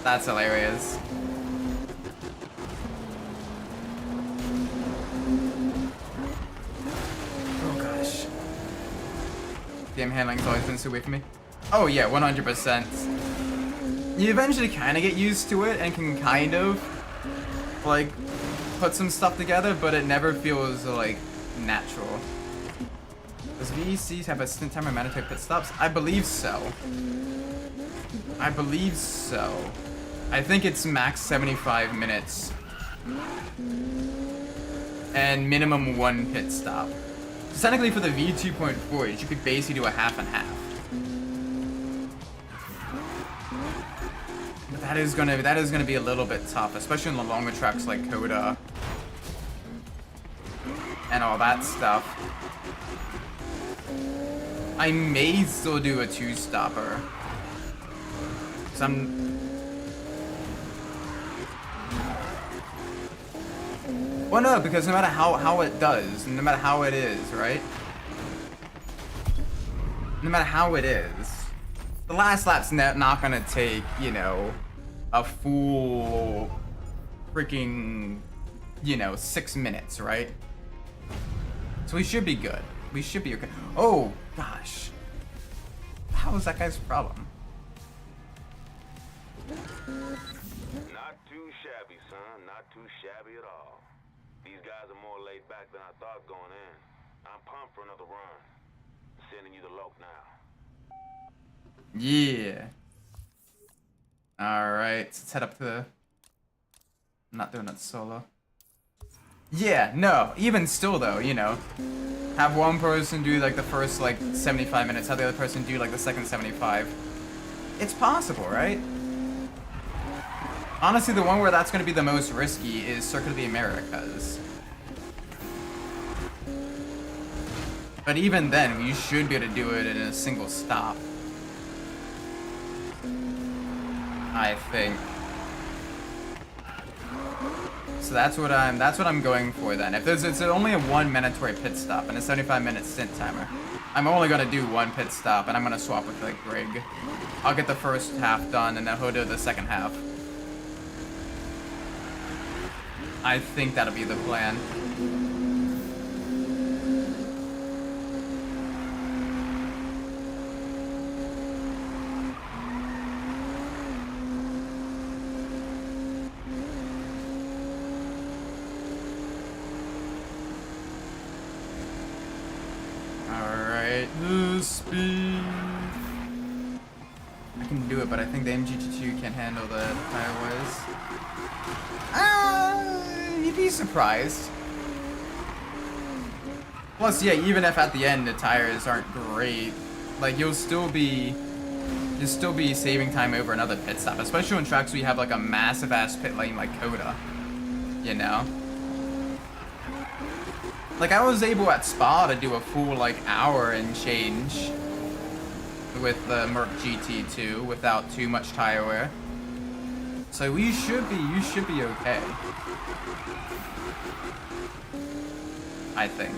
That's hilarious. Oh gosh. Game handling's always been so weird for me. Oh yeah, 100%. You eventually kind of get used to it and can kind of like put some stuff together, but it never feels like natural. Does VEC have a stint timer mandatory pit stops? I believe so. I believe so. I think it's max 75 minutes. And minimum 1 pit stop. So technically for the V2.4s, you could basically do a half and half. But that is gonna be a little bit tough, especially on the longer tracks like Coda. And all that stuff. I may still do a 2-stopper. Well, no, because no matter how it does, no matter how it is, right? No matter how it is, the last lap's not gonna take, you know, a full freaking, you know, 6 minutes, right? So we should be good. We should be okay. Oh, gosh. How is that guy's problem? Not too shabby, son. Not too shabby at all. These guys are more laid back than I thought going in. I'm pumped for another run. Sending you the lope now. Yeah. Alright, let's head up to the... I'm not doing it solo. Yeah, no, even still though, you know. Have one person do like the first like 75 minutes, have the other person do like the second 75. It's possible, right? Honestly, the one where that's going to be the most risky is Circuit of the Americas. But even then, you should be able to do it in a single stop. I think. So that's what I'm going for then. If it's only a 1 mandatory pit stop and a 75-minute stint timer, I'm only gonna do 1 pit stop and I'm gonna swap with like Greg. I'll get the first half done and then he'll do the second half. I think that'll be the plan. Alright. the speed. I can do it, but I think the MG2 can't handle the tire-wise. You'd be surprised. Plus, yeah, even if at the end the tires aren't great, like you'll still be saving time over another pit stop, especially on tracks where you have like a massive ass pit lane like Coda, you know? Like I was able at Spa to do a full like hour and change with the Merc GT2 without too much tire wear. So you should be okay. I think.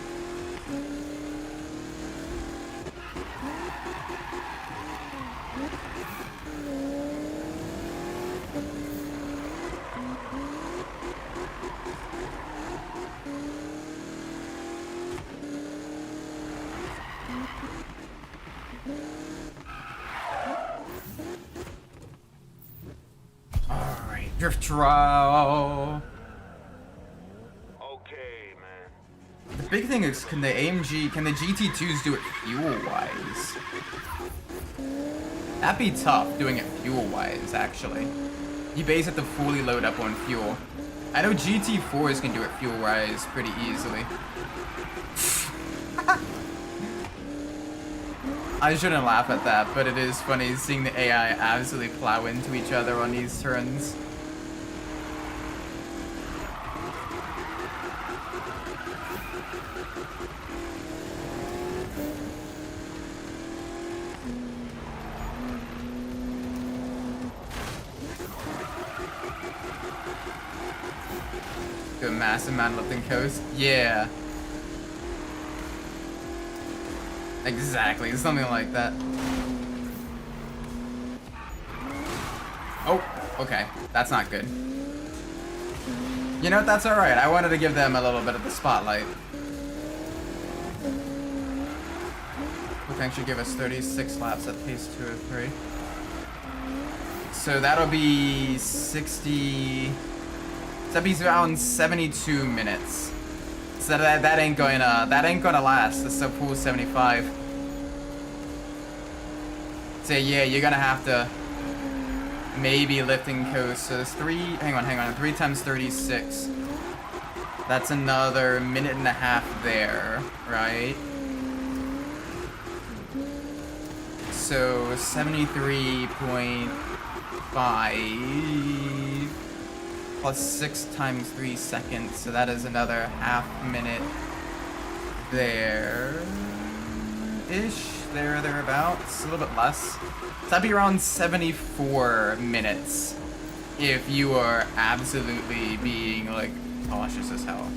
Alright, drift trial. Okay, man. The big thing is, can the GT2s do it fuel-wise? That'd be tough, doing it fuel-wise, actually. You base have to fully load up on fuel. I know GT4s can do it fuel-wise pretty easily. I shouldn't laugh at that, but it is funny seeing the AI absolutely plow into each other on these turns. Do a massive amount of lifting coast. Yeah. Exactly, something like that. Oh, okay. That's not good. You know what? That's alright. I wanted to give them a little bit of the spotlight. I think should give us 36 laps at pace 203. So that'll be 60... So that'd be around 72 minutes. So that ain't gonna last. It's a full 75. So yeah, you're gonna have to maybe lifting coast. So it's hang on, 3 times 36. That's another minute and a half there, right? So 73.5 plus 6 times 3 seconds, so that is another half minute there-ish, thereabouts, a little bit less. So that'd be around 74 minutes if you are absolutely being like cautious as hell.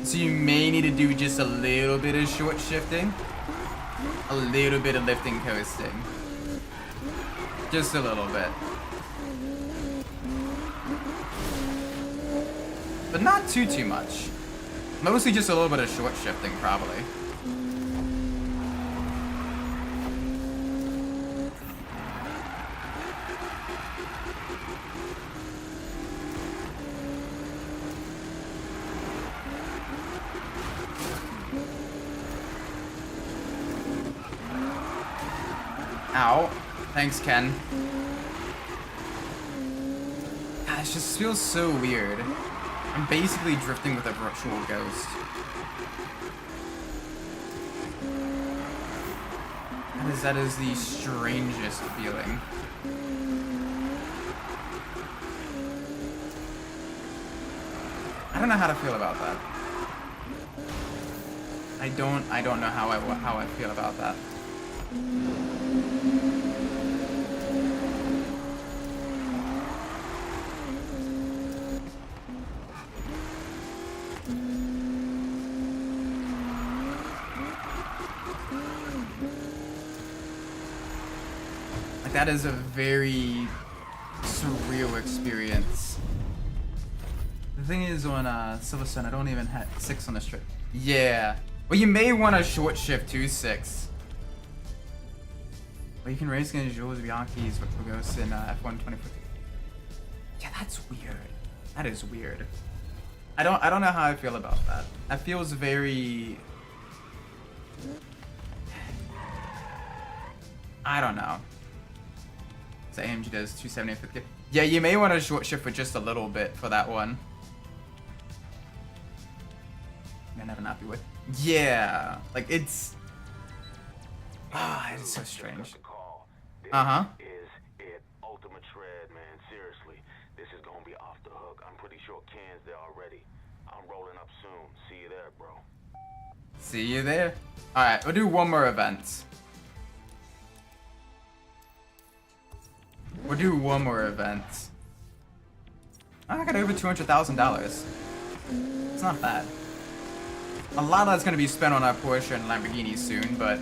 So you may need to do just a little bit of short shifting, a little bit of lifting coasting, just a little bit. But not too much. Mostly just a little bit of short shifting, probably. Ow. Thanks, Ken. God, it just feels so weird. I'm basically drifting with a virtual ghost. That is the strangest feeling. I don't know how to feel about that. I don't know how I feel about that. That is a very surreal experience. The thing is, on Silverstone, I don't even have 6 on the strip. Yeah. Well, you may want to short shift to 6. Well, you can race against Jules Bianchi's with Ghosts in F1 2014. Yeah, that's weird. That is weird. I don't know how I feel about that. That feels very I don't know. So AMG does 270 and 50. Yeah, you may want to short shift for just a little bit for that one. I'm never happy with. Yeah, like it's. Ah, it's so strange. Uh-huh. Is it ultimate shred, man? Seriously, this is gonna be off the hook. I'm pretty sure Ken's there already. I'm rolling up soon. See you there, bro. See you there. All right, we'll do one more event. We'll do one more event. Oh, I got over $200,000. It's not bad. A lot of that's gonna be spent on our Porsche and Lamborghini soon, but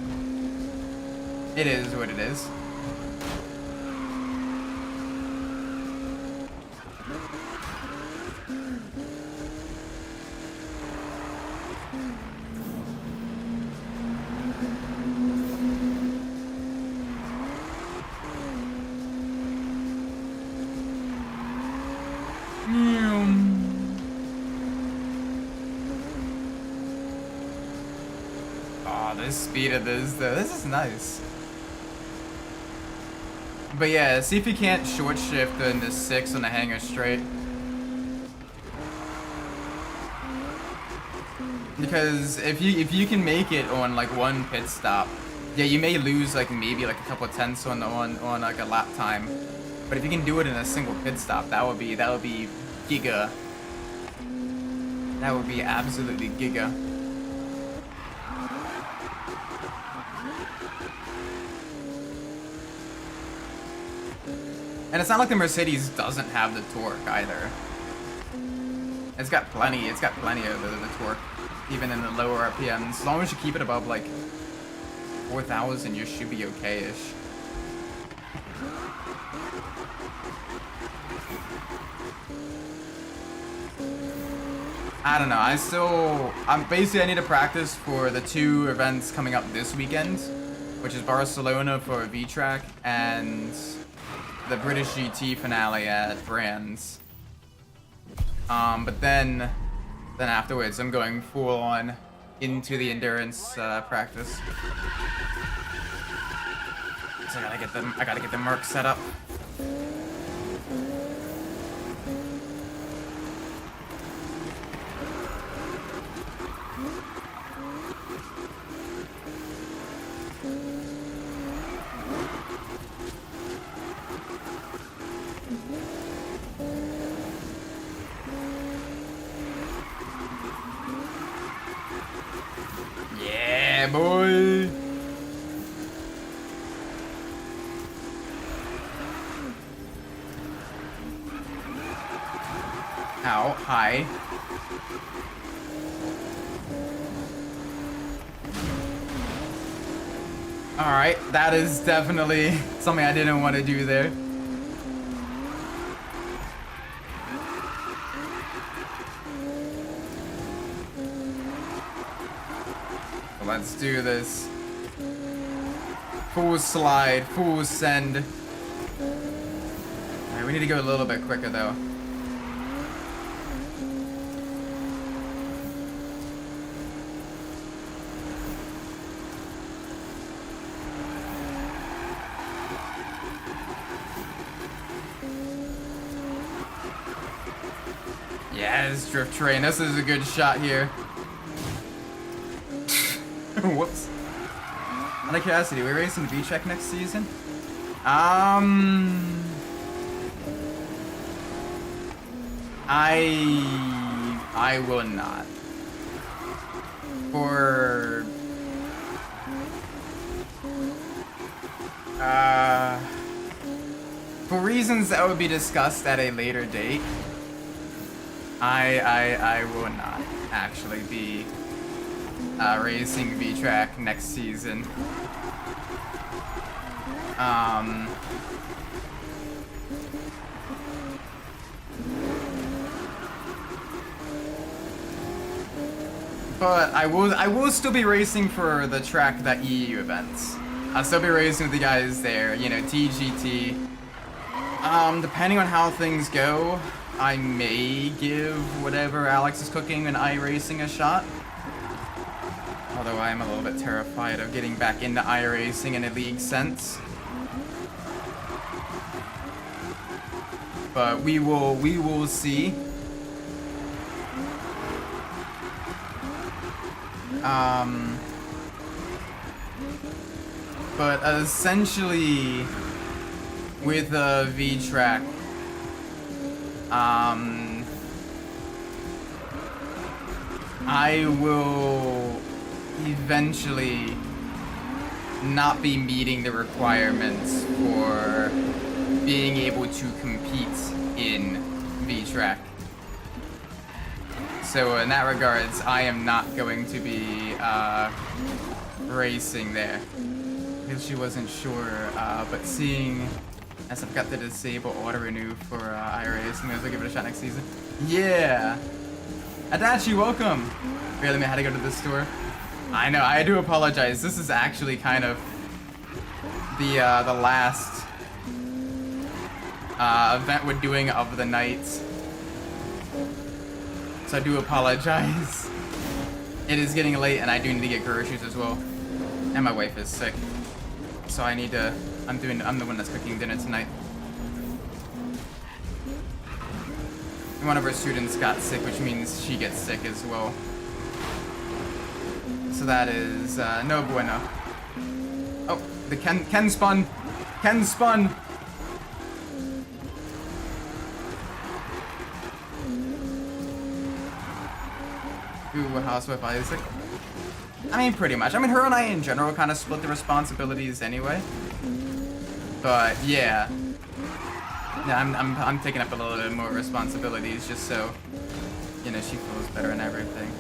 it is what it is. Oh, the speed of this, though. This is nice. But yeah, see if you can't short shift in the 6 on the hanger straight. Because if you can make it on like one pit stop, yeah, you may lose like maybe like a couple of tenths on like a lap time. But if you can do it in a single pit stop, that would be giga. That would be absolutely giga. And it's not like the Mercedes doesn't have the torque either. It's got plenty of the torque, even in the lower RPMs. As long as you keep it above like 4,000, you should be okay-ish. I don't know, I need to practice for the 2 events coming up this weekend, which is Barcelona for a V-Track and the British GT finale at Brands. But then afterwards, I'm going full on into the endurance practice. So I gotta get the Merc set up. Yeah, boy. Ow, hi. Alright, that is definitely something I didn't want to do there. Let's do this. Full slide, full send. Alright, we need to go a little bit quicker though. Yes, drift train. This is a good shot here. Whoops. Out of curiosity, we're racing V-Check next season? I will not. For reasons that would be discussed at a later date, I will not actually be racing V-Track next season. But I will still be racing for the track that EU events. I'll still be racing with the guys there, you know, TGT. Depending on how things go, I may give whatever Alex is cooking in iRacing a shot. Although I am a little bit terrified of getting back into iRacing in a league sense. but we will see. But essentially, with a V-track, I will eventually not be meeting the requirements for being able to compete in V-track. So in that regards, I am not going to be racing there. Because she wasn't sure, but seeing as I've got to disable auto renew for iRacing, I'll give it a shot next season. Yeah! Adachi, welcome! Really, I had to go to the store. I know, I do apologize. This is actually kind of the last event we're doing of the night. So I do apologize. It is getting late and I do need to get groceries as well. And my wife is sick. So I need to, I'm the one that's cooking dinner tonight. And one of our students got sick, which means she gets sick as well. So that is no bueno. Oh, the Ken spun. Ken spun. Ooh, Housewife Isaac. I mean, pretty much. I mean, her and I in general kind of split the responsibilities anyway. But yeah, I'm taking up a little bit more responsibilities just so, you know, she feels better and everything.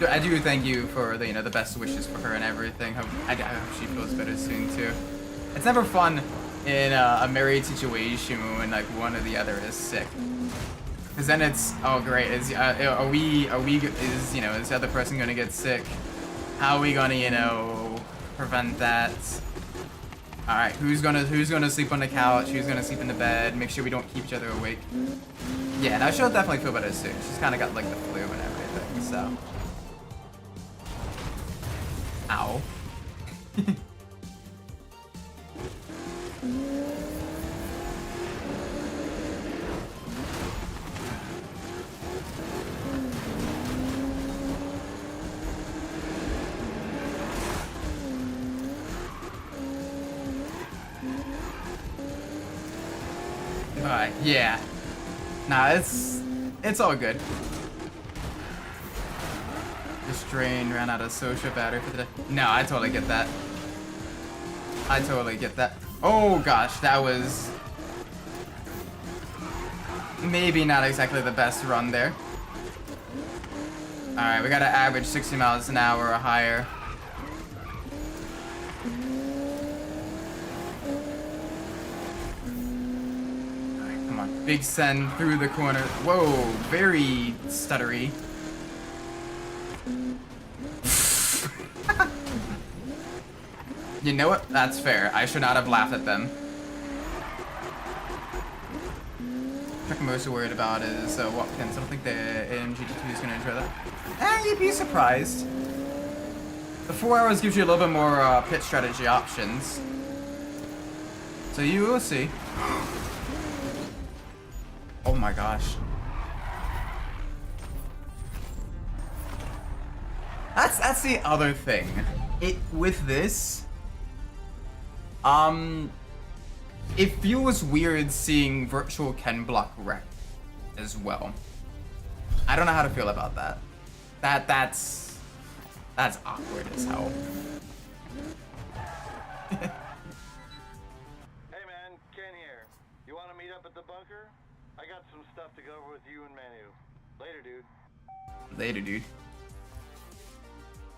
I do thank you for the, you know, the best wishes for her and everything. I hope she feels better soon too. It's never fun in a married situation when like one or the other is sick. Cause then it's, oh great, is you know, is the other person gonna get sick? How are we gonna, you know, prevent that? All right, who's gonna sleep on the couch? Who's gonna sleep in the bed? Make sure we don't keep each other awake. Yeah, now she'll definitely feel better soon. She's kind of got like the flu and everything, so. Ow. Yeah. Nah, it's all good. This drain ran out of social battery for the day. No, I totally get that. I totally get that. Oh gosh, that was maybe not exactly the best run there. Alright, we gotta average 60 miles an hour or higher. Big send through the corner. Whoa, very stuttery. You know what? That's fair. I should not have laughed at them. What I'm most worried about is Watkins. I don't think the AMG GT2 is going to enjoy that. You'd be surprised. The 4 hours gives you a little bit more pit strategy options. So you will see. Oh my gosh. That's the other thing. With this, it feels weird seeing virtual Ken block wreck as well. I don't know how to feel about that. That's awkward as hell. Hey man, Ken here. You want to meet up at the bunker? I got some stuff to go over with you and Manu. Later, dude. Later, dude.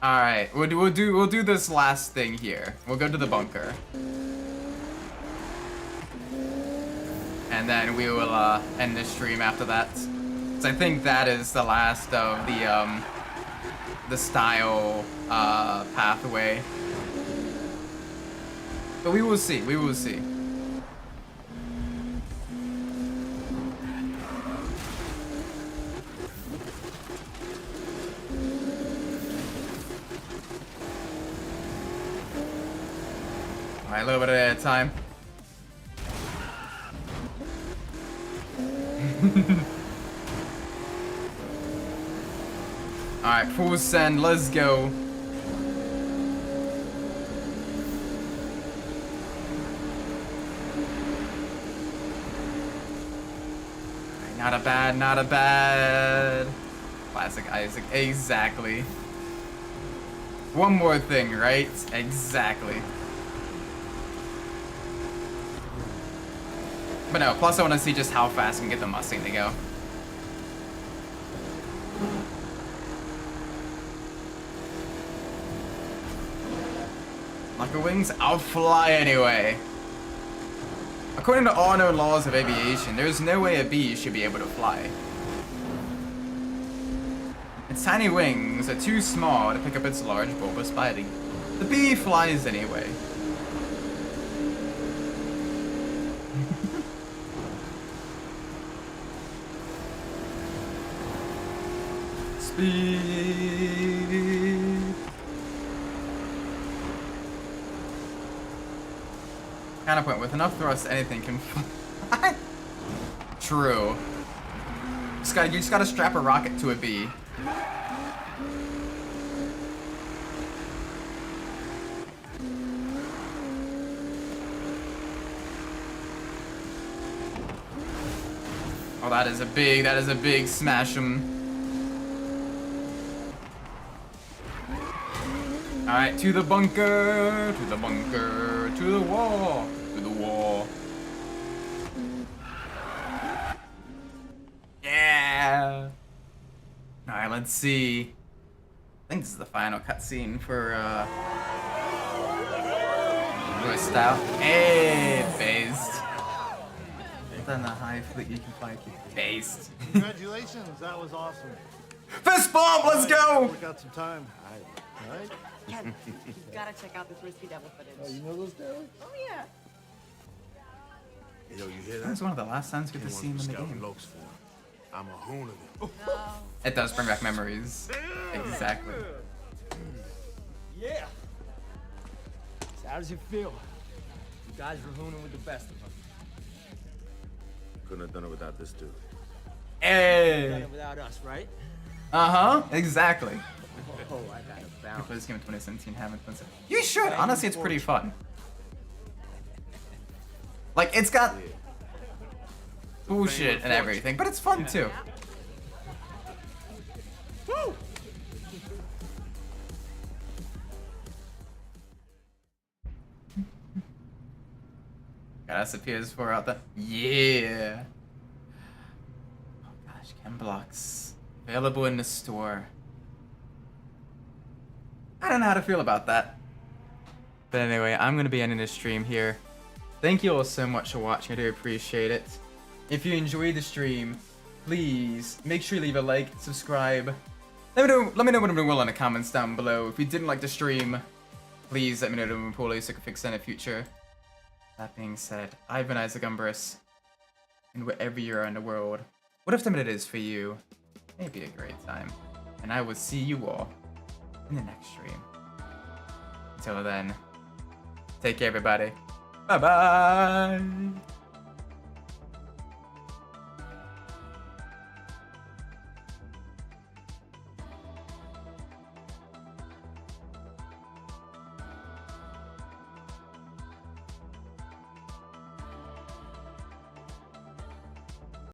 All right, we'll do this last thing here. We'll go to the bunker, and then we will end the stream after that. So I think that is the last of the style pathway. But we will see. We will see. Alright, a little bit at a time. Alright, full send, let's go. Not a bad, not a bad. Classic Isaac, exactly. One more thing, right? Exactly. But no, plus I want to see just how fast I can get the Mustang to go. Like a wings, I'll fly anyway. According to all known laws of aviation, there's no way a bee should be able to fly. Its tiny wings are too small to pick up its large bulbous body. The bee flies anyway. Speed. Counterpoint, with enough thrust, anything can fly. True. You just gotta strap a rocket to a bee. Oh, that is a big smash 'em. Alright, to the bunker, to the bunker, to the wall, to the wall. Yeah! Alright, let's see. I think this is the final cutscene for, Twist out. Hey, based. Then the high fleet you can fly based. Congratulations, that was awesome. Fist bump, let's go! We got some time. All right. Ken, you've got to check out this Risky Devil footage. Oh, you know those guys? Oh, yeah. Yo, you hear that? That was one of the last times we get to see him in the game. Lokes for him. I'm a hoon of them. It does bring back memories. Exactly. Yeah. So how does it feel? You guys were hooning with the best of them. Couldn't have done it without this dude. Hey! Done it without us, right? Uh-huh, exactly. Oh, I got a I bounce. played this game in 2017, haven't. You should. Honestly, it's pretty fun. Like, it's got bullshit and everything, but it's fun too. Woo! Got us a PS4 out there. Yeah. Oh gosh, Chem Blocks. Available in the store. I don't know how to feel about that. But anyway, I'm going to be ending this stream here. Thank you all so much for watching. I do appreciate it. If you enjoyed the stream, please make sure you leave a like, subscribe. Let me know what I'm doing well in the comments down below. If you didn't like the stream, please let me know what I'm doing poorly so I can fix that in the future. That being said, I've been Isaac Umbras, and wherever you are in the world, whatever time it is for you, may be a great time. And I will see you all in the next stream. Until then, take care everybody. Bye-bye!